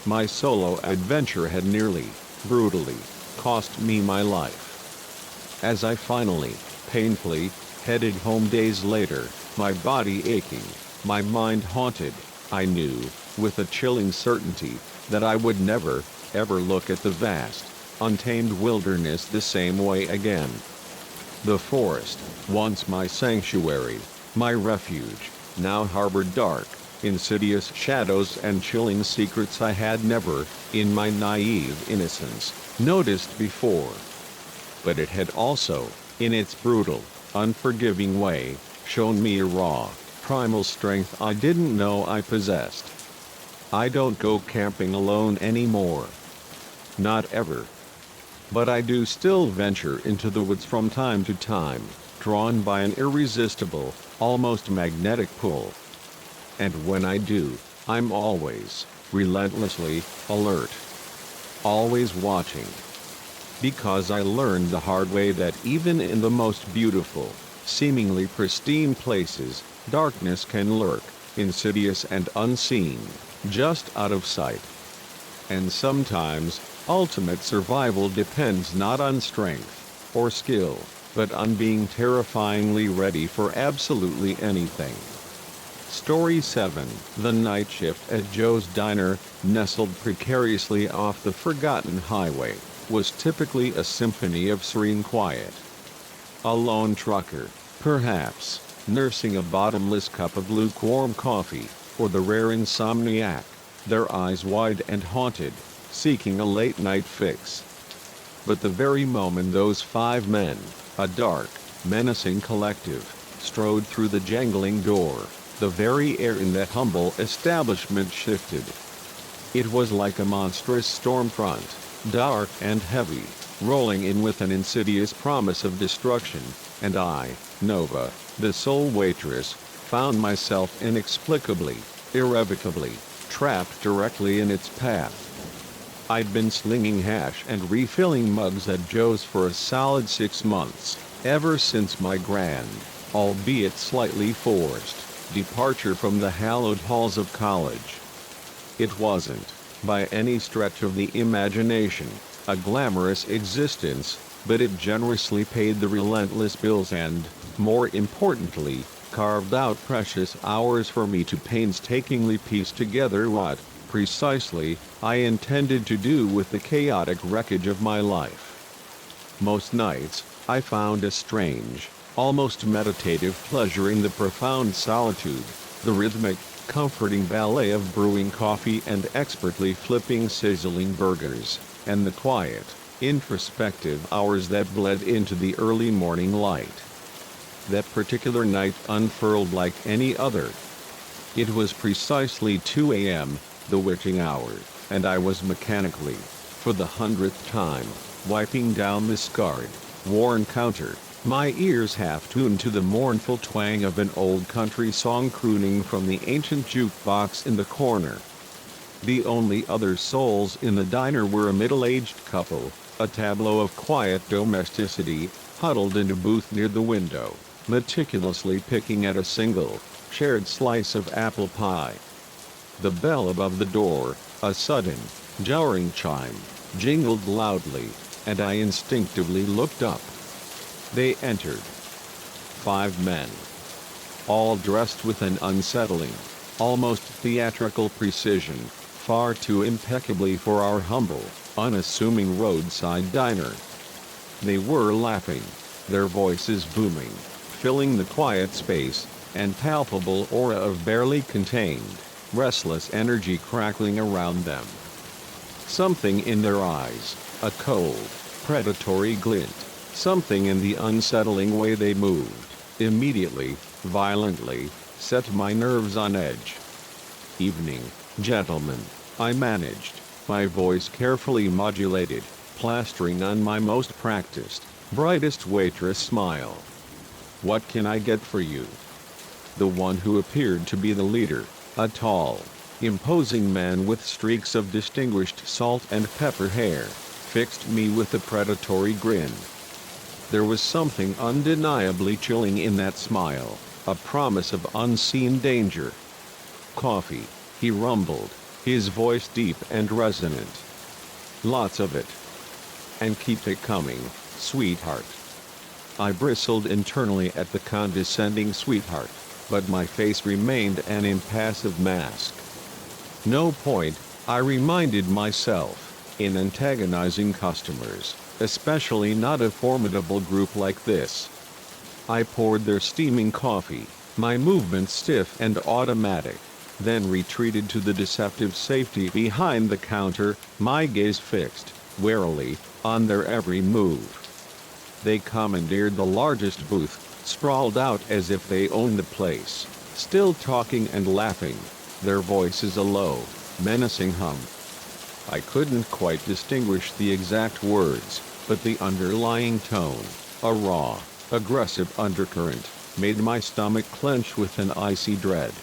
[SPEAKER 1] My solo adventure had nearly, brutally, cost me my life. As I finally, painfully, headed home days later, my body aching, my mind haunted, I knew, with a chilling certainty, that I would never, ever look at the vast, untamed wilderness the same way again. The forest, once my sanctuary, my refuge, now harbored dark, insidious shadows and chilling secrets I had never, in my naive innocence, noticed before. But it had also, in its brutal, unforgiving way, shown me a raw, primal strength I didn't know I possessed. I don't go camping alone anymore. Not ever. But I do still venture into the woods from time to time, drawn by an irresistible, almost magnetic pull. And when I do, I'm always, relentlessly, alert. Always watching. Because I learned the hard way that even in the most beautiful, seemingly pristine places, darkness can lurk, insidious and unseen, just out of sight. And sometimes, ultimate survival depends not on strength or skill, but on being terrifyingly ready for absolutely anything. Story 7. The night shift at Joe's Diner, nestled precariously off the forgotten highway, was typically a symphony of serene quiet. A lone trucker, perhaps, nursing a bottomless cup of lukewarm coffee, or the rare insomniac, their eyes wide and haunted, seeking a late-night fix. But the very moment those five men, a dark, menacing collective, strode through the jangling door, the very air in that humble establishment shifted. It was like a monstrous storm front, dark and heavy, rolling in with an insidious promise of destruction, and I, Nova, the sole waitress, found myself inexplicably, irrevocably, trapped directly in its path. I'd been slinging hash and refilling mugs at Joe's for a solid 6 months, ever since my grand, albeit slightly forced, departure from the hallowed halls of college. It wasn't, by any stretch of the imagination, a glamorous existence, but it generously paid the relentless bills and, more importantly, carved out precious hours for me to painstakingly piece together what, precisely, I intended to do with the chaotic wreckage of my life. Most nights, I found a strange, almost meditative pleasure in the profound solitude, the rhythmic, comforting ballet of brewing coffee and expertly flipping sizzling burgers, and the quiet, introspective hours that bled into the early morning light. That particular night unfurled like any other. It was precisely 2 a.m., the witching hour, and I was mechanically, for the 100th time, wiping down the scarred, worn counter, my ears half tuned to the mournful twang of an old country song crooning from the ancient jukebox in the corner. The only other souls in the diner were a middle-aged couple, a tableau of quiet domesticity, huddled in a booth near the window, meticulously picking at a single, shared slice of apple pie. The bell above the door, a sudden, jarring chime, jingled loudly, and I instinctively looked up. They entered. 5 men. All dressed with an unsettling, almost theatrical precision, far too impeccably for our humble, unassuming roadside diner. They were laughing, their voices booming, filling the quiet space, and palpable aura of barely contained, restless energy crackling around them. Something in their eyes, a cold, predatory glint, something in the unsettling way they moved, immediately, violently, set my nerves on edge. "Evening, gentlemen," I managed, my voice carefully modulated, plastering on my most practiced, brightest waitress smile. "What can I get for you?" The one who appeared to be the leader, a tall, imposing man with streaks of distinguished salt and pepper hair, fixed me with a predatory grin. There was something undeniably chilling in that smile, a promise of unseen danger. "Coffee," he rumbled, his voice deep and resonant. "Lots of it. And keep it coming, sweetheart." I bristled internally at the condescending sweetheart, but my face remained an impassive mask. No point, I reminded myself, in antagonizing customers, especially not a formidable group like this. I poured their steaming coffee, my movements stiff and automatic, then retreated to the deceptive safety behind the counter, my gaze fixed, warily, on their every move. They commandeered the largest booth, sprawled out as if they owned the place, still talking and laughing, their voices a low, menacing hum. I couldn't quite distinguish the exact words, but the underlying tone, a raw, aggressive undercurrent, made my stomach clench with an icy dread.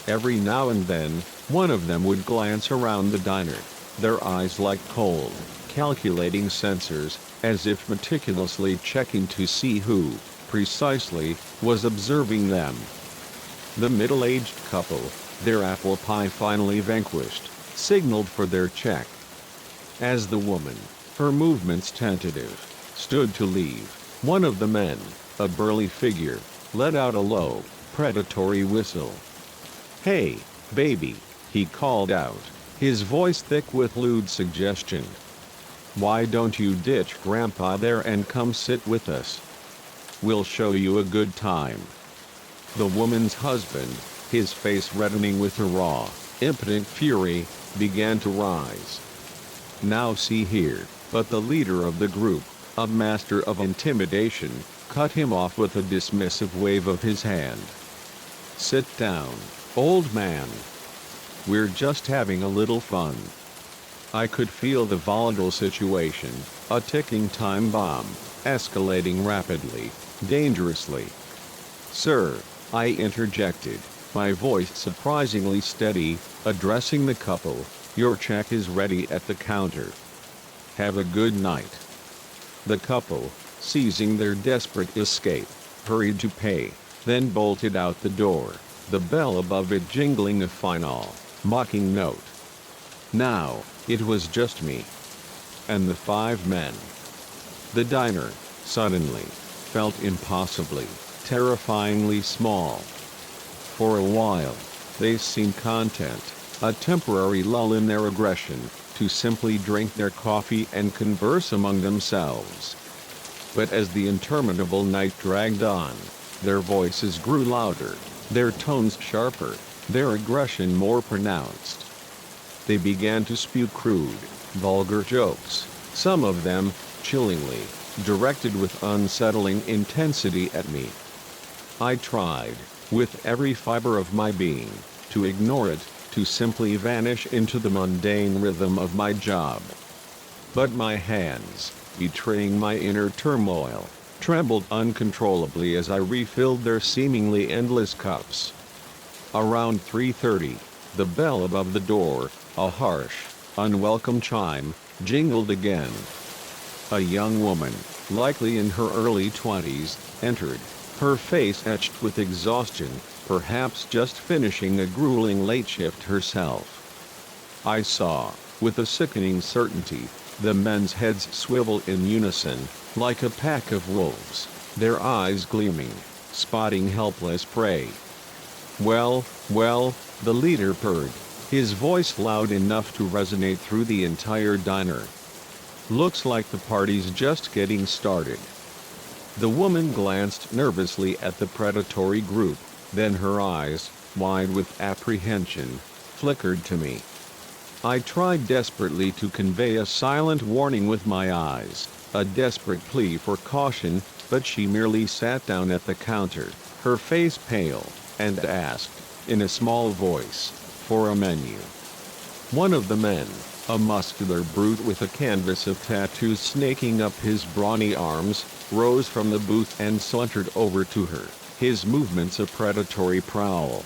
[SPEAKER 1] Every now and then, one of them would glance around the diner, their eyes like cold, calculating sensors, as if meticulously checking to see who, precisely, was observing them. The middle-aged couple, their apple pie finally vanquished, signaled for their check. As the woman, her movements tentative, stood to leave, one of the men, a burly figure, let out a low, predatory whistle. "Hey, baby," he called out, his voice thick with lewd suggestion. "Why don't you ditch Grandpa there and come sit with us? We'll show you a good time." The woman's husband, his face reddening with a raw, impotent fury, began to rise. "Now see here," but the leader of the group, a master of intimidation, cut him off with a dismissive wave of his hand. "Sit down, old man. We're just having a little fun." I could feel the volatile situation, a ticking time bomb, escalating rapidly, dangerously. "Sir," I interjected, my voice surprisingly steady, addressing the couple, "your check is ready at the counter. Have a good night." The couple, seizing their desperate escape, hurried to pay, then bolted out the door, the bell above it jingling a final, mocking note. Now, it was just me. And the 5 men. The diner, suddenly, felt impossibly, terrifyingly small. For a while, they seemed content, a temporary lull in their aggression, to simply drink their coffee and converse among themselves. But as the interminable night dragged on, their voices grew louder, their tones sharper, their aggression more pronounced. They began to spew crude, vulgar jokes, some of them, chillingly, directed with unsettling intensity at me. I tried, with every fiber of my being, to ignore it, to simply vanish into the mundane rhythm of my job. But my hands, betraying my inner turmoil, trembled uncontrollably as I refilled their seemingly endless cups. Around 3:30, the bell above the door, a harsh, unwelcome chime, jingled again. A young woman, likely in her early 20s, entered, her face etched with exhaustion, perhaps just finishing a grueling late shift herself. I saw, with a sickening certainty, the men's heads swivel in unison, like a pack of wolves, their eyes gleaming, spotting helpless prey. Well, the leader purred, his voice loud enough to resonate through the entire diner. Looks like the party's just getting started. The woman glanced nervously at the predatory group, then her eyes, wide with apprehension, flickered to me. I tried desperately to convey a silent warning with my eyes, a desperate plea for caution, but she merely sat down at the counter, her face pale, and asked, in a small voice, for a menu. One of the men, a muscular brute with a canvas of tattoos snaking up his brawny arms, rose from the booth and sauntered over to her, his movements a predatory prowl.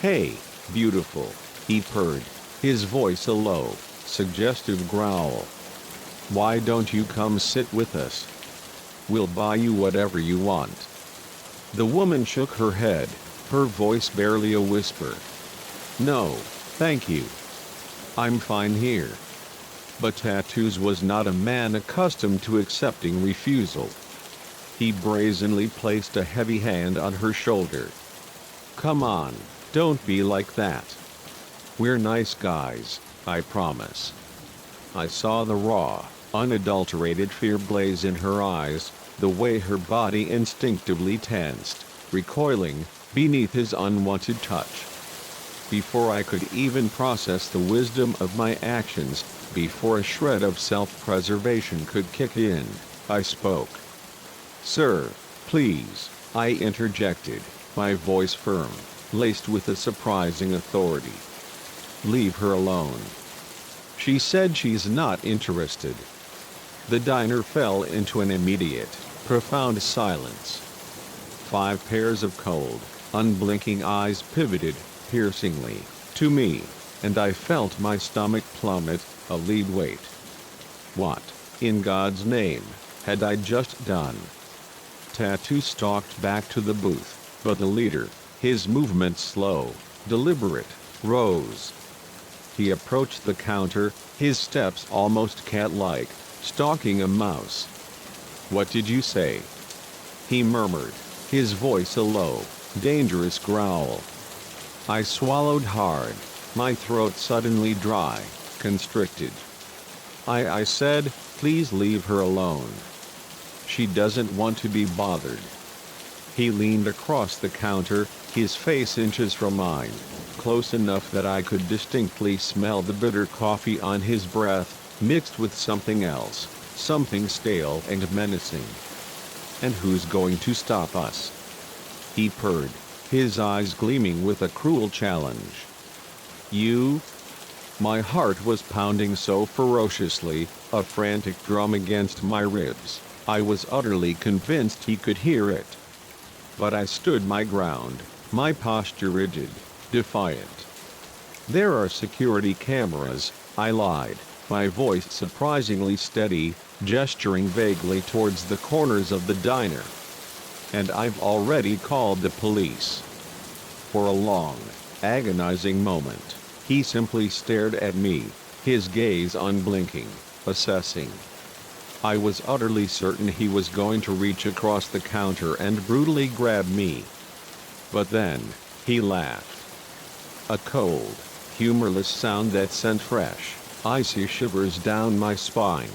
[SPEAKER 1] "Hey, beautiful," he purred, his voice a low, suggestive growl. "Why don't you come sit with us? We'll buy you whatever you want." The woman shook her head, her voice barely a whisper. "No, thank you. I'm fine here." But Tattoos was not a man accustomed to accepting refusal. He brazenly placed a heavy hand on her shoulder. "Come on, don't be like that. We're nice guys, I promise." I saw the raw, unadulterated fear blaze in her eyes, the way her body instinctively tensed, recoiling, beneath his unwanted touch. Before I could even process the wisdom of my actions, before a shred of self-preservation could kick in, I spoke. "Sir, please," I interjected, my voice firm, laced with a surprising authority. "Leave her alone. She said she's not interested." The diner fell into an immediate, profound silence. 5 pairs of cold, unblinking eyes pivoted, piercingly, to me, and I felt my stomach plummet, a lead weight. What, in God's name, had I just done? Tattoo stalked back to the booth, but the leader, his movements slow, deliberate, rose. He approached the counter, his steps almost cat-like, stalking a mouse. "What did you say?" he murmured, his voice a low, dangerous growl. I swallowed hard, my throat suddenly dry, constricted. I said, "Please leave her alone. She doesn't want to be bothered." He leaned across the counter, his face inches from mine, close enough that I could distinctly smell the bitter coffee on his breath, mixed with something else, something stale and menacing. "And who's going to stop us?" he purred, his eyes gleaming with a cruel challenge. "You?" My heart was pounding so ferociously, a frantic drum against my ribs, I was utterly convinced he could hear it. But I stood my ground, my posture rigid, defiant. "There are security cameras," I lied, my voice surprisingly steady, gesturing vaguely towards the corners of the diner. "And I've already called the police." For a long, agonizing moment, he simply stared at me, his gaze unblinking, assessing. I was utterly certain he was going to reach across the counter and brutally grab me. But then, he laughed. A cold, humorless sound that sent fresh, icy shivers down my spine.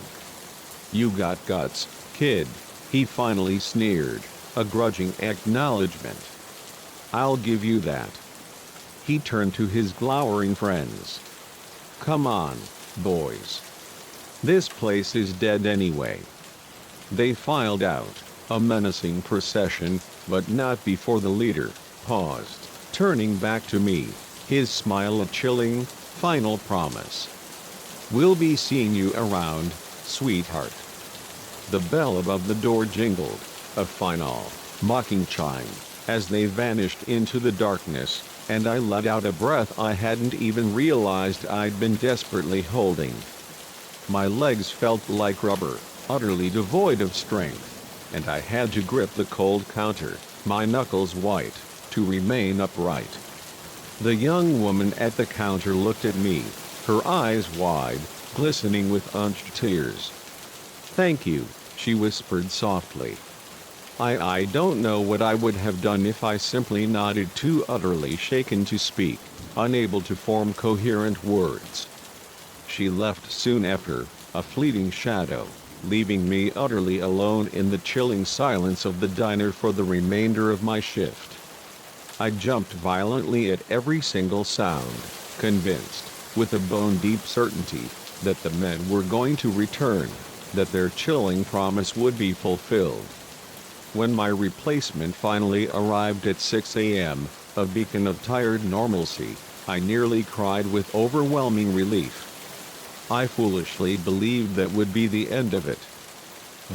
[SPEAKER 1] "You got guts, kid. He finally sneered, a grudging acknowledgement. "I'll give you that." He turned to his glowering friends. "Come on, boys. This place is dead anyway." They filed out, a menacing procession, but not before the leader paused, turning back to me, his smile a chilling, final promise. "We'll be seeing you around, sweetheart." The bell above the door jingled, a final, mocking chime, as they vanished into the darkness, and I let out a breath I hadn't even realized I'd been desperately holding. My legs felt like rubber, utterly devoid of strength, and I had to grip the cold counter, my knuckles white, to remain upright. The young woman at the counter looked at me, her eyes wide, glistening with unshed tears. "Thank you," she whispered softly. I don't know what I would have done if I simply nodded, too utterly shaken to speak, unable to form coherent words. She left soon after, a fleeting shadow, leaving me utterly alone in the chilling silence of the diner for the remainder of my shift. I jumped violently at every single sound, convinced, with a bone-deep certainty, that the men were going to return, that their chilling promise would be fulfilled. When my replacement finally arrived at 6 a.m., a beacon of tired normalcy, I nearly cried with overwhelming relief. I foolishly believed that would be the end of it.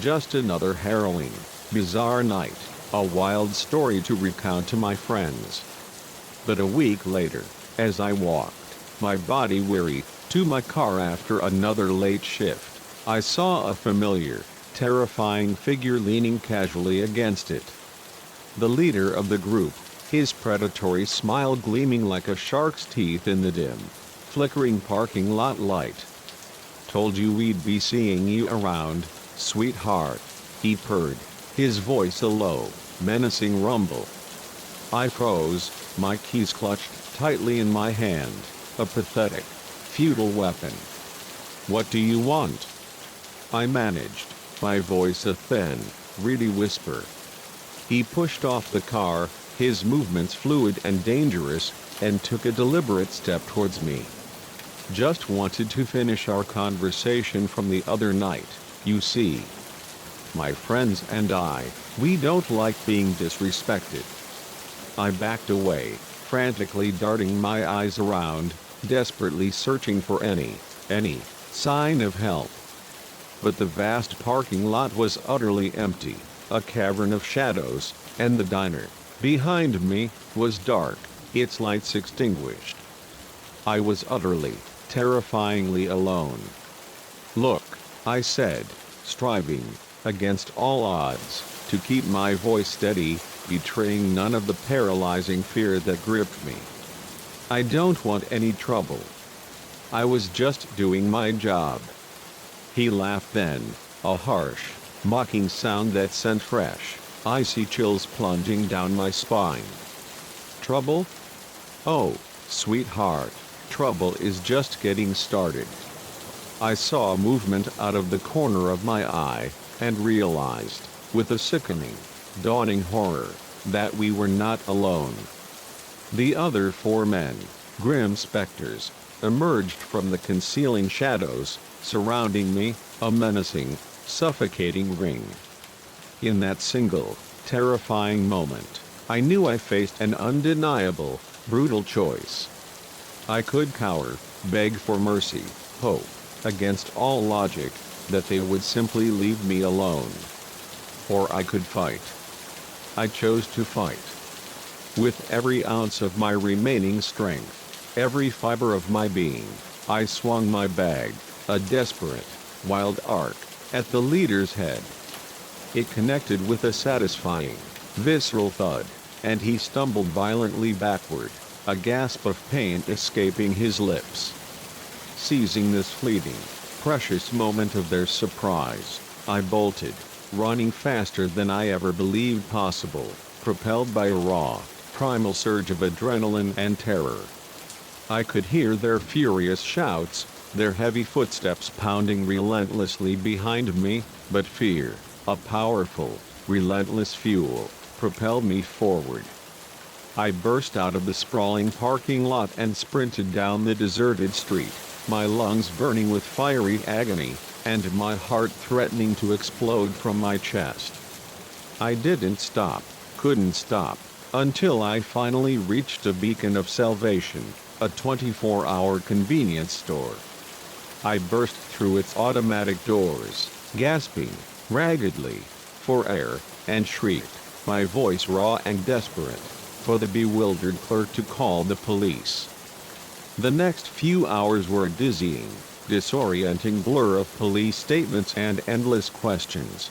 [SPEAKER 1] Just another harrowing, bizarre night, a wild story to recount to my friends. But a week later, as I walked, my body weary, to my car after another late shift, I saw a familiar, terrifying figure leaning casually against it. The leader of the group, his predatory smile gleaming like a shark's teeth in the dim, flickering parking lot light. "Told you we'd be seeing you around, sweetheart," he purred, his voice a low, menacing rumble. I froze, my keys clutched tightly in my hand, a pathetic, futile weapon. "What do you want?" I managed, my voice a thin, reedy whisper. He pushed off the car, his movements fluid and dangerous, and took a deliberate step towards me. "Just wanted to finish our conversation from the other night, you see. My friends and I, we don't like being disrespected." I backed away, frantically darting my eyes around, desperately searching for any sign of help. But the vast parking lot was utterly empty, a cavern of shadows, and the diner, behind me, was dark, its lights extinguished. I was utterly, terrifyingly alone. "Look," I said, striving, against all odds, to keep my voice steady, betraying none of the paralyzing fear that gripped me. "I don't want any trouble. I was just doing my job." He laughed then, a harsh, mocking sound that sent fresh, icy chills plunging down my spine. "Trouble? Oh, sweetheart, trouble is just getting started." I saw movement out of the corner of my eye, and realized, with a sickening, dawning horror, that we were not alone. The other 4 men, grim specters, emerged from the concealing shadows, surrounding me, a menacing, suffocating ring. In that single, terrifying moment, I knew I faced an undeniable, brutal choice. I could cower, beg for mercy, hope, against all logic, that they would simply leave me alone. Or I could fight. I chose to fight. With every ounce of my remaining strength, every fiber of my being, I swung my bag, a desperate, wild arc, at the leader's head. It connected with a satisfying, visceral thud, and he stumbled violently backward, a gasp of pain escaping his lips. Seizing this fleeting, precious moment of their surprise, I bolted, running faster than I ever believed possible, propelled by a raw, primal surge of adrenaline and terror. I could hear their furious shouts, their heavy footsteps pounding relentlessly behind me, but fear, A powerful, relentless fuel propelled me forward. I burst out of the sprawling parking lot and sprinted down the deserted street, my lungs burning with fiery agony, and my heart threatening to explode from my chest. I didn't stop, couldn't stop, until I finally reached a beacon of salvation, a 24-hour convenience store. I burst through its automatic doors, gasping, raggedly, for air, and shrieked, my voice raw and desperate, for the bewildered clerk to call the police. The next few hours were a dizzying, disorienting blur of police statements and endless questions.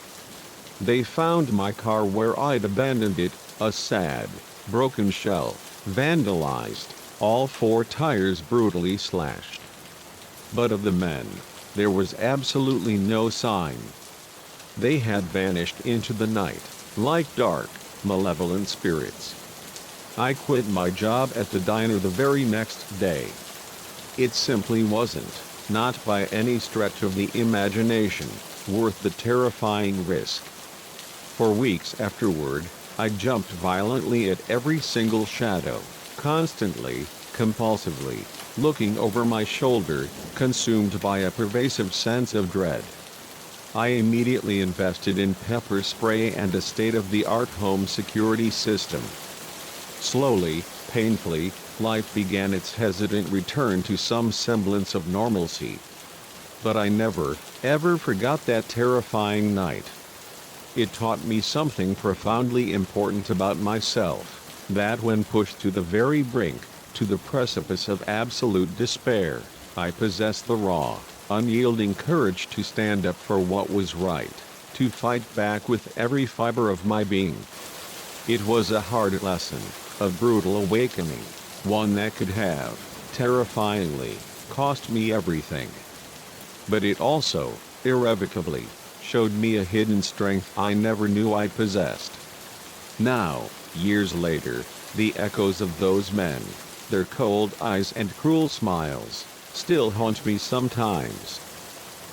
[SPEAKER 1] They found my car where I'd abandoned it, a sad, broken shell, vandalized, all 4 tires brutally slashed. But of the men, there was absolutely no sign. They had vanished into the night, like dark, malevolent spirits. I quit my job at the diner the very next day. It simply wasn't, not by any stretch of the imagination, worth the terrifying risk. For weeks afterward, I jumped violently at every single shadow, constantly, compulsively, looking over my shoulder, consumed by a pervasive sense of dread. I immediately invested in pepper spray and a state-of-the-art home security system. Slowly, painfully, life began its hesitant return to some semblance of normalcy. But I never, ever forgot that terrifying night. It taught me something profoundly important about myself, that when pushed to the very brink, to the precipice of absolute despair, I possessed the raw, unyielding courage to stand up for what was right, to fight back with every fiber of my being. It was a hard lesson, a brutal awakening, one that could have, terrifyingly, cost me everything. But it also, irrevocably, showed me a hidden strength I never knew I possessed. Now, years later, the echoes of those men, their cold eyes and cruel smiles, still haunt me sometimes.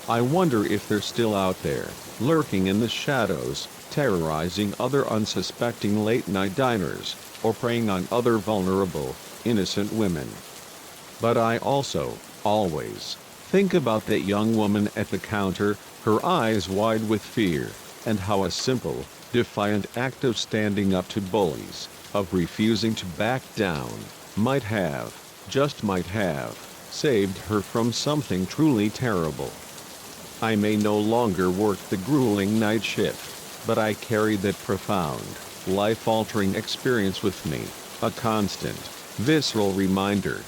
[SPEAKER 1] I wonder if they're still out there, lurking in the shadows, terrorizing other unsuspecting late-night diners, or preying on other vulnerable, innocent women. But I also, always, think about that young woman at the counter, her eyes wide with fear, and how a simple, defiant act of standing up to bullies, of refusing to back down, might have, just might have, saved her from something truly terrible. I may no longer work the grueling night shift, but I carry that profound, life-altering experience with me, a constant, visceral reminder.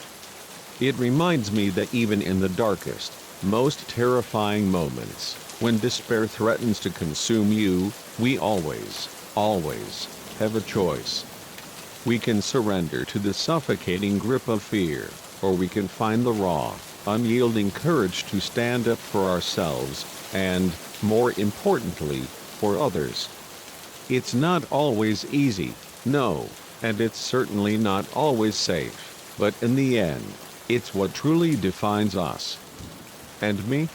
[SPEAKER 1] It reminds me that even in the darkest, most terrifying moments, when despair threatens to consume you, we always, always, have a choice. We can surrender to the suffocating grip of fear, or we can find the raw, unyielding courage to stand up for ourselves, and, more importantly, for others. It's not always easy, no, and it's certainly not always safe, but in the end, it's what truly defines us. And me?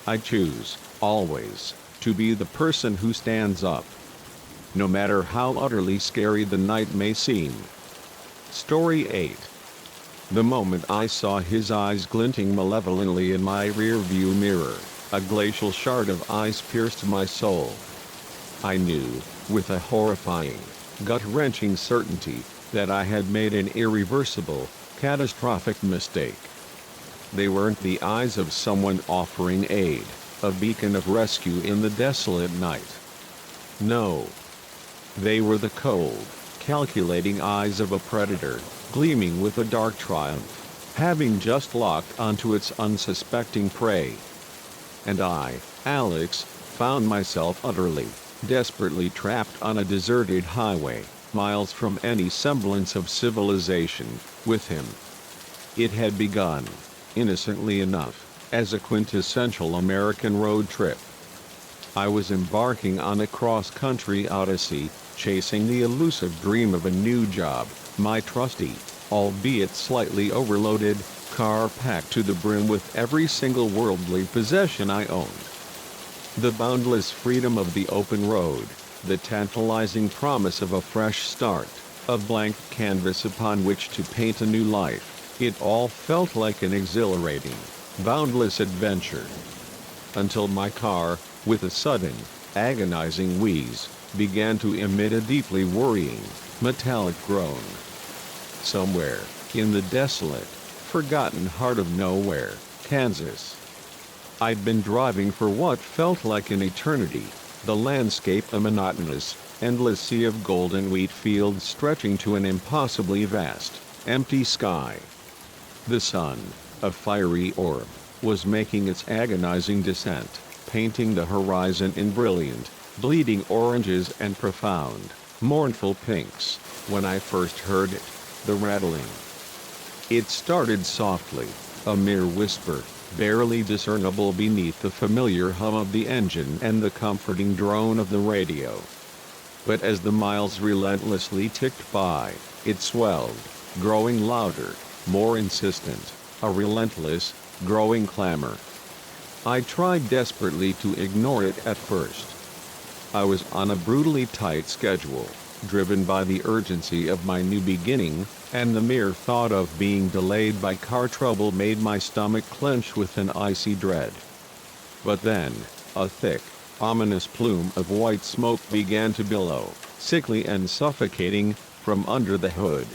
[SPEAKER 1] I choose, always, to be the person who stands up. No matter how utterly scary the night may seem. Story 8. The moment I saw his eyes glinting malevolently in my rear-view mirror, a glacial shard of ice pierced my soul. I knew, with a horrifying, gut-wrenching certainty, that I had made an irreversible, catastrophic mistake. They weren't the eyes of someone offering aid, a beacon of rescue in the desolate night. No. They were the cold, calculating eyes of a predator, gleaming with a dark triumph, having just locked onto its unsuspecting prey. And I, Alex, found myself utterly, desperately trapped on a deserted highway, miles from any semblance of civilization, with him. It had begun, innocently enough, as a quintessential American road trip. I was embarking on a cross-country odyssey, chasing the elusive dream of a new job, my trusty, albeit slightly overloaded, car packed to the brim with every single worldly possession I owned. The boundless freedom of the open road, the tantalizing promise of a fresh start, a blank canvas upon which to paint a new life, it all felt like an exhilarating, boundless adventure. Until my car, with a sudden, agonizing wheeze, began to emit a deeply worrying, metallic groan. Somewhere, in the desolate, forgotten heart of nowhere, Kansas. I'd been driving for what felt like an eternity, the landscape a monotonous, endless sea of golden wheat fields stretching to an impossibly vast, empty sky. The sun, a fiery orb, was making its agonizing descent, painting the horizon in brilliant, bleeding oranges and profound, mournful pinks, when I first heard it, the rattling. It started softly, a mere whisper, barely discernible beneath the familiar hum of the engine and the comforting drone of the radio. But as the miles relentlessly ticked by, it swelled, growing louder, more insistent, a relentless, growing clamor. I tried desperately to ignore it at first. I was on a brutally tight schedule, driven by the urgency of my new beginning, and the mere thought of being delayed by car trouble made my stomach clench with an icy dread. But then, a thick, ominous plume of white smoke began to billow, sickly and suffocating, from under the hood.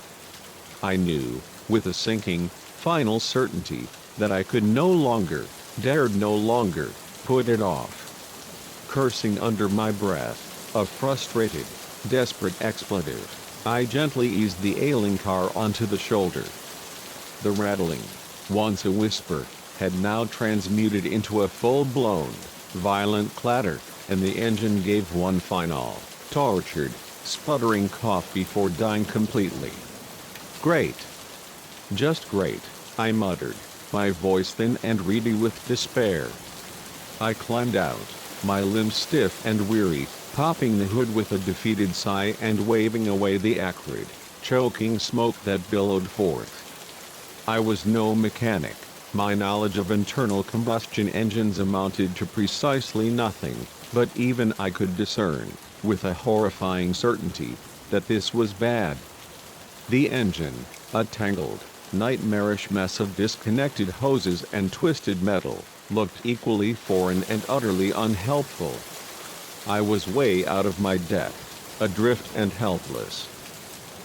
[SPEAKER 1] I knew, with a sinking, final certainty, that I could no longer, dared no longer, put it off. Cursing under my breath, a frustrated, desperate expletive, I gently eased the ailing car onto the shoulder. The rattling, once a whisper, had now transmuted into a full-blown, violent clatter, and the engine gave one final, tortured, sputtering cough before dying completely. "Great. Just great," I muttered, my voice thin and reedy with despair. I climbed out, my limbs stiff and weary, popping the hood with a defeated sigh and waving away the acrid, choking smoke that billowed forth. I was no mechanic. My knowledge of internal combustion engines amounted to precisely nothing, but even I could discern, with a horrifying certainty, that this was bad. The engine, a tangled, nightmarish mess of disconnected hoses and twisted metal, looked equally foreign and utterly unhelpful. I was way out of my depth, adrift and helpless.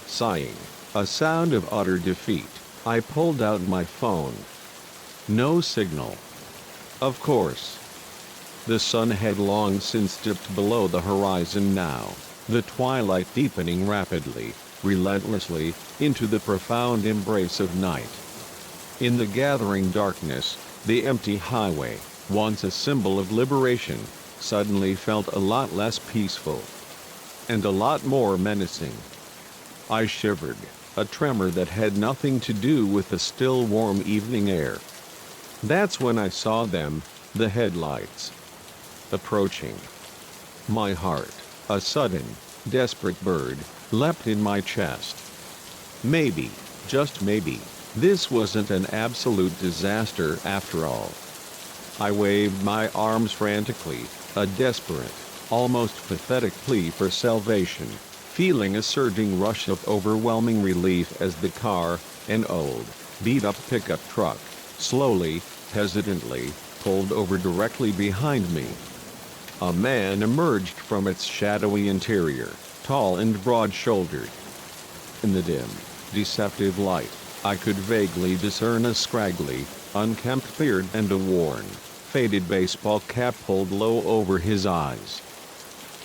[SPEAKER 1] Sighing, a sound of utter defeat, I pulled out my phone. No signal. Of course. The sun had long since dipped below the horizon now, the twilight deepening rapidly, relentlessly, into the profound embrace of night. In the gathering darkness, the empty highway, once a symbol of liberation, suddenly felt a lot less peaceful. And a lot more menacing. I shivered, a tremor that had nothing to do with the still warm evening air. That's when I saw them, the headlights. Approaching. My heart, a sudden, desperate bird, leapt in my chest. Maybe, just maybe, this wasn't an absolute disaster after all. I waved my arms frantically, a desperate, almost pathetic plea for salvation, feeling a surging rush of overwhelming relief as the car, an old, beat-up pickup truck, slowly, hesitantly, pulled over directly behind me. A man emerged from its shadowy interior, tall and broad-shouldered. In the dim, deceptive light, I could vaguely discern a scraggly, unkempt beard and a worn, faded baseball cap pulled low over his eyes.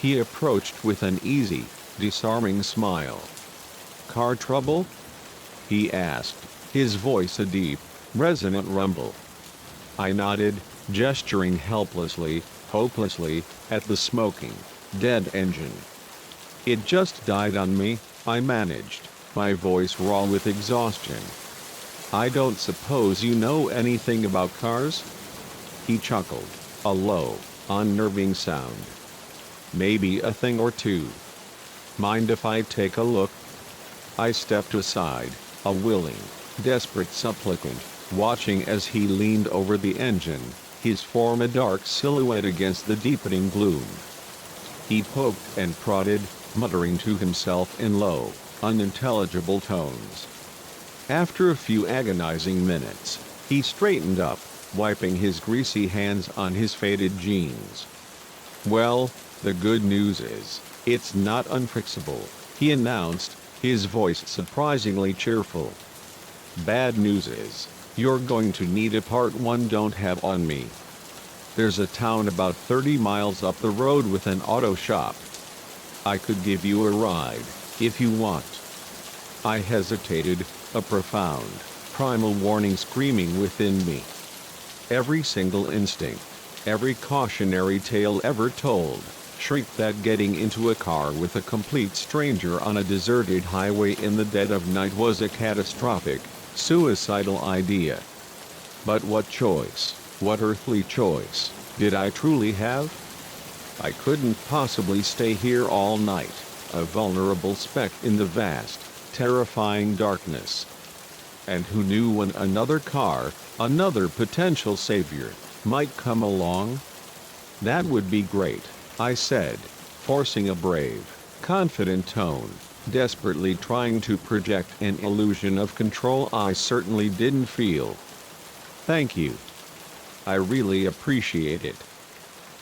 [SPEAKER 1] He approached with an easy, disarming smile. "Car trouble?" he asked, his voice a deep, resonant rumble. I nodded, gesturing helplessly, hopelessly, at the smoking, dead engine. "It just died on me," I managed, my voice raw with exhaustion. "I don't suppose you know anything about cars?" He chuckled, a low, unnerving sound. "Maybe a thing or two. Mind if I take a look?" I stepped aside, a willing, desperate supplicant, watching as he leaned over the engine, his form a dark silhouette against the deepening gloom. He poked and prodded, muttering to himself in low, unintelligible tones. After a few agonizing minutes, he straightened up, wiping his greasy hands on his faded jeans. "Well, the good news is, it's not unfixable," he announced, his voice surprisingly cheerful. "Bad news is, you're going to need a part 1 don't have on me. There's a town about 30 miles up the road with an auto shop. I could give you a ride, if you want." I hesitated, a profound, primal warning screaming within me. Every single instinct, every cautionary tale ever told, shrieked that getting into a car with a complete stranger on a deserted highway in the dead of night was a catastrophic, suicidal idea. But what choice, what earthly choice, did I truly have? I couldn't possibly stay here all night, a vulnerable speck in the vast, terrifying darkness. And who knew when another car, another potential savior, might come along? "That would be great," I said, forcing a brave, confident tone, desperately trying to project an illusion of control I certainly didn't feel. "Thank you. I really appreciate it."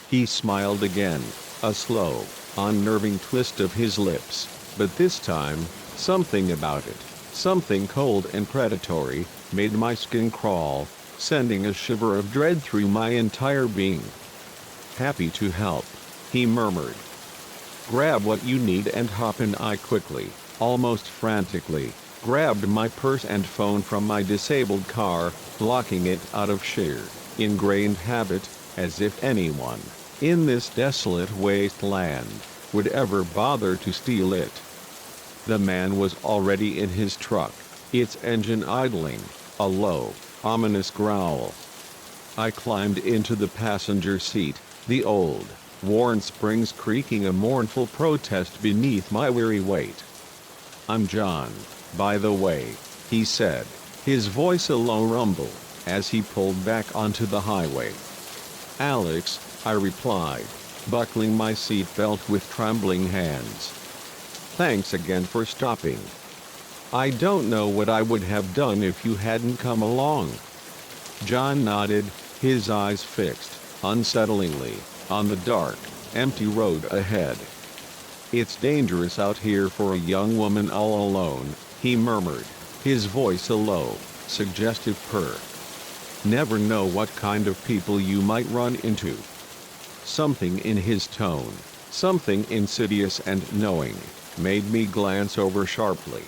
[SPEAKER 1] He smiled again, a slow, unnerving twist of his lips, but this time, something about it, something cold and predatory, made my skin crawl, sending a shiver of dread through my entire being. "Happy to help," he murmured. "Grab what you need and hop in." I quickly, almost frantically, grabbed my purse and phone from my disabled car, locking it out of sheer, ingrained habit, as if anyone, in this desolate wasteland, would ever bother to steal it. The man was already in his truck, its engine idling, a low, ominous growl. I climbed into the passenger seat, the old, worn springs creaking a mournful protest beneath my weary weight. "I'm John, by the way," he said, his voice a low rumble, as he pulled back onto the highway. "Alex," I replied, buckling my seatbelt with trembling hands. "Thanks again for stopping. I don't know what I would have done if you hadn't come along." John nodded, his eyes fixed, unsettlingly, on the dark, empty road ahead. "It's dangerous out here for a young woman all alone," he murmured, his voice a low, suggestive purr. "Never know what kind of people you might run into." Something in his tone, something insidious and knowing, made me glance over sharply.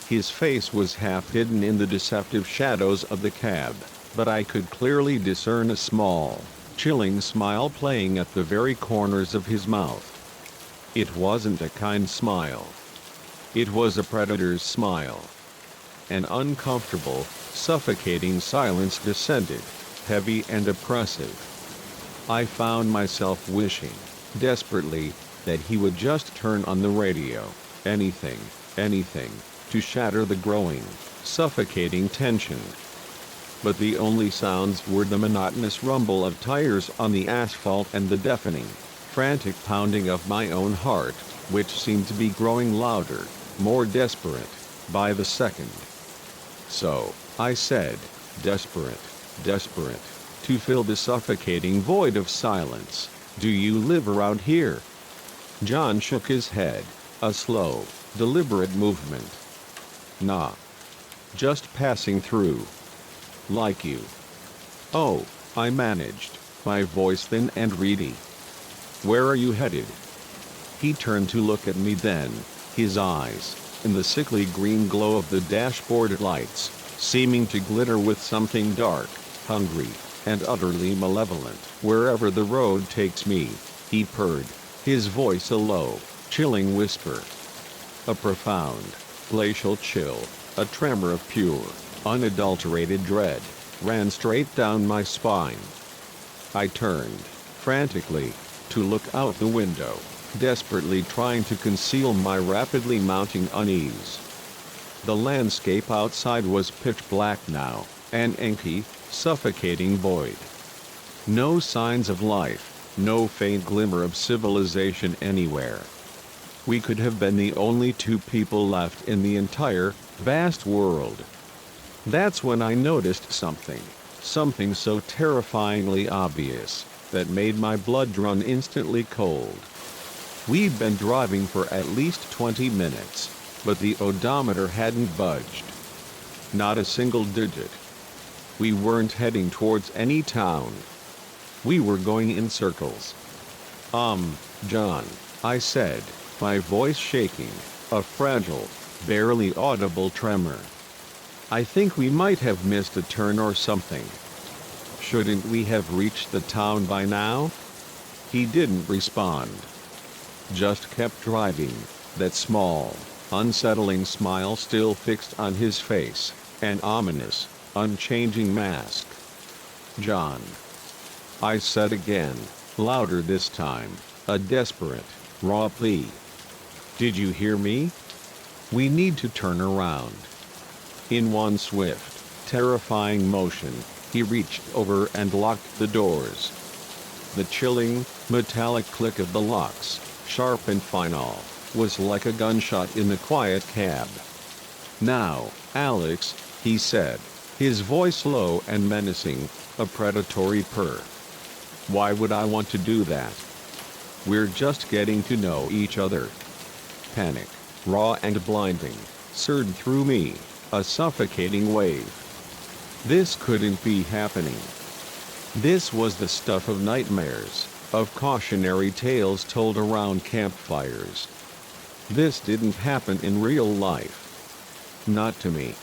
[SPEAKER 1] His face was half hidden in the deceptive shadows of the cab, but I could clearly discern a small, chilling smile playing at the very corners of his mouth. It wasn't a kind smile. It was a predator's smile. An uncomfortable, suffocating silence descended, heavy and oppressive. I found myself wishing, desperately, that he would just turn on the radio, anything, to shatter the growing, suffocating tension. But the only sounds were the monotonous rumble of tires on the asphalt and the deafening, frantic pounding of my own heart, which seemed to be growing louder, more desperate, by the second. "So," I said, desperate, to fill the suffocating void of silence, "do you live around here?" John shook his head, a slow, deliberate movement. "Nah. Just passing through. Like you." "Oh," I managed, my voice thin and reedy. "Where are you headed?" He turned to look at me then, his eyes, in the sickly green glow of the dashboard lights, seeming to glitter with something dark, hungry, and utterly malevolent. "Wherever the road takes me," he purred, his voice a low, chilling whisper. A profound, glacial chill, a tremor of pure, unadulterated dread, ran straight down my spine. I turned, frantically, to look out the window, desperately trying to conceal my rapidly mounting unease. The landscape outside was pitch black now, an inky, suffocating void. No signs of life, no faint glimmer of civilization anywhere. We could have been the only two people left in the entire, vast world. That's when I noticed something so terrifyingly obvious, that made my blood run instantly cold. We'd been driving for at least 20 minutes, but the odometer hadn't budged. Not a single digit. We weren't heading towards any town. We were going in circles. John, I said, my voice shaking, a fragile, barely audible tremor. I think we might have missed a turn or something. Shouldn't we have reached the town by now? He didn't respond. Just kept driving, that small, unsettling smile still fixed on his face, an ominous, unchanging mask. John. I said again, louder this time, a desperate, raw plea. Did you hear me? We need to turn around. In one swift, terrifying motion, he reached over and locked the doors. The chilling, metallic click of the locks, sharp and final, was like a gunshot in the quiet cab. Now, Alex, he said, his voice low and menacing, a predatory purr. Why would I want to do that? We're just getting to know each other. Panic, raw and blinding, surged through me, a suffocating wave. This couldn't be happening. This was the stuff of nightmares, of cautionary tales told around campfires. This didn't happen in real life. Not to me.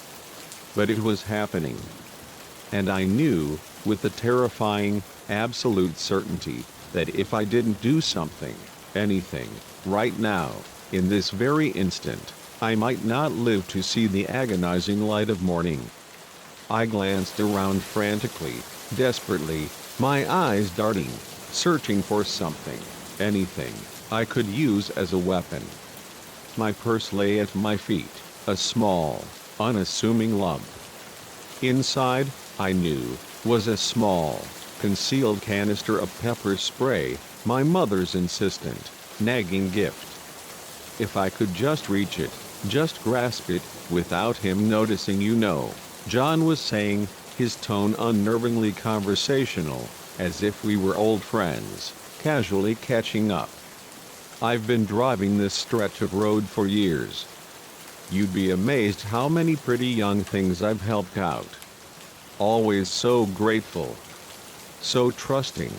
[SPEAKER 1] But it was happening. And I knew, with a terrifying, absolute certainty, that if I didn't do something, anything, right now, in this very instant, I might not live to see the agonizing light of morning. I glanced around frantically, desperately, my eyes darting, searching for something, anything, I could use as a weapon. My purse lay at my feet, a small, unassuming lump. Inside, I knew, was a small, concealed canister of pepper spray, my mother's insistent, nagging gift. If I could just reach it, just grasp it, without him noticing, John was saying, his tone unnervingly conversational, as if we were old friends, casually catching up. I've been driving this stretch of road for years. You'd be amazed how many pretty young things I've helped out. Always so grateful. So trusting.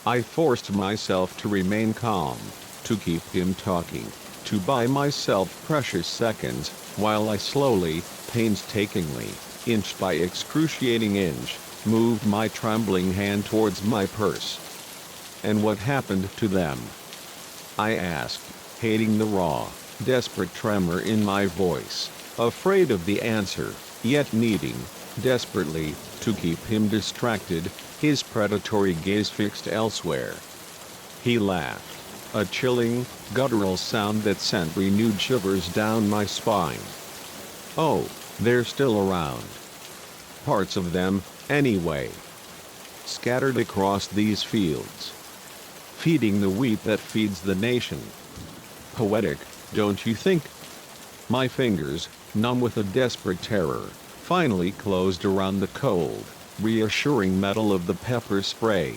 [SPEAKER 1] I forced myself to remain calm, to keep him talking, to buy myself precious seconds, while I slowly, painstakingly, inch by excruciating inch, moved my trembling hand towards my purse. And what happened to them? I asked, hating the raw, desperate tremor in my voice, afraid of the answer, yet needing, desperately, to keep him distracted, his predatory gaze fixed elsewhere. He laughed, a chilling, guttural sound that sent renewed shivers down my spine. Oh, they're still around. Parts of them, anyway. Scattered across these fields. Feeding the wheat that feeds the nation. Poetic, don't you think? My fingers, numb with a desperate terror, finally closed around the cold, reassuring metal of the pepper spray.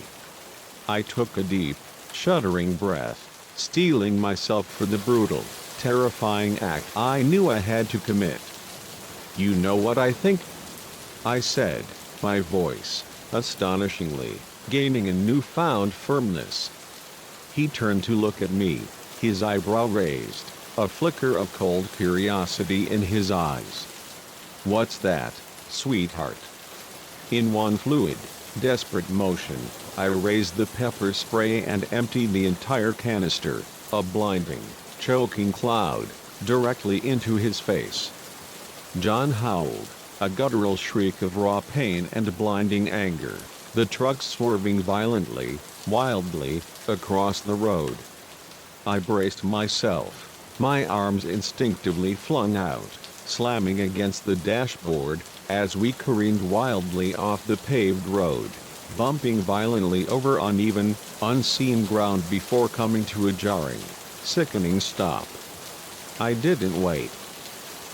[SPEAKER 1] I took a deep, shuddering breath, steeling myself for the brutal, terrifying act I knew I had to commit. You know what I think? I said, my voice, astonishingly, gaining a newfound firmness. He turned to look at me, his eyebrow raised, a flicker of cold curiosity in his eyes. What's that, sweetheart? In one fluid, desperate motion, I raised the pepper spray and emptied the entire canister, a blinding, choking cloud, directly into his face. John howled, a guttural shriek of raw pain and blinding anger, the truck swerving violently, wildly, across the road. I braced myself, my arms instinctively flung out, slamming against the dashboard, as we careened wildly off the paved road. bumping violently over uneven, unseen ground before coming to a jarring, sickening stop. I didn't wait.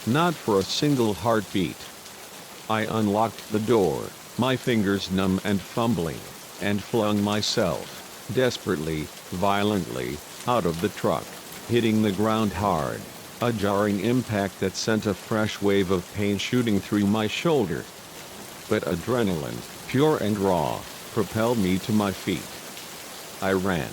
[SPEAKER 1] Not for a single heartbeat. I unlocked the door, my fingers numb and fumbling, and flung myself, desperately, violently, out of the truck, hitting the ground hard, a jarring impact that sent a fresh wave of pain shooting through my shoulder. But adrenaline, pure and raw, propelled me to my feet. I ran.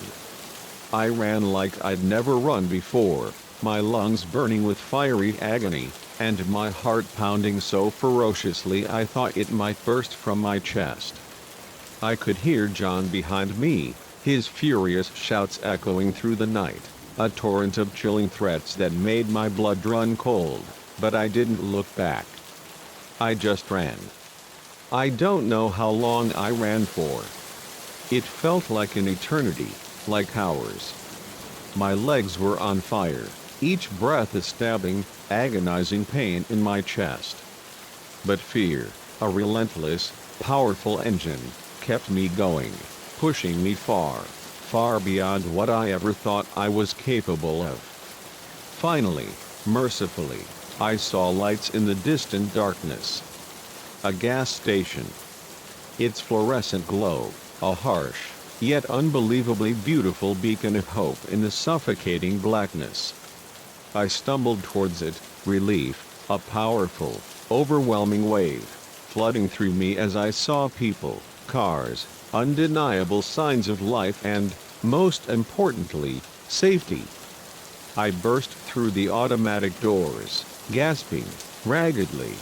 [SPEAKER 1] I ran like I'd never run before, my lungs burning with fiery agony, and my heart pounding so ferociously I thought it might burst from my chest. I could hear John behind me, his furious shouts echoing through the night, a torrent of chilling threats that made my blood run cold, but I didn't look back. I just ran. I don't know how long I ran for. It felt like an eternity, like hours. My legs were on fire, each breath a stabbing, agonizing pain in my chest. But fear, a relentless, powerful engine, kept me going, pushing me far, far beyond what I ever thought I was capable of. Finally, mercifully, I saw lights in the distant darkness. A gas station. Its fluorescent glow, a harsh, yet unbelievably beautiful beacon of hope in the suffocating blackness. I stumbled towards it, relief, a powerful, overwhelming wave, flooding through me as I saw people, cars, undeniable signs of life and, most importantly, safety. I burst through the automatic doors, gasping, raggedly,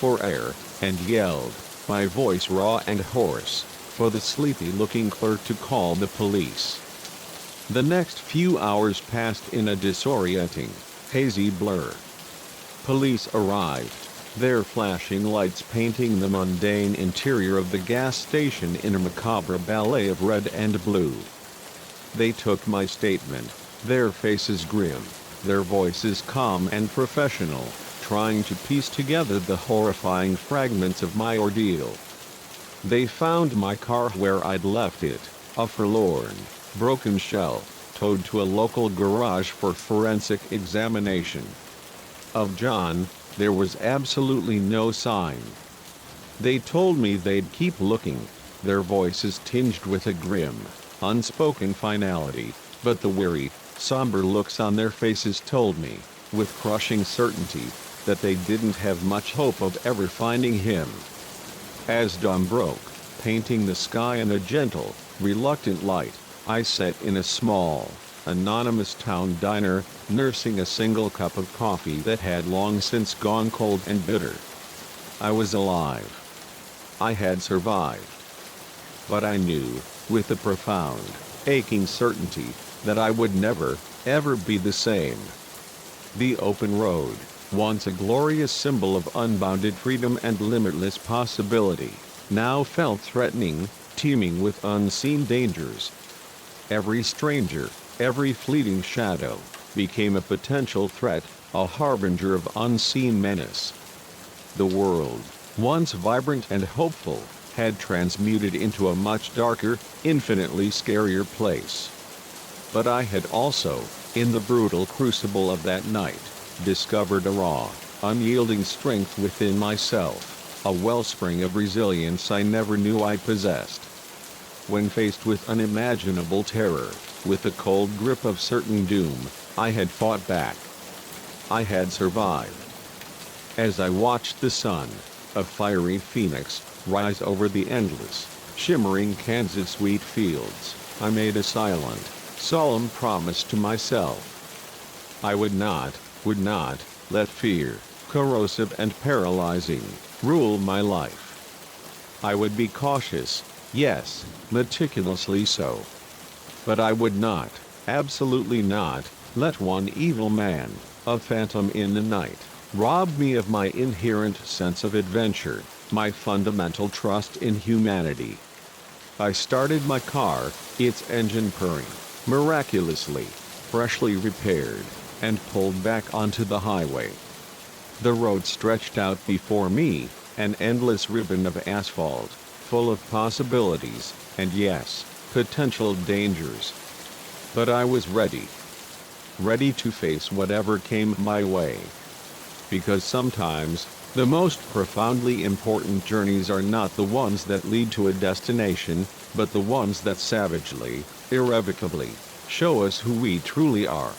[SPEAKER 1] for air, and yelled, my voice raw and hoarse, for the sleepy-looking clerk to call the police. The next few hours passed in a disorienting, hazy blur. Police arrived, their flashing lights painting the mundane interior of the gas station in a macabre ballet of red and blue. They took my statement, their faces grim, their voices calm and professional, trying to piece together the horrifying fragments of my ordeal. They found my car where I'd left it, a forlorn, broken shell, towed to a local garage for forensic examination. Of John, there was absolutely no sign. They told me they'd keep looking, their voices tinged with a grim, unspoken finality, but the weary, somber looks on their faces told me, with crushing certainty, that they didn't have much hope of ever finding him. As dawn broke, painting the sky in a gentle, reluctant light, I sat in a small, anonymous town diner, nursing a single cup of coffee that had long since gone cold and bitter. I was alive. I had survived. But I knew, with a profound, aching certainty, that I would never, ever be the same. The open road, once a glorious symbol of unbounded freedom and limitless possibility, now felt threatening, teeming with unseen dangers. Every stranger, every fleeting shadow, became a potential threat, a harbinger of unseen menace. The world, once vibrant and hopeful, had transmuted into a much darker, infinitely scarier place. But I had also, in the brutal crucible of that night, discovered a raw, unyielding strength within myself, a wellspring of resilience I never knew I possessed. When faced with unimaginable terror, with the cold grip of certain doom, I had fought back. I had survived. As I watched the sun, a fiery phoenix, rise over the endless, shimmering Kansas wheat fields, I made a silent, solemn promise to myself. I would not let fear, corrosive and paralyzing, rule my life. I would be cautious, yes, meticulously so. But I would not, absolutely not, let one evil man, a phantom in the night, rob me of my inherent sense of adventure, my fundamental trust in humanity. I started my car, its engine purring, miraculously, freshly repaired, and pulled back onto the highway. The road stretched out before me, an endless ribbon of asphalt, full of possibilities, and yes, potential dangers. But I was ready. Ready to face whatever came my way. Because sometimes, the most profoundly important journeys are not the ones that lead to a destination, but the ones that savagely, irrevocably, show us who we truly are.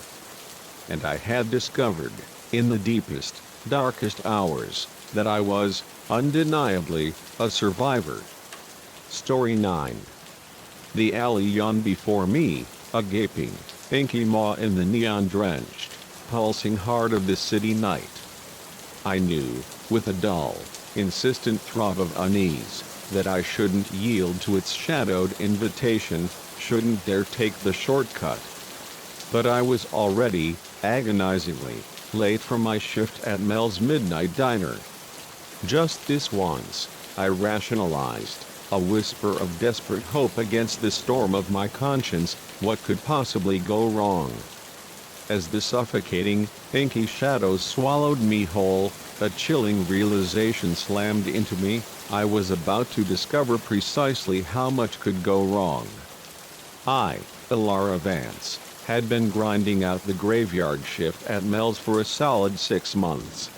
[SPEAKER 1] And I had discovered, in the deepest, darkest hours, that I was, undeniably, a survivor. Story 9. The alley yawned before me, a gaping, inky maw in the neon-drenched, pulsing heart of the city night. I knew, with a dull, insistent throb of unease, that I shouldn't yield to its shadowed invitation, shouldn't dare take the shortcut. But I was already, agonizingly, late for my shift at Mel's Midnight Diner. Just this once, I rationalized, a whisper of desperate hope against the storm of my conscience, what could possibly go wrong? As the suffocating, inky shadows swallowed me whole, a chilling realization slammed into me. I was about to discover precisely how much could go wrong. I, Elara Vance, had been grinding out the graveyard shift at Mel's for a solid 6 months.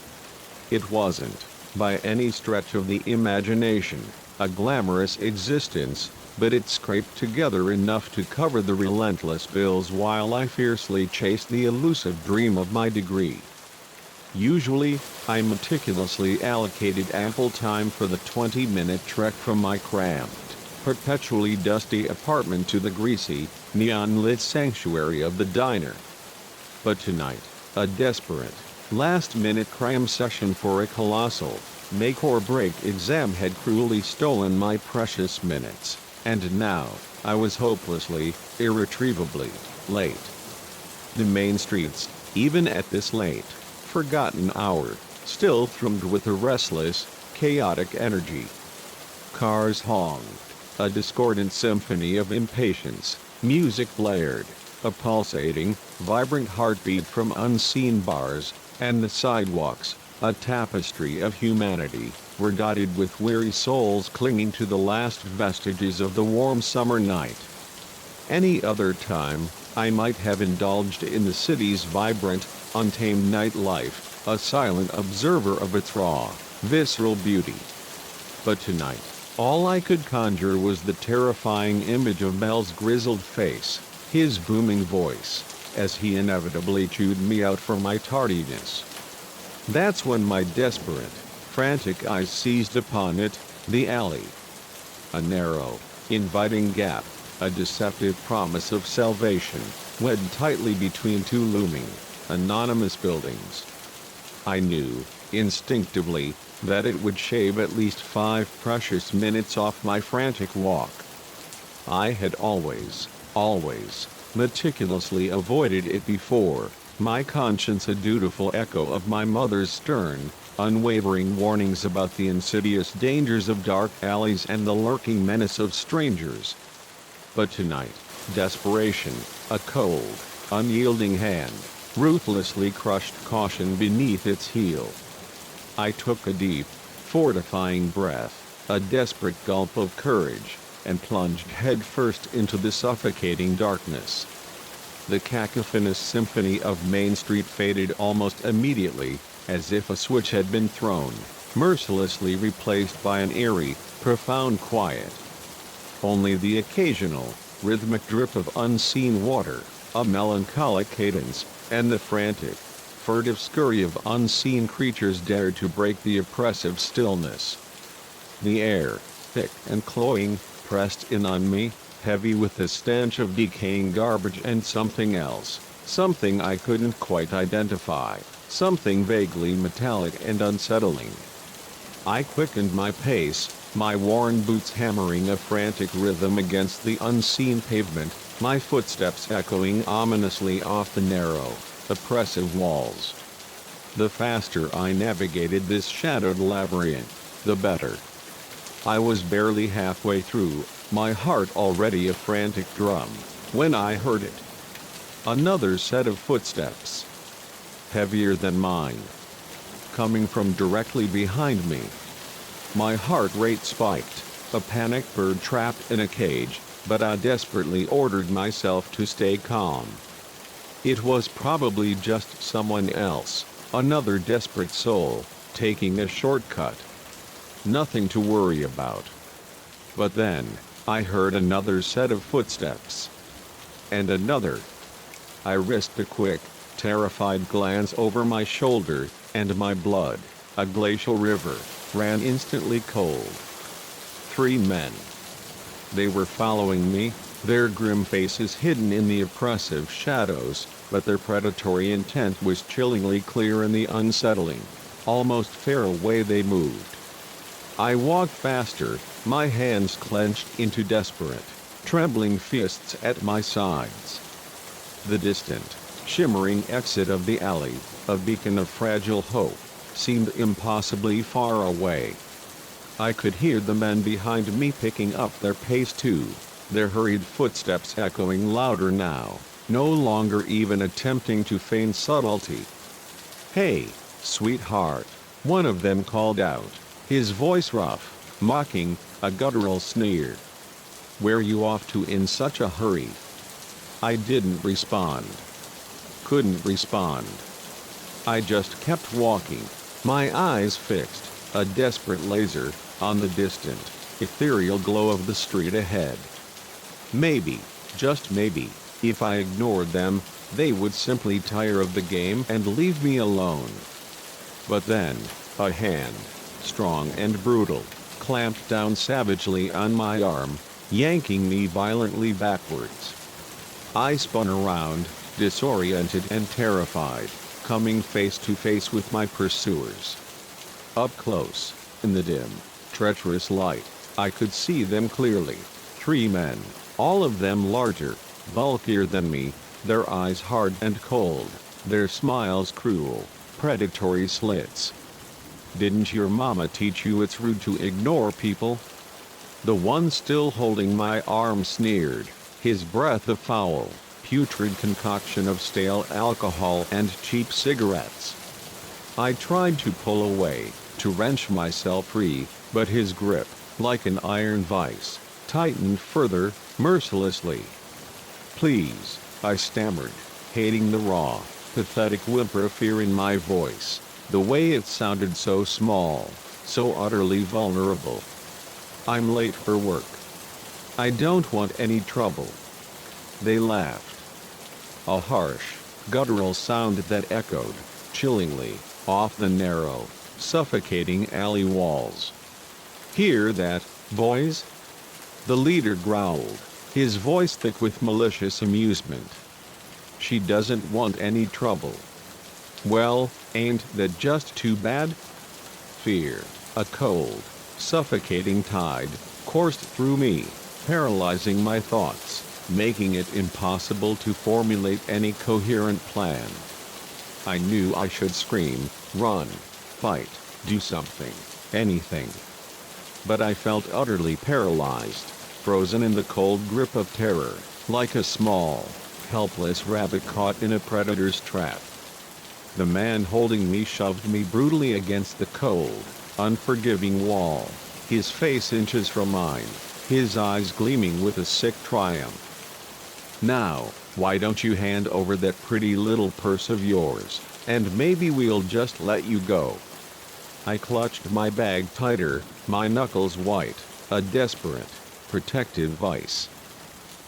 [SPEAKER 1] It wasn't, by any stretch of the imagination, a glamorous existence, but it scraped together enough to cover the relentless bills while I fiercely chased the elusive dream of my degree. Usually, I meticulously allocated ample time for the 20-minute trek from my cramped, perpetually dusty apartment to the greasy, neon-lit sanctuary of the diner. But tonight, a desperate, last-minute cram session for a colossal, make-or-break exam had cruelly stolen my precious minutes, and now, I was hopelessly, irretrievably, late. The main streets, even at this late, forgotten hour, still thrummed with a restless, chaotic energy. Cars honked, a discordant symphony of impatience, music blared, a pulsating, vibrant heartbeat from unseen bars, and the sidewalks, a tapestry of humanity, were dotted with weary souls clinging to the last vestiges of the warm summer night. Any other time, I might have indulged in the city's vibrant, untamed nightlife, a silent observer of its raw, visceral beauty. But tonight, all I could conjure was the terrifying image of Mel's grizzled face, his booming voice, as he inevitably chewed me out for my tardiness. That's when my desperate, frantic eyes seized upon it, the alley. A narrow, inviting gap, a deceptive promise of salvation, wedged tightly between two looming, anonymous buildings. I knew, instinctively, that it would shave at least 5 precious minutes off my frantic walk. I had always, meticulously avoided it before, my conscience a dutiful echo of my mother's stern, unwavering warnings about the insidious dangers of dark alleys and the lurking menace of strangers. But tonight, desperation, a cold, unyielding hand, ruthlessly crushed caution beneath its heel. I took a deep, fortifying breath, a desperate gulp of courage, and plunged headfirst into the suffocating darkness. The cacophonous symphony of Main Street faded almost immediately, as if a switch had been thrown, mercilessly replaced by an eerie, profound quiet. Only the occasional, rhythmic drip of unseen water, a melancholic cadence, and the frantic, furtive scurry of unseen creatures dared to break the oppressive stillness. The air, thick and cloying, pressed in on me, heavy with the stench of decaying garbage and something else, something I couldn't quite identify, something vaguely metallic and unsettling. I quickened my pace, my worn boots hammering a frantic rhythm against the unseen pavement, my footsteps echoing ominously off the narrow, oppressive walls. The faster I navigated this shadowed labyrinth, the better. I was barely halfway through, my heart already a frantic drum, when I heard it. Another set of footsteps. Heavier than mine. Coming from directly behind me. My heart rate spiked. a panicked bird trapped in a cage, but I desperately ordered myself to stay calm. It was probably just someone else, another desperate soul, taking a shortcut. Nothing to worry about. But then, I heard another set of footsteps. And another. I risked a quick, terrified glance over my shoulder, and my blood, a glacial river, ran instantly cold. 3 men. They were following me, their grim faces hidden in the oppressive shadows, but their predatory intent was chillingly clear in the unsettling, almost feral way they moved. I walked faster, my hands clenched into desperate, trembling fists at my sides. The distant, shimmering exit of the alley, a beacon of fragile hope, seemed impossibly far away. I could hear the men behind me picking up their pace too, their hurried footsteps echoing louder now, no longer even attempting to feign subtlety. "Hey, sweetheart," one of them called out, his voice rough, mocking, a guttural sneer. "Where you off to in such a hurry?" I didn't respond. Couldn't respond. I just kept walking, my eyes fixed, a desperate laser, on the distant, ethereal glow of the street ahead. Maybe, just maybe, if I ignored them, they would simply tire of the game and leave me alone. But then, a hand, strong and brutal, clamped down savagely on my arm, yanking me violently backwards. I spun around, disoriented and terrified, coming face to face with my pursuers. Up close, in the dim, treacherous light, I could see them clearly. 3 men, all of them larger, bulkier than me, their eyes hard and cold, their smiles cruel, predatory slits. "Didn't your mama teach you it's rude to ignore people?" The one still holding my arm sneered, his breath a foul, putrid concoction of stale alcohol and cheap cigarettes. I tried to pull away, to wrench myself free, but his grip, like an iron vice, tightened further, mercilessly. "Please," I stammered, hating the raw, pathetic whimper of fear in my voice, the way it sounded so small, so utterly vulnerable. "I'm late for work. I don't want any trouble." They laughed. A harsh, guttural sound that echoed, chillingly, off the narrow, suffocating alley walls. "Hear that, boys?" The leader growled, his voice thick with malicious amusement. "She doesn't want any trouble. Well, ain't that just too bad?" Fear, a cold, suffocating tide, coursed through me, paralyzing my thoughts, making it impossible to formulate any coherent plan. I knew I should scream, run, fight, do something, anything. But I felt utterly paralyzed, frozen in the cold grip of terror, like a small, helpless rabbit caught in a predator's trap. The man holding me shoved me brutally against the cold, unforgiving wall, his face inches from mine, his eyes gleaming with a sick triumph. "Now, why don't you hand over that pretty little purse of yours, and maybe we'll just let you go." I clutched my bag tighter, my knuckles white, a desperate, protective vice.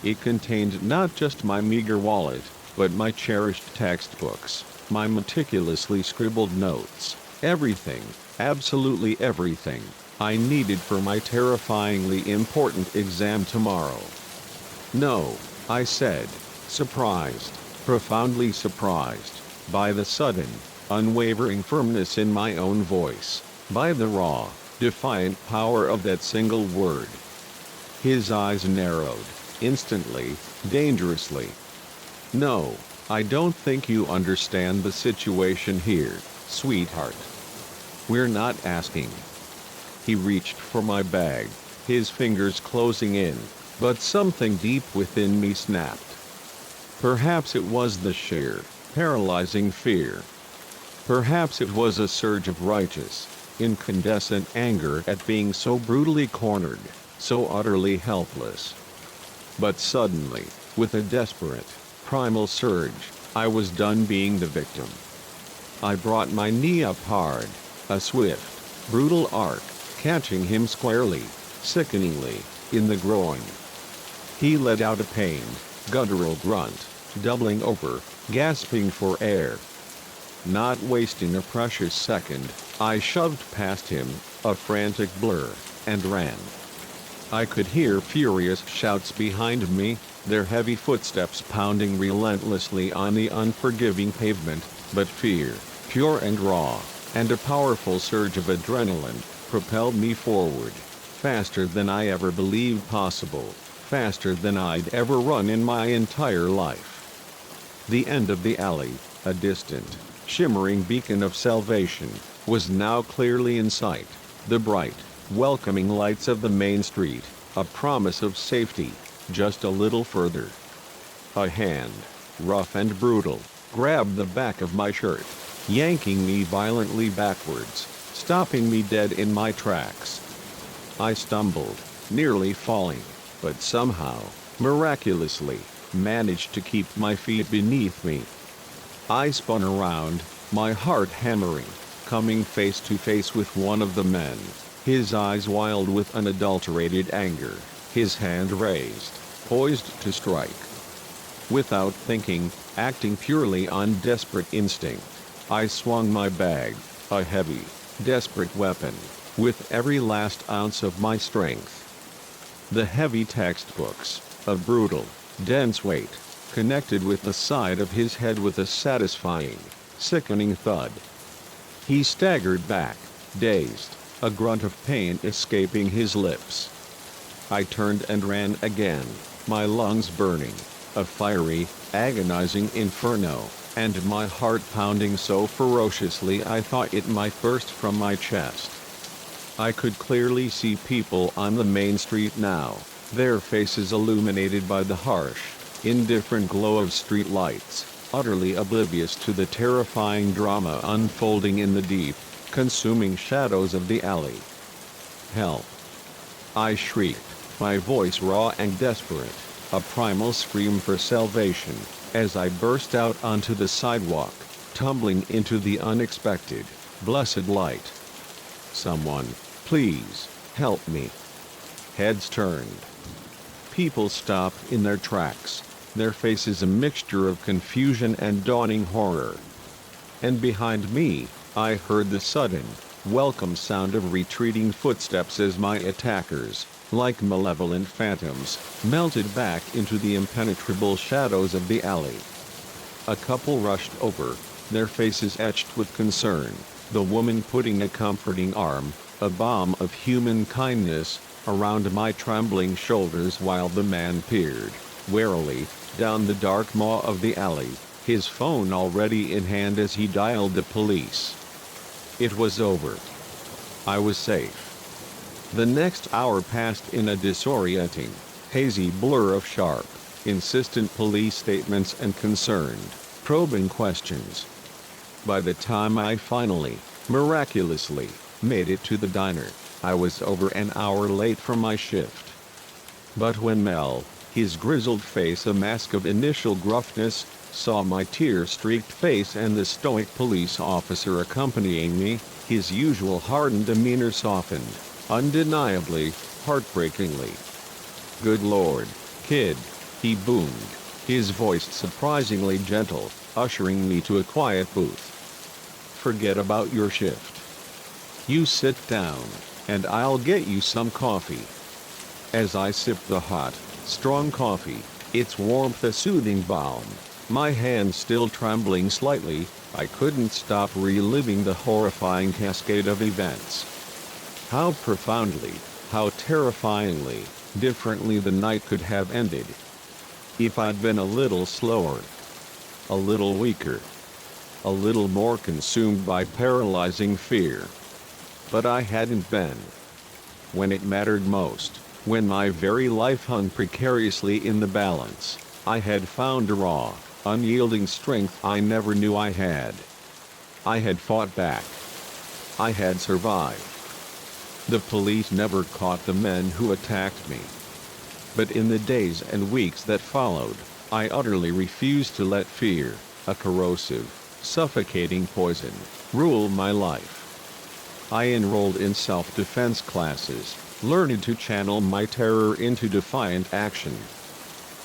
[SPEAKER 1] It contained not just my meager wallet, but my cherished textbooks, my meticulously scribbled notes, everything, absolutely everything, I needed for my terrifyingly important exam tomorrow. "No," I said, surprised, profoundly surprised, by the sudden, unwavering firmness in my own voice, by the raw, defiant power of that single word. His eyes narrowed, instantly, dangerously. "No, I don't think you understand the situation here, sweetheart. We're not asking." He reached for my bag, his fingers closing in, but something deep within me snapped. Perhaps it was the sheer, paralyzing fear. Perhaps it was a surge of righteous, incandescent anger at being so brutally cornered. so utterly helpless. But suddenly, with a desperate, primal surge, I was done being the victim. I brought my knee up hard, a swift, brutal arc, catching him squarely, sickeningly, in the groin. He let out a pained, guttural grunt, doubling over, gasping for air. Not wasting a precious second, I shoved past him, a frantic blur, and ran. I could hear furious shouts behind me, their heavy footsteps pounding relentlessly on the unforgiving pavement, but fear, pure and raw, and a powerful surge of adrenaline, propelled me forward, faster than I ever believed possible, faster than I'd ever run in my entire life. The end of the alley, a distant, shimmering beacon of salvation, was now clearly in sight, the bright, welcoming lights of the main street, a promise of safety, just a little further. A hand, rough and brutal, grabbed the back of my shirt, yanking me violently backwards, stopping me dead in my tracks. I stumbled, nearly falling, but somehow, miraculously, managed to keep my feet beneath me. I spun around, my heart hammering, coming face to face with one of the men, his eyes wild with unadulterated anger, his hand raised, poised to strike. Without thinking, acting purely on desperate instinct, I swung my bag, a heavy, desperate weapon, with every last ounce of my strength. The heavy textbooks, of brutal, dense weight, connected with the side of his head with a satisfying, sickening thud. He staggered back, dazed, a grunt of pain escaping his lips. I turned and ran again, my lungs burning, a fiery, agonizing inferno, and my heart pounding so ferociously I thought it might burst from my chest. I could clearly see people on the main street now, their faces illuminated by the harsh, indifferent glow of street lights, utterly oblivious to the terrifying drama unfolding in the deep, consuming shadows of the alley. Help! I shrieked, my voice raw and desperate, a primal scream for salvation, as I burst out onto the sidewalk, tumbling into the unexpected, blessed light. Someone, please, help me. Heads turned. People stopped in their tracks, their faces a mixture of confusion and dawning horror. And behind me, I heard the sudden, welcome sound of retreating footsteps as my attackers, like malevolent phantoms, melted back into the impenetrable shadows of the alley. A couple rushed over, their faces etched with concern, the woman putting a comforting arm, a balm of human kindness, around my trembling shoulders while the man peered, warily, down the dark maw of the alley, his phone already in hand as he dialed the police. It was over. I was safe. The next hour passed in a disorienting, hazy blur of sharp, insistent police statements and concerned, probing questions. By the time I finally, miraculously, made it to the diner, I was over an hour late for my shift. But when Mel, his grizzled face a mask of initial gruffness, saw my tear-streaked face and the stoic police officer accompanying me, his usual hardened demeanor softened, undeniably, heartbreakingly. "Good Lord, kid," he boomed, his voice surprisingly gentle, ushering me to a quiet booth. "Forget about your shift. You sit down, and I'll get you some coffee." As I sipped the hot, strong coffee, its warmth a soothing balm, my hand still trembling slightly, I couldn't stop reliving the horrifying cascade of events. How profoundly, how terrifyingly, differently the night could have ended. If I'd been a little slower, a little weaker, a little more consumed by paralyzing fear. But I hadn't been. When it mattered most, when my very life hung precariously in the balance, I had found a raw, unyielding strength I never knew I had. I had fought back. I had survived. The police never caught the men who attacked me. But in the days and weeks that followed, I utterly refused to let fear, a corrosive, suffocating poison, rule my life. I enrolled in self-defense classes, learning to channel my terror into defiant action.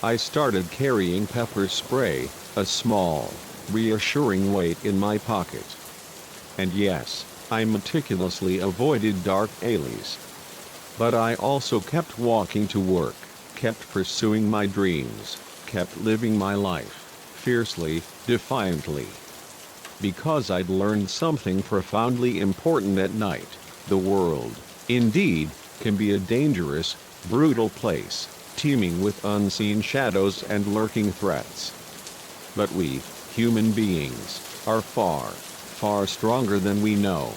[SPEAKER 1] I started carrying pepper spray, a small, reassuring weight in my pocket. And yes, I meticulously avoided dark alleys. But I also kept walking to work, kept pursuing my dreams, kept living my life, fiercely, defiantly. Because I'd learned something profoundly important at night: the world, indeed, can be a dangerous, brutal place, teeming with unseen shadows and lurking threats. But we, human beings, are far, far stronger than we know.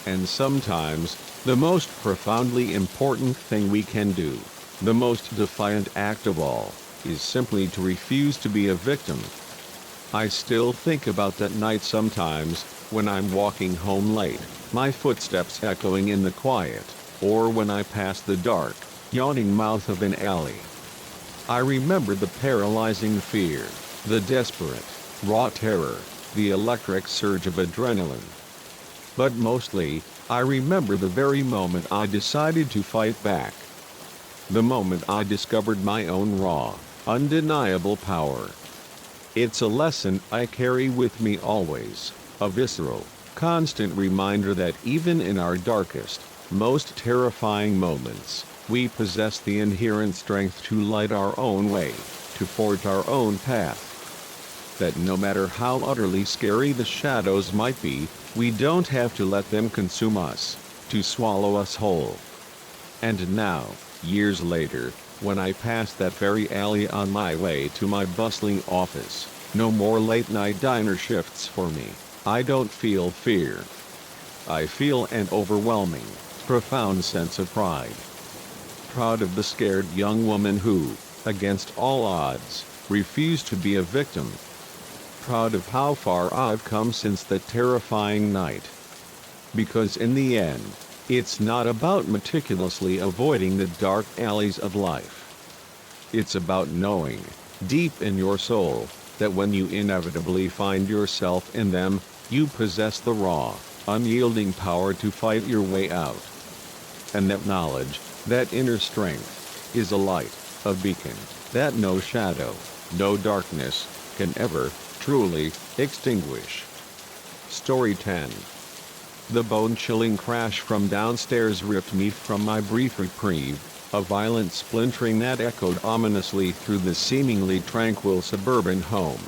[SPEAKER 1] And sometimes, the most profoundly important thing we can do, the most defiant act of all, is simply to refuse to be a victim. I still think about that night sometimes, when I'm walking home late, my footsteps echoing in the quiet, or when I pass the dark, yawning mouth of an alley. I remember the paralyzing fear, the desperate, raw terror, the electric surge of adrenaline. But mostly, I remember the very moment I decided to fight back. The moment I discovered my own raw, undeniable power. It's a lesson I carry with me always, a visceral, constant reminder that even in our darkest, most terrifying moments, we possess the inherent strength to light our own way, to forge our own path. That no matter how utterly scary the shadows might be, we don't have to let them consume us, to swallow us whole. And now, years later, when I pass that very alley on my way to my bustling office, no more late-night diner shifts for me, I don't feel fear. I feel an overwhelming, profound sense of pride. Proud of the scared young woman who, against all odds, refused to be a victim. Proud of how far I've come since that terrifying night. Because in the end, it's not about meticulously avoiding the dark alleys of life. It's about knowing, deep in your soul, that when you inevitably find yourself in them, you possess the raw, unyielding power to fight your way out. And that knowledge, that inner strength, is a light, a beacon, that no shadow, no darkness, can ever, truly, extinguish. Story 10. The bone-chilling crash from downstairs ripped me from my brief reprieve, a violent splintering that echoed ominously through the seemingly tranquil suburban home.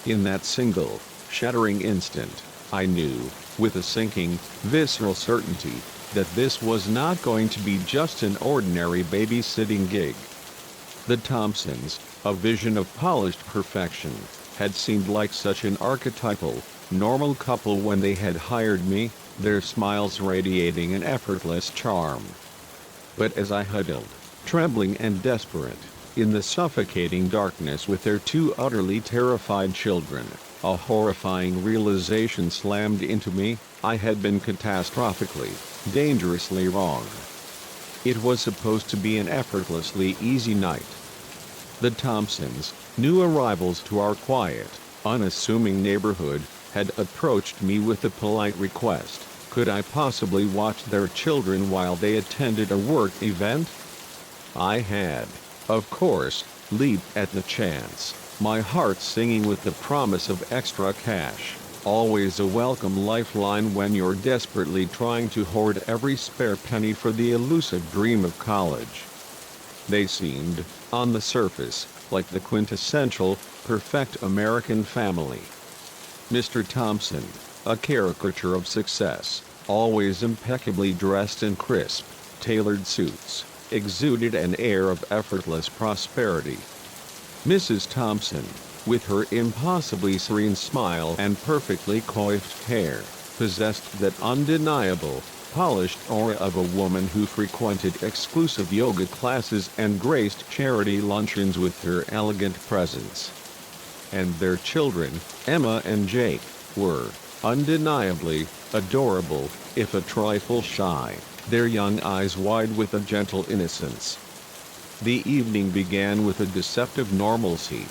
[SPEAKER 1] In that single, shattering instant, I knew, with a sinking, visceral certainty, that this was not going to be just an ordinary babysitting gig. The Thompsons, a vision of polished perfection, had seemed like such an archetypal, normal couple when they had hired me, their smiles radiating an effortless charm. But as I huddled, trembling and desperate, in the suffocating darkness with their two utterly terrified children, a horrifying realization slammed into me: I had been catastrophically, dangerously wrong. It was supposed to be an effortlessly easy night. The Thompsons, new arrivals to our quiet, unassuming neighborhood, had approached me with a polite request: could I possibly watch their children while they attended a work event? I had, of course, leaped at the chance, my heart singing with the promise of extra cash, always a welcome lifeline when you're desperately trying to hoard every spare penny for the elusive dream of college. They seemed, on the surface, like the quintessential, perfect American family. Mr. Thompson, a caricature of success, always impeccably dressed in crisp, tailored suits, exuded an air of effortless prosperity. Mrs. Thompson, with her impossibly serene smile and perfectly coiffed hair, possessed that undeniable, polished aura of a woman who frequented exclusive yoga classes and graced charity luncheons with her elegant presence. And their children, Emma and Jake, were, undeniably, adorable, if a trifle shy. their young eyes wide with a gentle innocence. The evening began with a deceptive normalcy.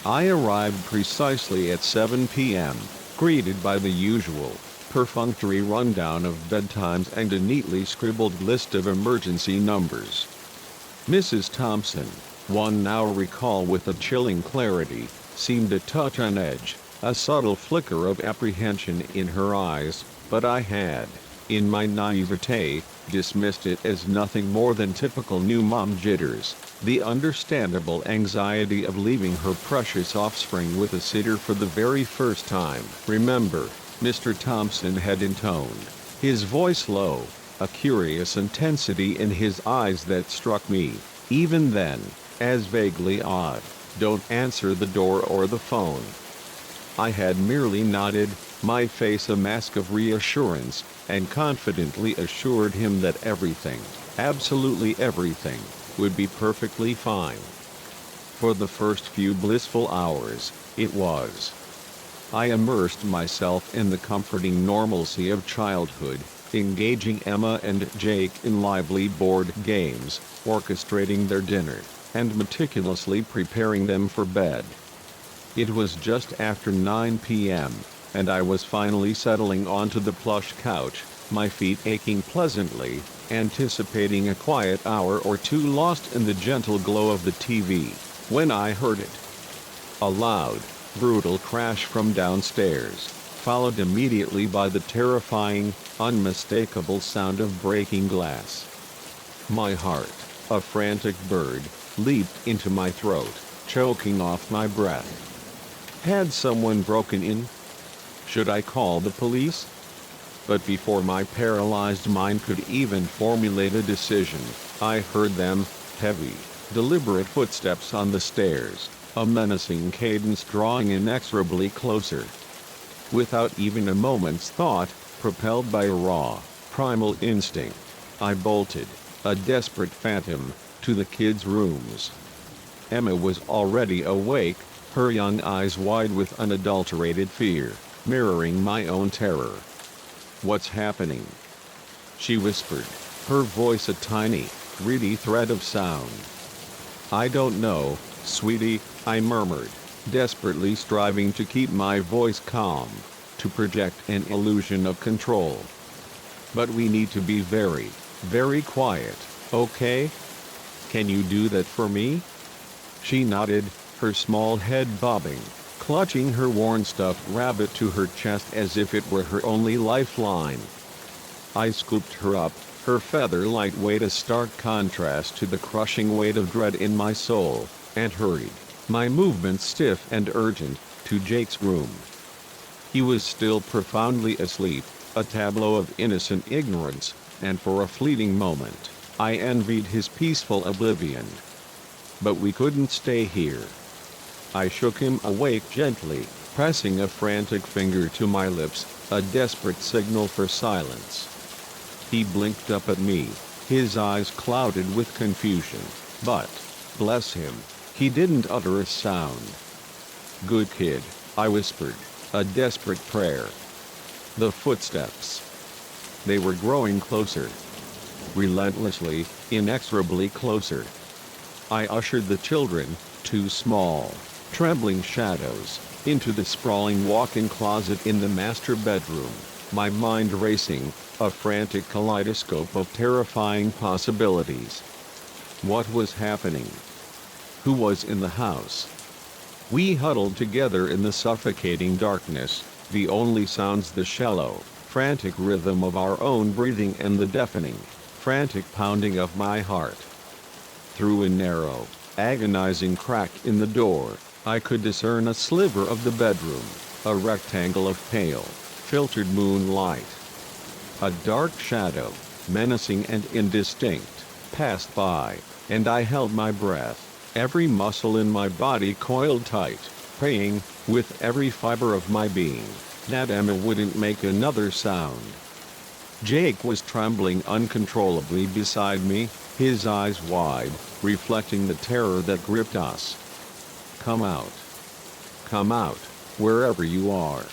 [SPEAKER 1] I arrived precisely at 7 p.m., greeted by the usual, perfunctory rundown of bedtimes and a neatly scribbled list of emergency numbers. Mrs. Thompson, one now recall with a chilling clarity, seemed a touch on edge, a subtle flicker of apprehension in her eyes, but I had, in my naivete, dismissed it as nothing more than typical new mom jitters, the understandable anxiety of leaving her precious offspring with a sitter for the very first time. "Remember," Mr. Thompson had intoned, his voice low, a curious intensity in his eyes that struck me, even then, as vaguely odd, "don't answer the door or the phone." I had merely nodded, my face a mask of reassurance, and confidently assured him that everything, absolutely everything, would be perfectly fine. For the first few blissful hours, it was. I immersed myself in the comforting normalcy of childhood, engaging Emma and Jake in lively board games, orchestrating their dinner, and meticulously preparing them for bed. It was just after 9 p.m., and I was finally settling onto the plush couch, my feet aching pleasantly, anticipating a quiet hour or two lost in the gentle glow of the TV, when I heard it. A loud, brutal crash from downstairs, followed immediately by the terrifying, unmistakable sound of breaking glass. My heart, a frantic bird, leaped into my throat, choking off my breath. Had someone broken in? Should I call the police? But before my paralyzed mind could even formulate a decision, I heard them, heavy, deliberate footsteps on the stairs, a menacing cadence drawing inexorably closer. Without even a moment's thought, propelled by a raw, primal instinct, I bolted, a desperate phantom, to the kids' rooms. Emma was already awake, her young eyes wide with unadulterated fear, mirroring my own terror. "What's happening?" she whispered, her voice a tiny, reedy thread of sound. "I don't know, sweetie," I murmured, desperately striving to keep my voice calm, to project an illusion of control. "But we need to be very, very quiet, okay? Can you do that for me?" She nodded, her small head bobbing, clutching her worn stuffed rabbit to her chest as if it were her only lifeline. I scooped her up, her feather-light weight a stark contrast to the crushing weight of dread in my soul, and hurried, my movements stiff and urgent, to Jake's room. He was still profoundly asleep, a tableau of innocent ignorance, and for a fleeting moment, I envied his peaceful oblivion. But we couldn't stay here. I shook him awake gently, pressing a frantic finger to my lips, a desperate signal for silence. He blinked up at me, his eyes clouded with confusion, but, bless him, he didn't utter a sound. "Good kid," I whispered, a desperate prayer. The footsteps. They were growing closer. Relentlessly, inexorably closer. I ushered the children, two small, trembling shadows, into the sprawling walk-in closet in the master bedroom, my mind racing, a frantic kaleidoscope of terrifying possibilities. What was happening? Who was in the house? We huddled together in the suffocating darkness, the only sounds the shallow, frantic rhythm of our own breathing and the deafening, frantic pounding of my heart. Through a narrow, agonizing crack in the door, I could discern a sliver of the bedroom, a rectangle of pale, filtered moonlight. A dark shadow, menacing and indistinct, passed by, and I held my breath, every muscle in my body coiled tight, praying, with every fiber of my being, that Emma wouldn't make another sound. Jake was trembling uncontrollably beside me, his eyes wide, reflecting the terror that gripped us. "Come out. Come out, wherever you are."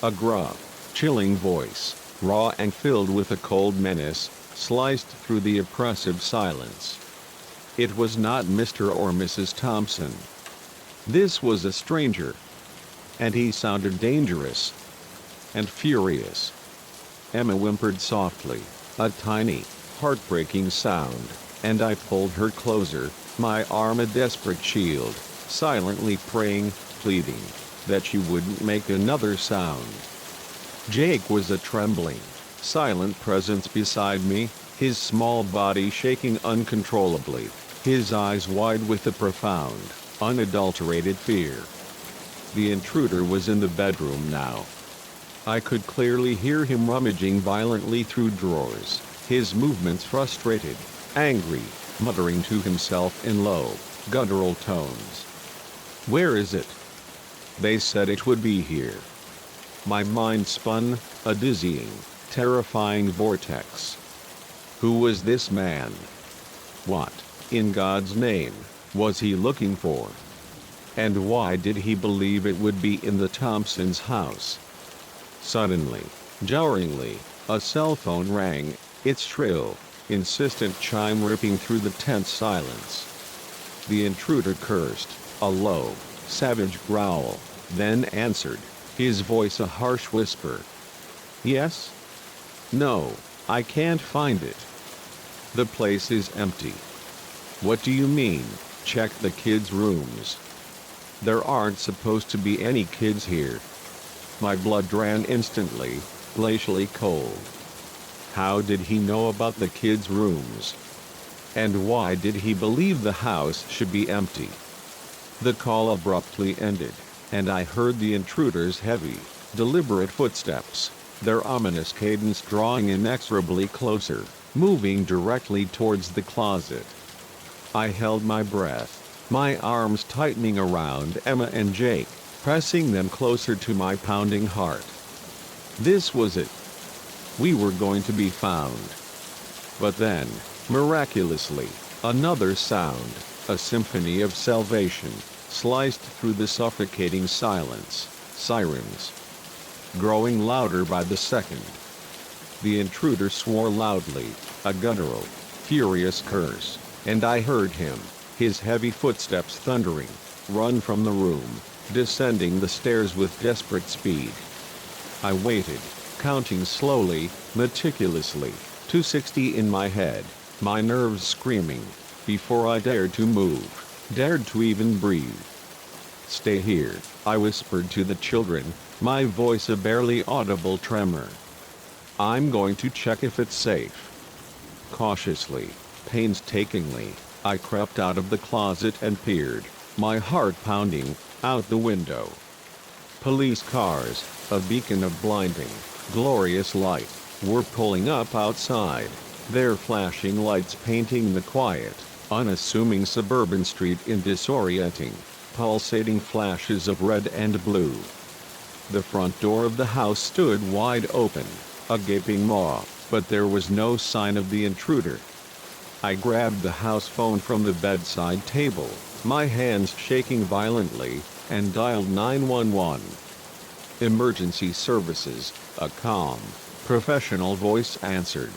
[SPEAKER 1] A gruff, chilling voice, raw and filled with a cold menace, sliced through the oppressive silence. It was not Mr. or Mrs. Thompson. This was a stranger. And he sounded dangerous and furious. Emma whimpered softly, a tiny, heartbreaking sound, and I pulled her closer, my arm a desperate shield, silently praying, pleading, that she wouldn't make another sound. Jake was a trembling, silent presence beside me, his small body shaking uncontrollably, his eyes wide with a profound, unadulterated fear. The intruder was in the bedroom now. I could clearly hear him rummaging violently through drawers, his movements frustrated, angry, muttering to himself in low, guttural tones. "Where is it? They said it would be here." My mind spun, a dizzying, terrifying vortex. Who was this man? What, in God's name, was he looking for? And why did he believe it would be in the Thompsons' house? Suddenly, jarringly, a cell phone rang, its shrill, insistent chime ripping through the tense silence. The intruder cursed, a low, savage growl, then answered, his voice a harsh whisper. "Yes? No, I can't find it. The place is empty." "What do you mean? Check the kids' rooms." "There aren't supposed to be any kids here." My blood ran instantly, glacially cold. How did he know about the kids' rooms? And why did he believe the house should be empty? The call abruptly ended, and I heard the intruder's heavy, deliberate footsteps, their ominous cadence drawing inexorably closer, moving directly towards the closet. I held my breath, my arms tightening around Emma and Jake, pressing them closer to my pounding heart. This was it. We were going to be found. But then, miraculously, another sound, a symphony of salvation, sliced through the suffocating silence. Sirens. Growing louder by the second. The intruder swore loudly, a guttural, furious curse, and I heard him, his heavy footsteps thundering, run from the room, descending the stairs with desperate speed. I waited, counting slowly, meticulously, to 60 in my head, my nerves screaming, before I dared to move, dared to even breathe. "Stay here," I whispered to the children, my voice a barely audible tremor. "I'm going to check if it's safe." Cautiously, painstakingly, I crept out of the closet and peered, my heart pounding, out the window. Police cars, a beacon of blinding, glorious light, were pulling up outside, their flashing lights painting the quiet, unassuming suburban street in disorienting, pulsating flashes of red and blue. The front door of the house stood wide open, a gaping maw, but there was no sign of the intruder. I grabbed the house phone from the bedside table, my hands shaking violently, and dialed 911. "Emergency services," a calm, professional voice answered.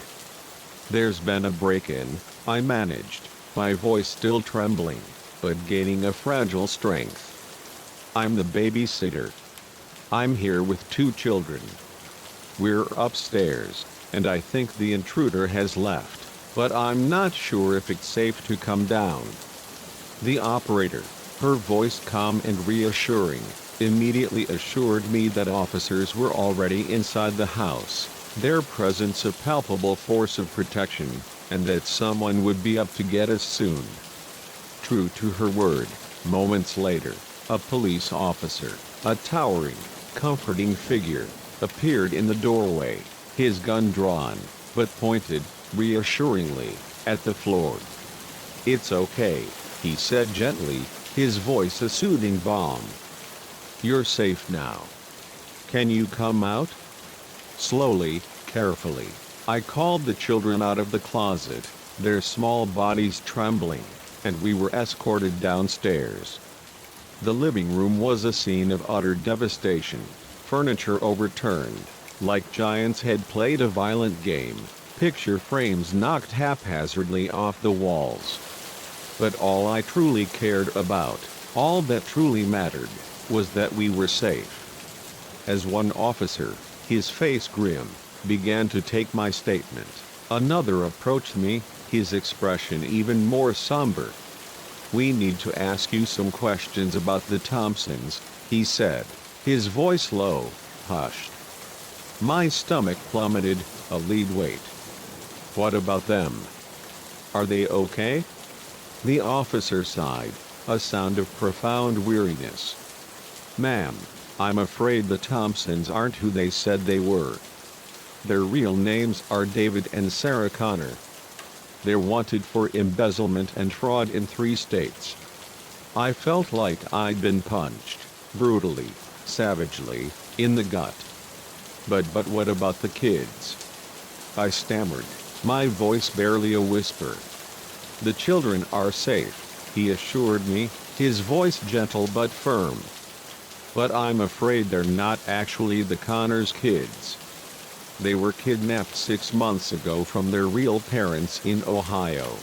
[SPEAKER 1] "There's been a break-in," I managed, my voice still trembling, but gaining a fragile strength. "I'm the babysitter. I'm here with 2 children. We're upstairs, and I think the intruder has left, but I'm not sure if it's safe to come down." The operator, her voice calm and reassuring, immediately assured me that officers were already inside the house, their presence a palpable force of protection, and that someone would be up to get us soon. True to her word, moments later, a police officer, a towering, comforting figure, appeared in the doorway, his gun drawn, but pointed, reassuringly, at the floor. "It's okay," he said gently, his voice a soothing balm. "You're safe now. Can you come out?" Slowly, carefully, I called the children out of the closet, their small bodies trembling, and we were escorted downstairs. The living room was a scene of utter devastation, furniture overturned, like giants had played a violent game, picture frames knocked haphazardly off the walls. But all I truly cared about, all that truly mattered, was that we were safe. As one officer, his face grim, began to take my statement, another approached me, his expression even more somber. "We need to ask you some questions about the Thompsons," he said, his voice low, hushed. My stomach plummeted, a lead weight. "What about them? Are they okay?" The officer sighed, a sound of profound weariness. "Ma'am, I'm afraid the Thompsons aren't who they said they were. Their real names are David and Sarah Connor. They're wanted for embezzlement and fraud in 3 states." I felt like I'd been punched, brutally, savagely, in the gut. But what about the kids?" I stammered, my voice barely a whisper. "The children are safe," he assured me, his voice gentle but firm. "But I'm afraid they're not actually the Connors' kids. They were kidnapped 6 months ago from their real parents in Ohio."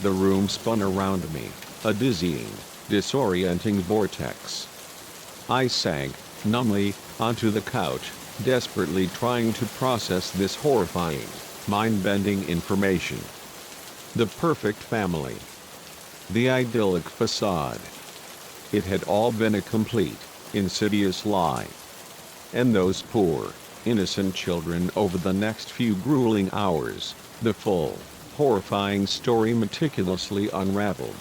[SPEAKER 1] The room spun around me, a dizzying, disorienting vortex. I sank, numbly, onto the couch, desperately trying to process this horrifying, mind-bending information. The perfect family. The idyllic facade. It had all been a complete, insidious lie. And those poor, innocent children. Over the next few grueling hours, the full, horrifying story meticulously unraveled.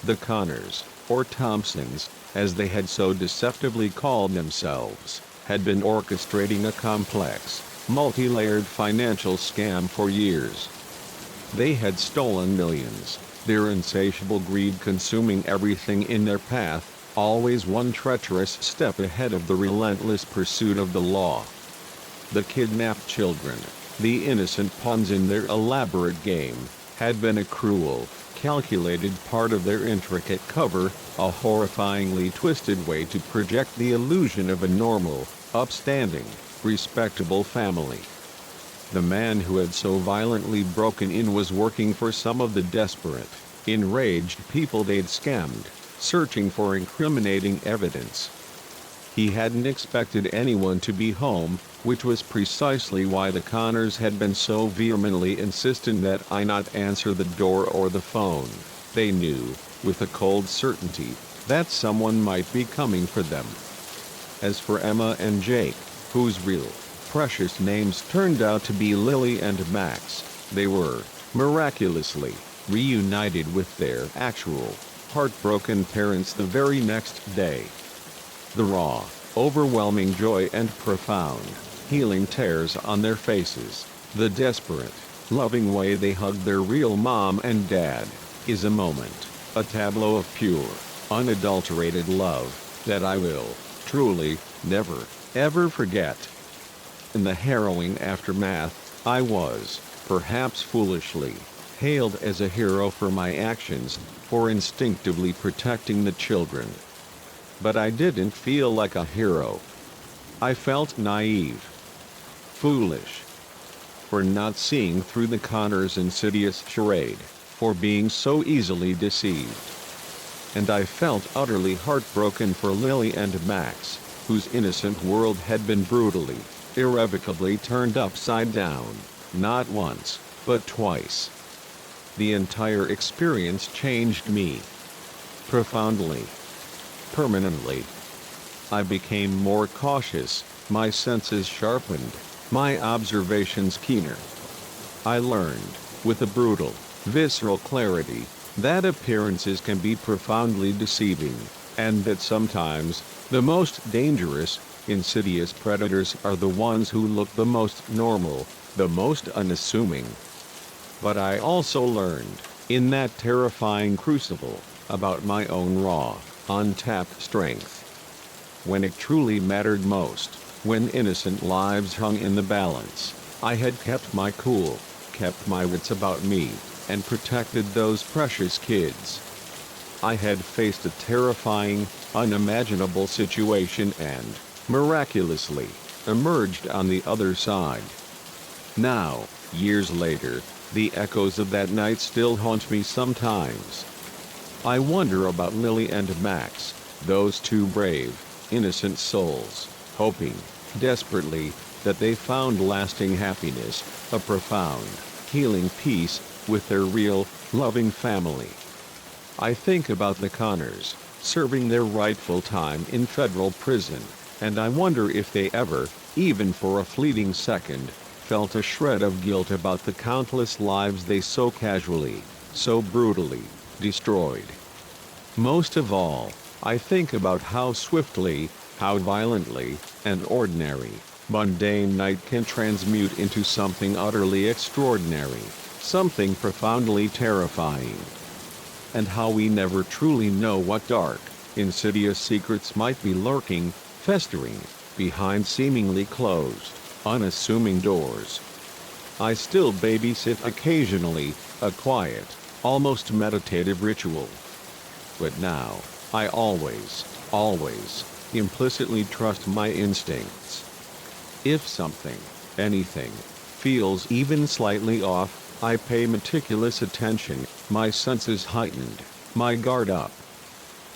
[SPEAKER 1] The Connors, or Thompsons, as they had so deceptively called themselves, had been orchestrating a complex, multi-layered financial scam for years. They had stolen millions, their insatiable greed consuming everything in their path, always one treacherous step ahead of the relentless pursuit of the law. The kidnapped children, the innocent pawns in their elaborate game, had been a cruel, calculated part of their intricate cover, a horrifyingly twisted way to project the illusion of a normal, upstanding, respectable family. The man who had so violently broken in was working for some of the desperate, enraged people they'd scammed, searching for incriminating evidence. He hadn't expected anyone to be home, which was precisely why the Connors had been so vehemently insistent that I not answer the door or the phone. They knew, with a cold certainty, that someone might be coming for them. As for Emma and Jake, whose real, precious names turned out to be Lily and Max, they were, miraculously, reunited with their actual, heartbroken parents the very next day. The raw, overwhelming joy and profound, healing tears on their faces, the desperate, loving way they hugged their real mom and dad, is a moment, a tableau of pure, unadulterated love, that I will, truly, never, ever forget. In the harrowing aftermath, I was, perhaps foolishly, hailed as a hero for my actions, for instinctively protecting the children. But I didn't feel like a hero. I felt naive, foolish, for not seeing through the Connors' insidious charade, for being so easily deceived. And I felt utterly heartbroken for Lily and Max, whose innocent world had been brutally, irrevocably turned upside down, not once, but twice. The entire experience changed me. Profoundly. Permanently. I became more cautious, my senses sharpened, my observations keener. I learned, with a brutal, visceral clarity, that appearances can be profoundly deceiving, and that sometimes, the most dangerous, insidious predators are the ones who look the most normal, the most unassuming. But I also learned, in that terrifying crucible, about my own raw, untapped strength. When it truly mattered most, when innocent lives hung in the balance, I had kept my cool, kept my wits about me, and protected those precious kids. I had faced a terrifying, unimaginable situation and, miraculously, emerged on the other side. Now, Years later, the echoes of that night still haunt me sometimes. I wonder about Lily and Max, those two brave, innocent souls, hoping, desperately, that they found lasting happiness, a profound, healing peace, with their real, loving family. I think about the Connors, serving their rightful time in federal prison, and I wonder if they ever, even for a fleeting second, felt a shred of guilt about the countless lives they so casually, so brutally, destroyed. Most of all, I think about how swiftly, how violently, an ordinary, mundane night can transmute into something utterly extraordinary, something profoundly terrifying. And how we never truly know what dark, insidious secrets might be lurking, festering, behind seemingly closed, unassuming doors. I still babysit occasionally, a quiet, almost meditative ritual. But now, I always, implicitly trust my instincts. If something, anything, feels even slightly off, I pay meticulous attention, my senses heightened, my guard up.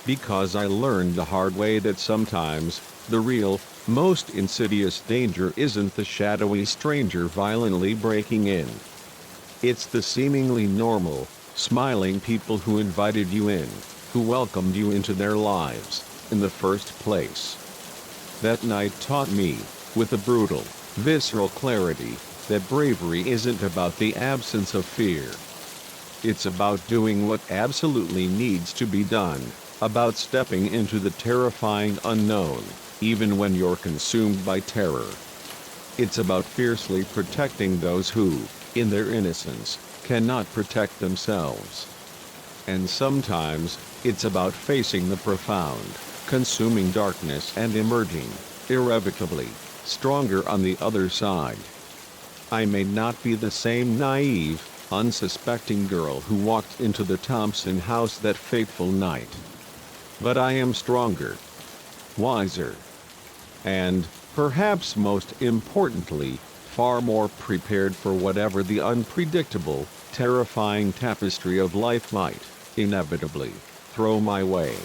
[SPEAKER 1] Because I learned the hard way that sometimes, the real, most insidious danger isn't the shadowy stranger violently breaking in. It's the seemingly normal, smiling people who invited you in, who welcomed you into their lives, in the first place. That night taught me, with a brutal, visceral clarity, that bravery isn't about the absence of fear. It's about doing what absolutely needs to be done, about stepping into the terrifying unknown, even when you're consumed by terror. It's about fiercely protecting those who, in their innocence, cannot protect themselves. And sometimes, it's about facing the profound, consuming darkness and emerging, irrevocably, stronger on the other side. I may not be the same naive, unsuspecting girl who walked into the Thompson house that fateful night. But I am stronger, wiser, and, perhaps most importantly, far more prepared for whatever the unpredictable, terrifying tapestry of life might, inevitably, throw my way.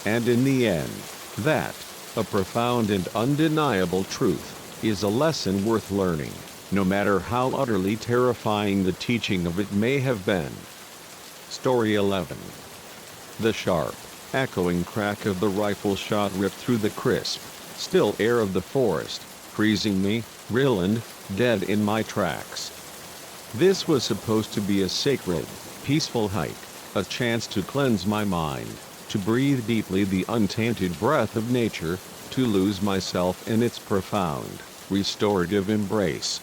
[SPEAKER 1] And in the end, that, a profound and undeniable truth, is a lesson worth learning, no matter how utterly terrifying the teaching of it may have been. Story 11. The sharp, echoing crack of the rifle shot ripped through the crisp, still air of the forest, freezing me, Ryland, dead in my tracks. This was supposed to be a sacred, peaceful hike, a chance to cleanse my mind, to breathe deeply the untainted breath of nature, to lose myself in its profound, restorative embrace.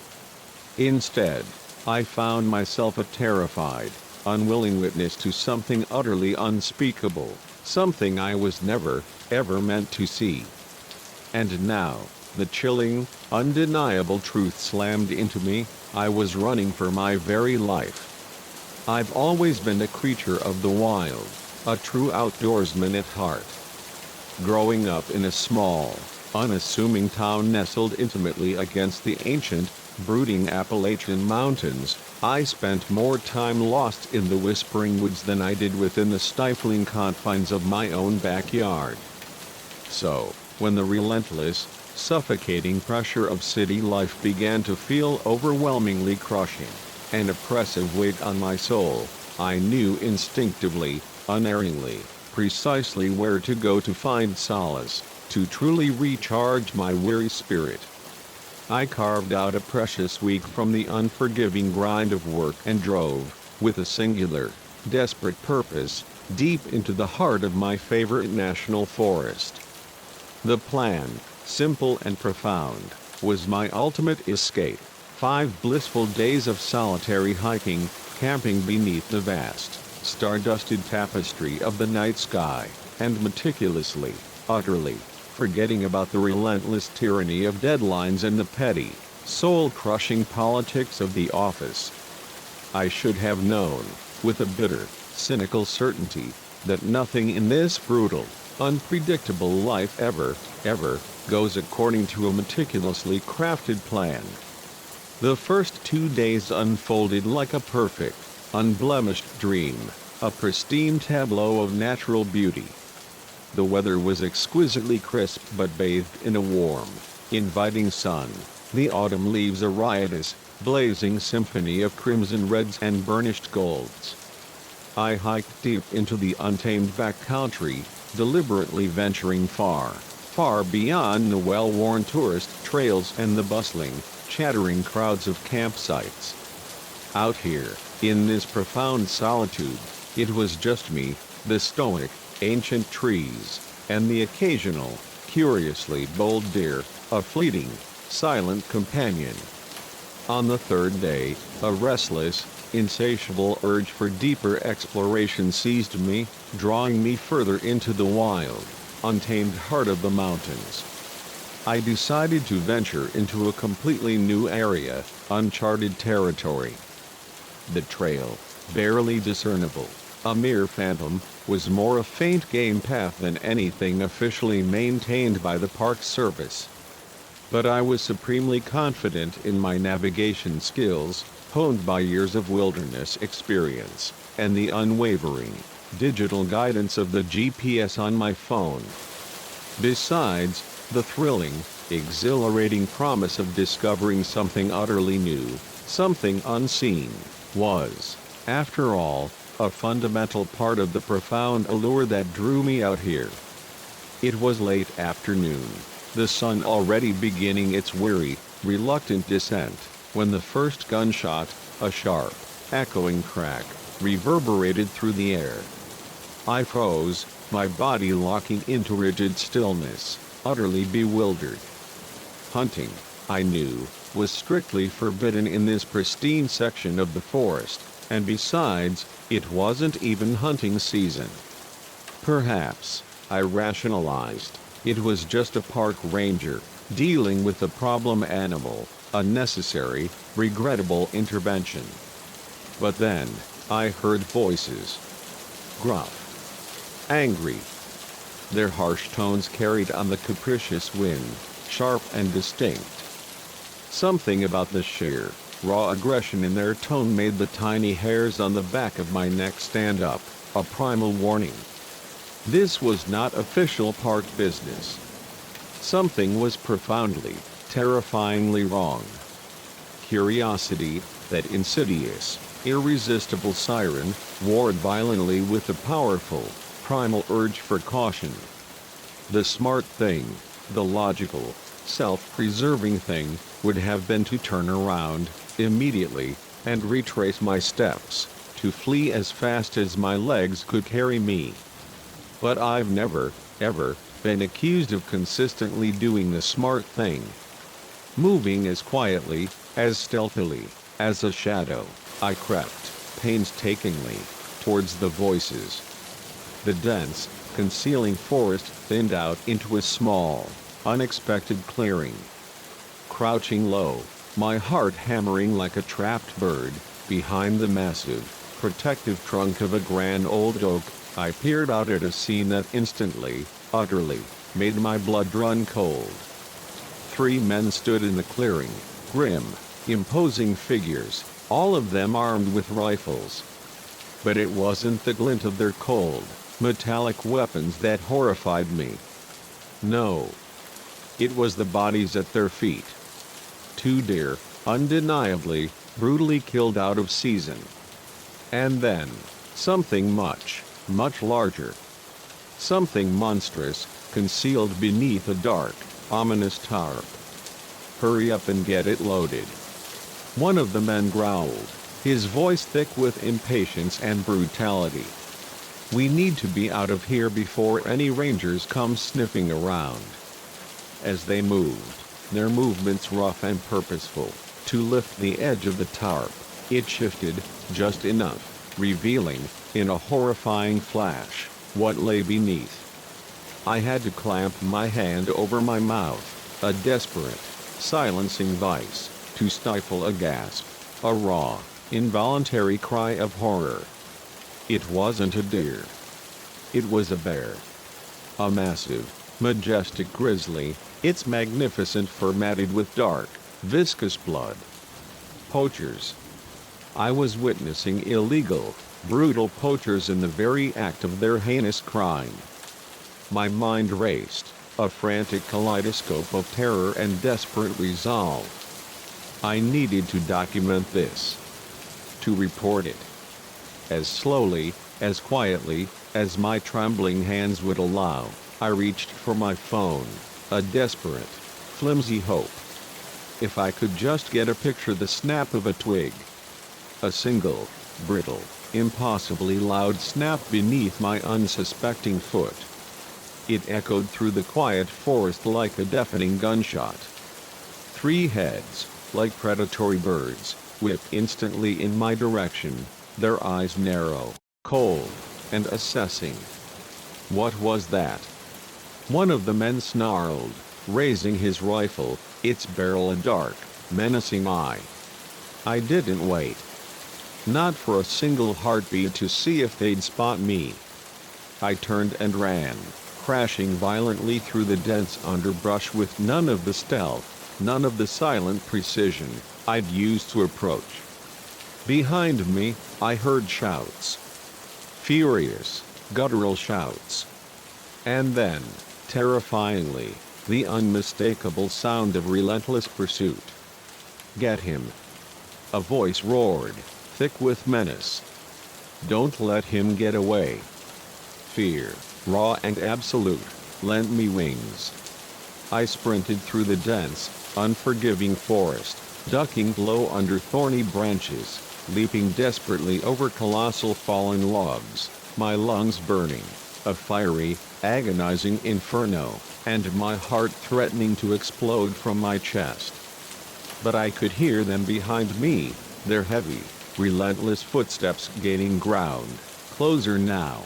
[SPEAKER 1] Instead, I found myself a terrified, unwilling witness to something utterly unspeakable, something I was never, ever meant to see. And now, the chilling, undeniable truth slammed into me, I was running for my very life. I've always been a creature of the wild, a true outdoorsman at heart. Growing up in a small, unassuming town nestled intimately against the ancient, brooding Appalachian Mountains, I spent more time lost in the whispering woods than I did within the stifling confines of my own backyard. So, when the relentless, suffocating pressure of city life began to feel overwhelmingly crushing, an oppressive weight on my soul, I knew instinctively, unerringly, precisely where to go to find solace, to truly recharge my weary spirit. I carved out a precious week from the unforgiving grind of work and drove, with a singular, desperate purpose, deep into the heart of my favorite national forest. The plan, simple and profound, was my ultimate escape. 5 blissful days of solitary hiking, camping beneath the vast, star-dusted tapestry of the night sky, and meticulously, utterly, forgetting about the relentless tyranny of deadlines and the petty, soul-crushing politics of the office. I should have known, with a bitter, cynical certainty, that nothing in this brutal, unpredictable life ever goes according to a meticulously crafted plan. The first 2 days unfolded like a perfect, unblemished dream, a pristine tableau of natural beauty. The weather was exquisitely crisp but bathed in a warm, inviting sun, the autumn leaves a riotous, blazing symphony of crimson reds and burnished golds. I hiked deep into the untamed backcountry, deliberately venturing far, far beyond the well-worn tourist trails and the bustling, chattering crowds of campsites. Out here, in this profound solitude, it was just me, the stoic, ancient trees, and the occasional, curiously bold deer, a fleeting, silent companion. On the third day, a restless, insatiable urge for deeper exploration seized me, drawing me further into the wild, untamed heart of the mountains. I decided to venture into a completely new area, uncharted territory. The trail, barely discernible, a mere phantom, was more a faint game path than anything officially maintained by the Park Service. But I was supremely confident in my navigation skills, honed by years of wilderness experience, and the unwavering, digital guidance of the GPS on my phone. Besides, the thrilling, exhilarating promise of discovering something utterly new, something unseen, was, after all, a fundamental part of the profound allure that drew me out here. It was late afternoon, the sun already beginning its weary, reluctant descent, when the first gunshot, a sharp, echoing crack, reverberated through the air. I froze, my body locking into rigid stillness, utterly bewildered. Hunting, I knew, was strictly forbidden in this pristine section of the forest, and besides, it wasn't even hunting season. Perhaps, I rationalized, it was just a park ranger, dealing with the problem animal, a necessary, regrettable intervention. But then, I heard voices. Gruff. Angry. Their harsh tones carried on the capricious wind, sharp and distinct. Something about the sheer, raw aggression in their tone made the tiny hairs on the back of my neck stand up, a primal warning. This was not official park business. Something was profoundly, terrifyingly wrong. Curiosity, that insidious, irresistible siren, warred violently with the powerful, primal urge for caution. The smart thing, the logical, self-preserving thing, would have been to turn around, immediately, and retrace my steps, to flee as fast as my legs could carry me. But I've never, ever, been accused of consistently doing the smart thing. Moving as quietly, as stealthily, as a shadow, I crept, painstakingly, towards the voices. The dense, concealing forest thinned out into a small, unexpected clearing. Crouching low, my heart hammering like a trapped bird, behind the massive, protective trunk of a grand old oak, I peered out at a scene that instantly, utterly, made my blood run cold. 3 men stood in the clearing, grim, imposing figures, all of them armed with rifles. But it wasn't the glint of their cold, metallic weapons that horrified me. No. It was the bodies at their feet. 2 deer, undeniably, brutally killed out of season. And then, something much, much larger. Something monstrous, concealed beneath a dark, ominous tarp. Hurry up and get it loaded. One of the men growled, his voice thick with impatience and brutality. We need to be out of here before any rangers come sniffing around. As they moved, their movements rough and purposeful, to lift the edge of the tarp, it shifted, just enough, revealing, in a horrifying flash, what lay beneath. I had to clamp my hand over my mouth, a desperate, silencing vice, to stifle a gasp, a raw, involuntary cry of horror. It wasn't a deer. It was a bear. A massive, majestic grizzly, its magnificent fur matted with dark, viscous blood. poachers. I was witnessing illegal, brutal poachers in the very act of their heinous crime. My mind raced, a frantic kaleidoscope of terror and desperate resolve. I needed to document this. To report it. As slowly, as quietly, as my trembling hands would allow, I reached for my phone, a desperate, flimsy hope. If I could just get a picture, the snap of a twig. A single, brittle, impossibly loud snap beneath my unsuspecting foot. It echoed through the quiet forest like a deafening gunshot. 3 heads, like predatory birds, whipped instantly in my direction, their eyes narrow, cold, and assessing. What was that? One of the men snarled, raising his rifle, its barrel a dark, menacing eye. I didn't wait. Not for a single heartbeat to see if they'd spot me. I turned and ran, crashing violently through the dense underbrush with none of the stealth, none of the silent precision I'd used to approach. Behind me, I heard shouts. Furious, guttural shouts. And then, terrifyingly, the unmistakable sound of relentless pursuit. "Get him!" A voice roared, thick with menace. "Don't let him get away." Fear, raw and absolute, lent me wings. I sprinted through the dense, unforgiving forest, ducking low under thorny branches, leaping desperately over colossal fallen logs, my lungs burning, a fiery, agonizing inferno, and my heart threatening to explode from my chest. But I could hear them behind me, their heavy, relentless footsteps gaining ground, closer now.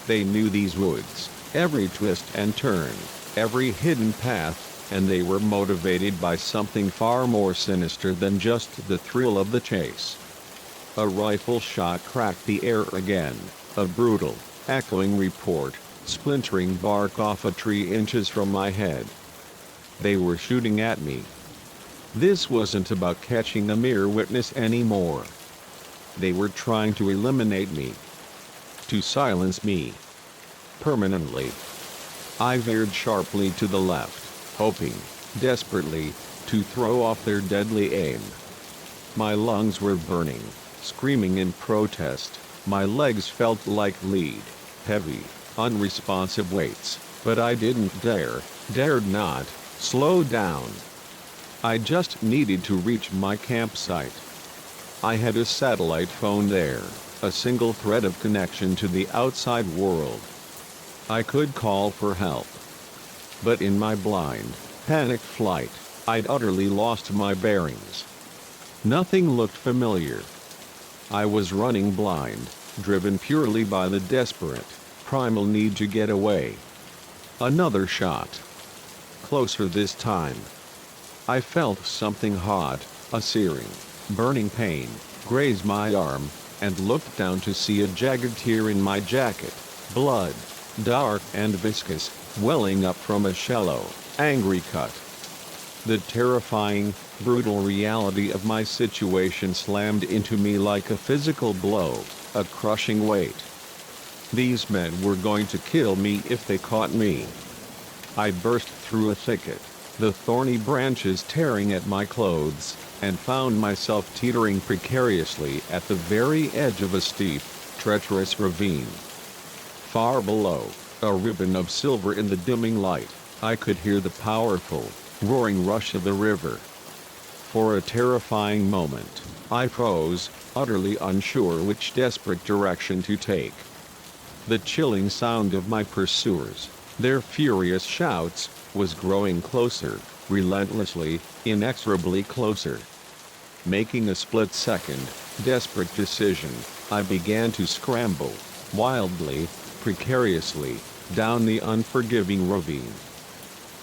[SPEAKER 1] They knew these woods, every twist and turn, every hidden path, and they were motivated by something far more sinister than just the thrill of the chase. A rifle shot cracked the air again, a brutal, echoing report, splintering bark off a tree inches from my head. They were shooting at me. This wasn't about catching a mere witness anymore. They were trying to eliminate me. To silence me. Permanently. I veered sharply to the left, hoping, desperately, to throw off their deadly aim. My lungs were burning, screaming in protest, my legs felt like lead, heavy, unresponsive weights, but I dared not, slow down. I just needed to reach my campsite. I had a satellite phone there, a single thread of connection to the outside world. I could call for help. But in my blind, panicked flight, I'd utterly lost my bearings. Nothing looked familiar. I was running blind, driven purely by the desperate, primal need to get away. Another shot. Closer this time. I felt something hot, a searing, burning pain, graze my arm, and looked down to see a jagged tear in my jacket, blood, dark and viscous, welling up from a shallow, angry cut. The terrifying, brutal reality of my situation slammed into me like a physical blow, a crushing weight. These men were going to kill me if they caught me. I burst through a thicket, the thorny branches tearing at my clothes, and found myself teetering precariously at the very edge of a steep, treacherous ravine. Far below, a ribbon of silver in the dimming light, I could hear the powerful, roaring rush of the river. For a terrifying moment, I froze, utterly unsure which desperate direction to take. The chilling sound of my pursuers, their furious shouts, was growing closer, relentlessly, inexorably closer. Making a split-second, desperate decision, I began to scramble, wildly, precariously, down the unforgiving ravine.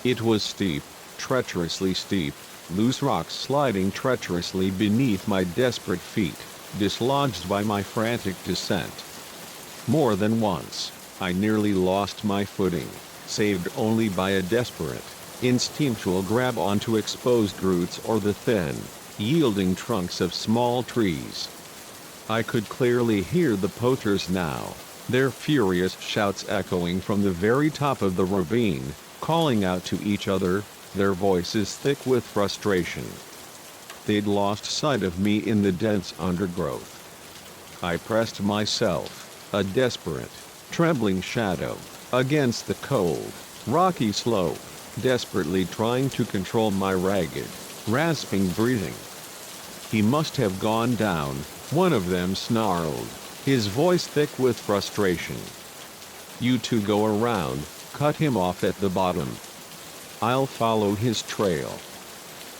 [SPEAKER 1] It was steep, treacherously steep, loose rocks sliding treacherously beneath my desperate feet, dislodged by my frantic descent. More than once, I nearly lost my footing, saved only by a desperate, instinctual grab onto exposed roots or the thin, yielding trunks of small trees. I could clearly hear the poachers now, their furious shouts echoing from the very top of the ravine, calling out to each other, their voices thick with frustration. They'd lost sight of me in the dense undergrowth. I pressed myself, a desperate, trembling shadow, against the cold, rocky slope, desperately trying to control my ragged, rasping breathing. "He must have gone down," one of them snarled, his voice thick with frustration. "You two go around, cut him off at the bottom. I'll follow his trail."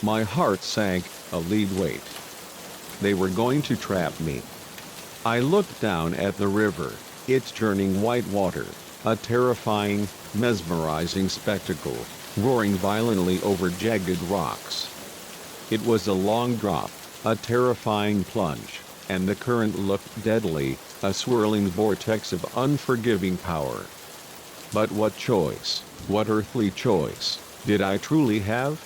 [SPEAKER 1] My heart sank, a lead weight. They were going to trap me. I looked down at the river, its churning white water, a terrifying, mesmerizing spectacle, roaring violently over jagged rocks. It was a long drop, a terrifying plunge, and the current looked deadly, a swirling vortex of unforgiving power. But what choice, what earthly choice, did I truly have?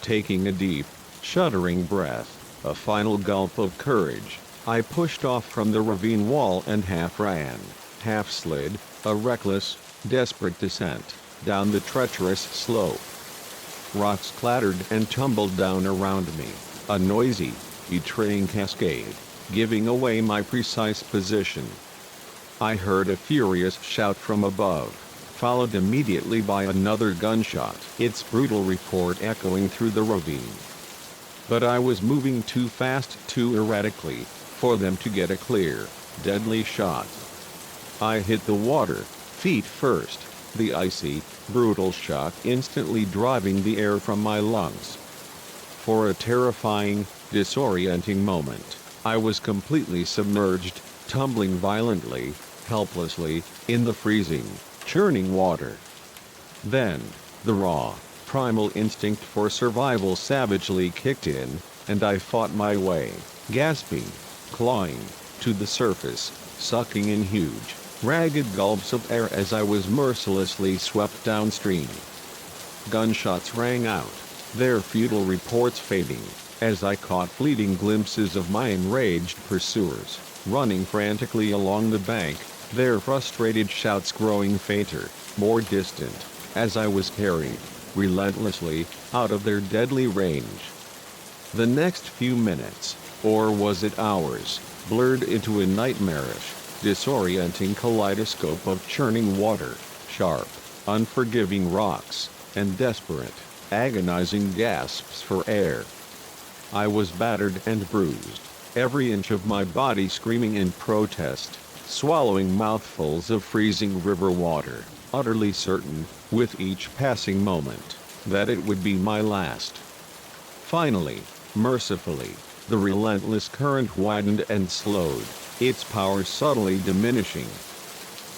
[SPEAKER 1] Taking a deep, shuddering breath, a final gulp of courage, I pushed off from the ravine wall and half ran, half slid, a reckless, desperate descent, down the treacherous slope. Rocks clattered and tumbled down around me, a noisy, betraying cascade, giving away my precise position. I heard a furious shout from above, followed immediately by another gunshot, its brutal report echoing through the ravine. But I was moving too fast, too erratically, for them to get a clear, deadly shot. I hit the water, feet first, the icy, brutal shock instantly driving the air from my lungs. For a terrifying, disorienting moment, I was completely submerged, tumbling violently, helplessly, in the freezing, churning water. Then, the raw, primal instinct for survival savagely kicked in, and I fought my way, gasping, clawing, to the surface, sucking in huge, ragged gulps of air as I was mercilessly swept downstream. Gunshots rang out, their futile reports fading, as I caught fleeting glimpses of my enraged pursuers, running frantically along the bank, their frustrated shouts growing fainter, more distant, as I was carried, relentlessly, out of their deadly range. The next few minutes, or was it hours, blurred into a nightmarish, disorienting kaleidoscope of churning water, sharp, unforgiving rocks, and desperate, agonizing gasps for air. I was battered and bruised, every inch of my body screaming in protest, swallowing mouthfuls of freezing river water, utterly certain, with each passing moment, that it would be my last. Finally, mercifully, the relentless current widened and slowed, its power subtly diminishing.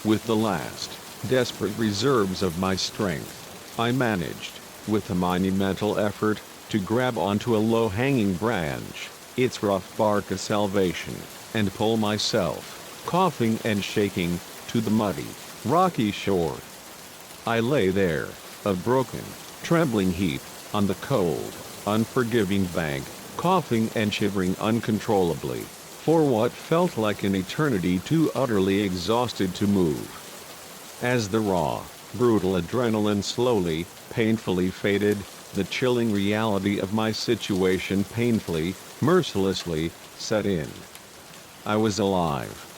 [SPEAKER 1] With the last, desperate reserves of my strength, I managed, with a monumental effort, to grab onto a low-hanging branch, its rough bark a salvation, and pull myself, coughing and shaking, to the muddy, rocky shore. I lay there, a broken, trembling heap, on the cold, unforgiving bank, coughing and shivering uncontrollably, for what felt like an eternity, too utterly exhausted to move. As the raw, brutal adrenaline slowly, painfully faded, the chilling reality of my situation painfully, mercilessly, set in. I was alive.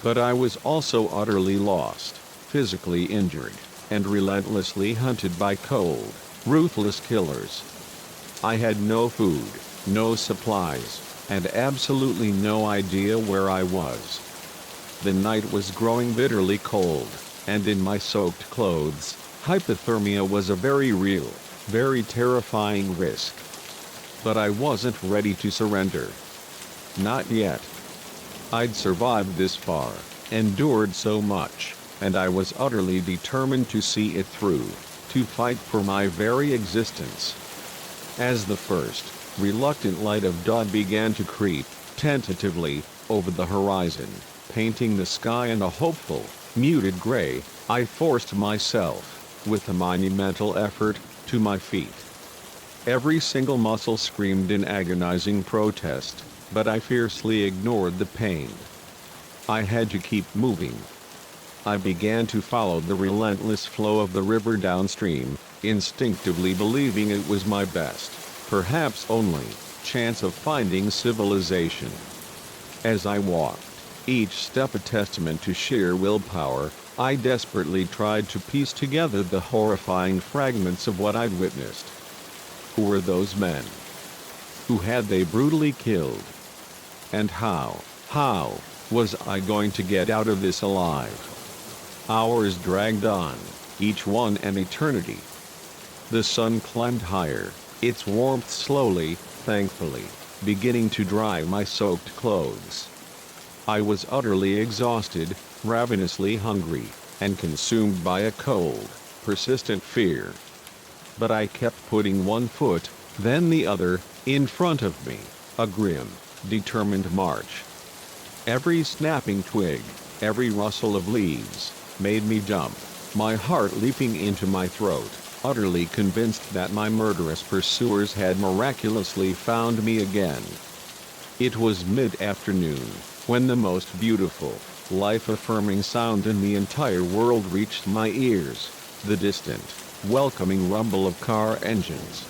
[SPEAKER 1] But I was also utterly lost, physically injured, and relentlessly hunted by cold, ruthless killers. I had no food, no supplies, and absolutely no idea where I was. The night was growing bitterly cold, and in my soaked clothes, hypothermia was a very real, very terrifying risk. But I wasn't ready to surrender. Not yet. I'd survived this far, endured so much, and I was utterly determined to see it through, to fight for my very existence. As the first, reluctant light of dawn began to creep, tentatively, over the horizon, painting the sky in a hopeful, muted gray, I forced myself, with a monumental effort, to my feet. Every single muscle screamed in agonizing protest, but I fiercely ignored the pain. I had to keep moving. I began to follow the relentless flow of the river downstream, instinctively believing it was my best, perhaps only, chance of finding civilization. As I walked, each step a testament to sheer willpower, I desperately tried to piece together the horrifying fragments of what I'd witnessed. Who were those men? Who had they brutally killed? And how was I going to get out of this alive? Hours dragged on, each one an eternity. The sun climbed higher, its warmth slowly, thankfully, beginning to dry my soaked clothes. I was utterly exhausted, ravenously hungry, and consumed by a cold, persistent fear. But I kept putting one foot, then the other, in front of me, a grim, determined march. Every snapping twig, every rustle of leaves, made me jump, my heart leaping into my throat, utterly convinced that my murderous pursuers had miraculously found me again. It was mid-afternoon, when the most beautiful, life-affirming sound in the entire world reached my ears, the distant, welcoming rumble of car engines.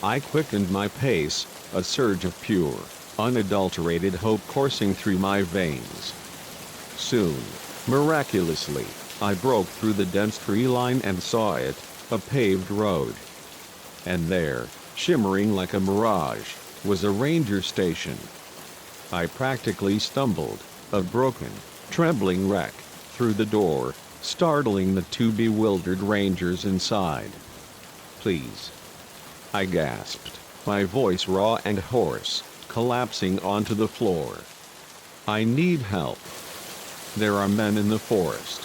[SPEAKER 1] I quickened my pace, a surge of pure, unadulterated hope coursing through my veins. Soon, miraculously, I broke through the dense tree line and saw it, a paved road. And there, shimmering like a mirage, was a ranger station. I practically stumbled, a broken, trembling wreck, through the door, startling the two bewildered rangers inside. "Please," I gasped, my voice raw and hoarse, collapsing onto the floor. "I need help. There are men in the forest.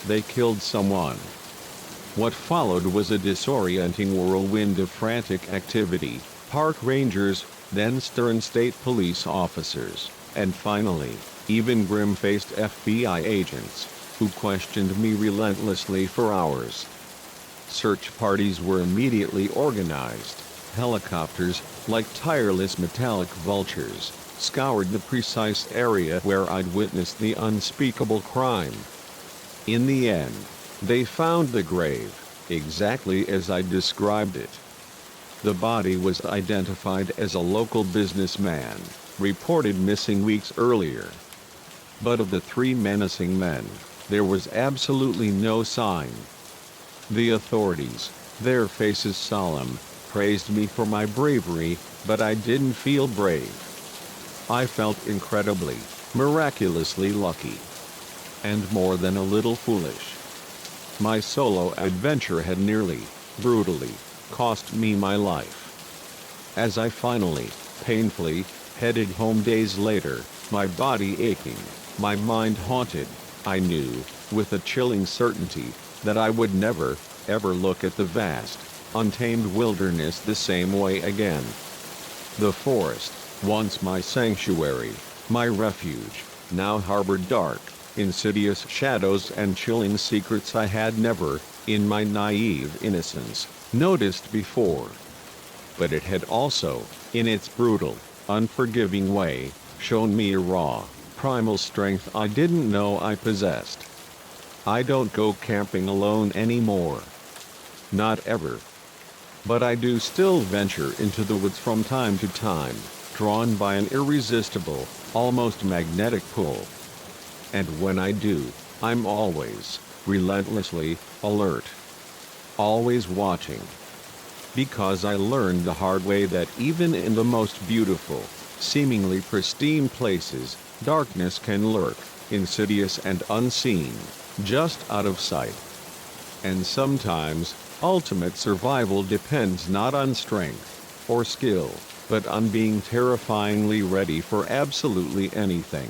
[SPEAKER 1] They killed someone." What followed was a disorienting whirlwind of frantic activity, park rangers, then stern state police officers, and finally, even grim-faced FBI agents, who questioned me relentlessly for hours. Search parties were immediately organized. Helicopters, like tireless metallic vultures, scoured the precise area where I'd witnessed the unspeakable crime. In the end, they found the grave, exactly as I described it. The body was identified as a local businessman, reported missing weeks earlier. But of the three menacing men, there was absolutely no sign. The authorities, their faces solemn, praised me for my bravery, but I didn't feel brave. I felt incredibly, miraculously lucky. And more than a little foolish. My solo adventure had nearly, brutally, cost me my life. As I finally, painfully, headed home days later, my body aching, my mind haunted, I knew, with a chilling certainty, that I would never, ever look at the vast, untamed wilderness the same way again. The forest, once my sanctuary, my refuge, now harbored dark, insidious shadows and chilling secrets I had never, in my naive innocence, noticed before. But it had also, in its brutal, unforgiving way, shown me a raw, primal strength I didn't know I possessed. I don't go camping alone anymore. Not ever. But I do still venture into the woods from time to time, drawn by an irresistible, almost magnetic pull. And when I do, I'm always, relentlessly, alert. Always watching. Because I learned the hard way that even in the most beautiful, seemingly pristine places, darkness can lurk, insidious and unseen, just out of sight. And sometimes, ultimate survival depends not on strength or skill, but on being terrifyingly ready for absolutely anything.